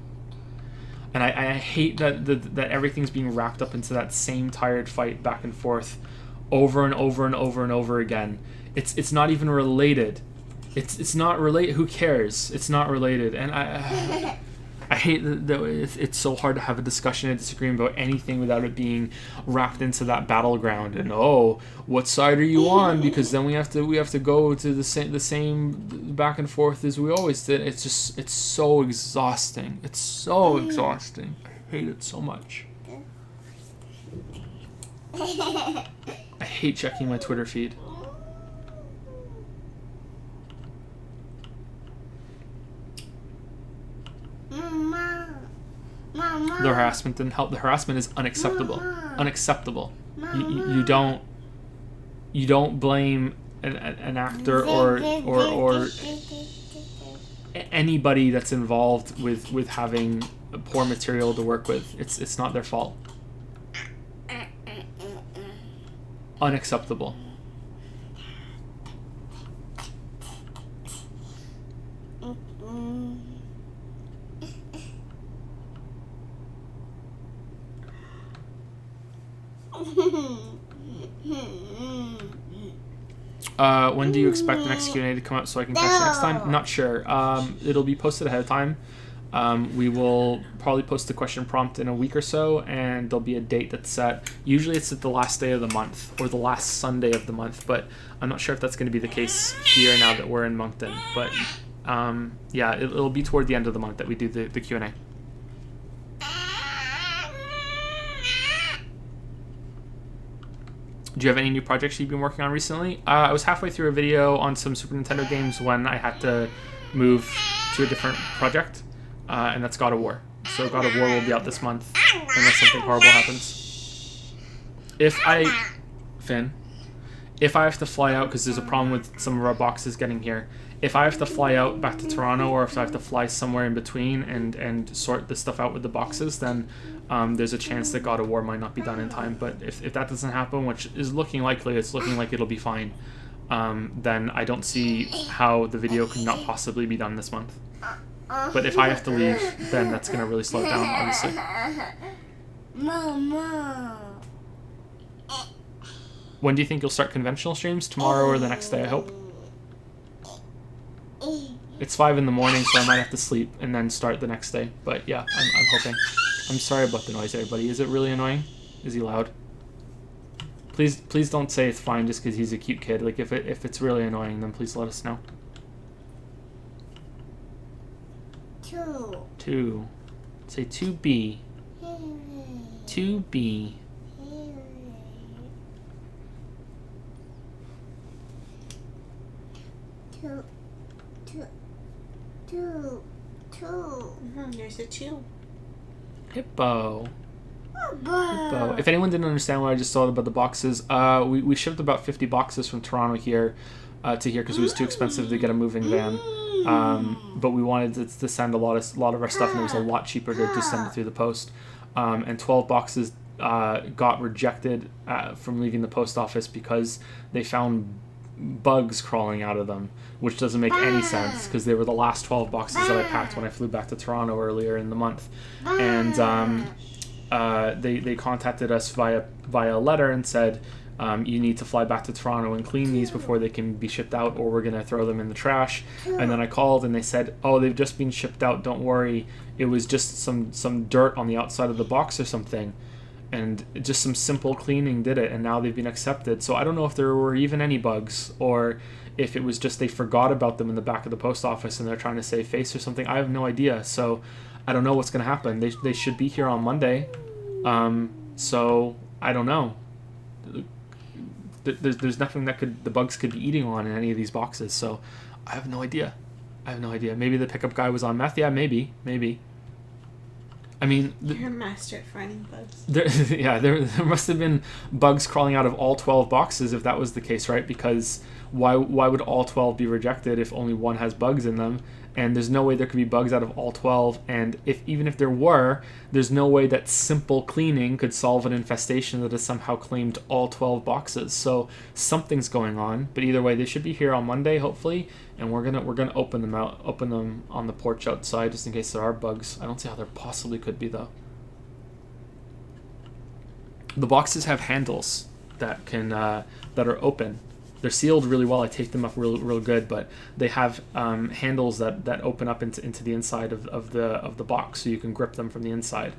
And I hate that everything's being wrapped up into that same tired fight back and forth over and over and over and over again. It's not even related. It's not related. Who cares? It's not related. And I hate that it's so hard to have a discussion and disagreement about anything without it being wrapped into that battleground. And what side are you on? Because then we have to go to the same back and forth as we always did. It's so exhausting. It's so exhausting. I hate it so much. I hate checking my Twitter feed. The harassment didn't help. The harassment is unacceptable. Unacceptable. You don't blame an actor or anybody that's involved with having poor material to work with. It's not their fault. Unacceptable. When do you expect the next Q&A to come out so I can catch it next time? Not sure. It'll be posted ahead of time. We will probably post the question prompt in a week or so, and there'll be a date that's set. Usually it's at the last day of the month or the last Sunday of the month, but I'm not sure if that's going to be the case here now that we're in Moncton. But yeah, it'll be toward the end of the month that we do the Q&A. Do you have any new projects you've been working on recently? I was halfway through a video on some Super Nintendo games when I had to move to a different project, and that's God of War. So God of War will be out this month unless something horrible happens. If I have to fly out, because there's a problem with some of our boxes getting here, if I have to fly out back to Toronto, or if I have to fly somewhere in between and sort this stuff out with the boxes, then there's a chance that God of War might not be done in time. But if that doesn't happen, which is looking likely, it's looking like it'll be fine, then I don't see how the video could not possibly be done this month. But if I have to leave, then that's going to really slow it down, obviously. Mama. When do you think you'll start conventional streams? Tomorrow or the next day, I hope. It's 5 in the morning, so I might have to sleep and then start the next day. But yeah, I'm hoping. I'm sorry about the noise, everybody. Is it really annoying? Is he loud? Please don't say it's fine just because he's a cute kid. Like if it's really annoying, then please let us know. 2. Say 2B. 2B. There's a 2. Hippo. If anyone didn't understand what I just saw about the boxes, we shipped about 50 boxes from Toronto here to here because it was too expensive to get a moving van. But we wanted to send a lot of our stuff, and it was a lot cheaper to just send it through the post. And 12 boxes got rejected from leaving the post office because they found bugs crawling out of them, which doesn't make any sense because they were the last 12 boxes that I packed when I flew back to Toronto earlier in the month. And they contacted us via letter and said, you need to fly back to Toronto and clean these before they can be shipped out, or we're going to throw them in the trash. And then I called and they said, oh, they've just been shipped out, don't worry, it was just some dirt on the outside of the box or something, and just some simple cleaning did it, and now they've been accepted. So I don't know if there were even any bugs, or if it was just they forgot about them in the back of the post office and they're trying to save face or something. I have no idea. So I don't know what's going to happen. They should be here on Monday. So I don't know. There's nothing that the bugs could be eating on in any of these boxes. So I have no idea. Maybe the pickup guy was on meth. Yeah, maybe. I mean, You're a master at finding bugs. There must have been bugs crawling out of all 12 boxes if that was the case, right? Because why would all 12 be rejected if only one has bugs in them? and there's no way there could be bugs out of all 12. And even if there were, there's no way that simple cleaning could solve an infestation that has somehow claimed all 12 boxes. So something's going on. But either way, they should be here on Monday, hopefully, and we're gonna open them on the porch outside just in case there are bugs. I don't see how there possibly could be though. The boxes have handles that are open. They're sealed really well. I take them up real good, but they have handles that open up into the inside of the box, so you can grip them from the inside.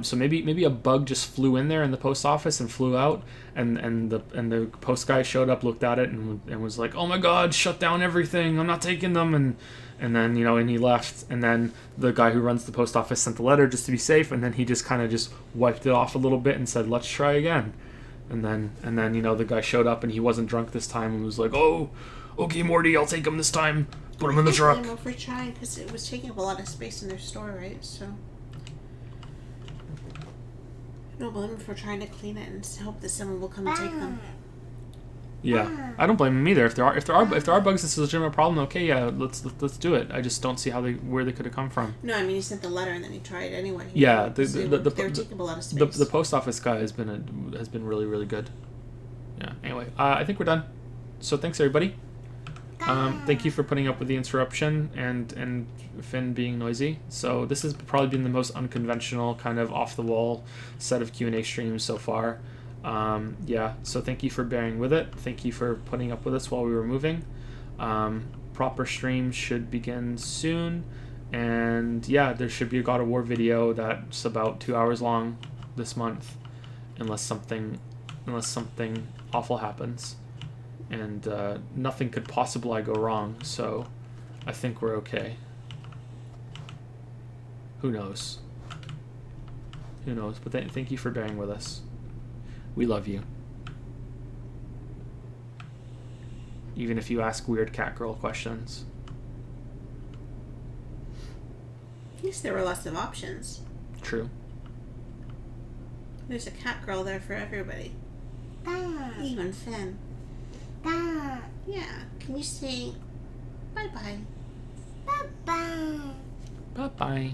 So maybe a bug just flew in there in the post office and flew out, and the post guy showed up, looked at it, and was like, "Oh my God, shut down everything! I'm not taking them!" And then and he left, and then the guy who runs the post office sent the letter just to be safe, and then he just kind of just wiped it off a little bit and said, "Let's try again." And then the guy showed up, and he wasn't drunk this time, and was like, "Oh, okay, Morty, I'll take him this time. Put him in the truck." I for trying because it was taking up a lot of space in their store, right? So no blame him for trying to clean it and hope that someone will come and take them. Yeah, I don't blame him either. If there are bugs, this is a legitimate problem. Okay, yeah, let's do it. I just don't see where they could have come from. No, I mean, he sent the letter and then he tried anyway. Yeah, they were taking up a lot of space. The post office guy has been really, really good. Yeah. Anyway, I think we're done. So thanks everybody. Thank you for putting up with the interruption and Finn being noisy. So this has probably been the most unconventional, kind of off the wall set of Q&A streams so far. Yeah, so thank you for bearing with it. Thank you for putting up with us while we were moving. Proper streams should begin soon, and yeah, there should be a God of War video that's about 2 hours long this month, unless something awful happens, and nothing could possibly go wrong, so I think we're okay. Who knows, but thank you for bearing with us. We love you. Even if you ask weird cat girl questions. At least there were lots of options. True. There's a cat girl there for everybody. Even Finn. Yeah. Can you say bye-bye? Bye-bye. Bye-bye.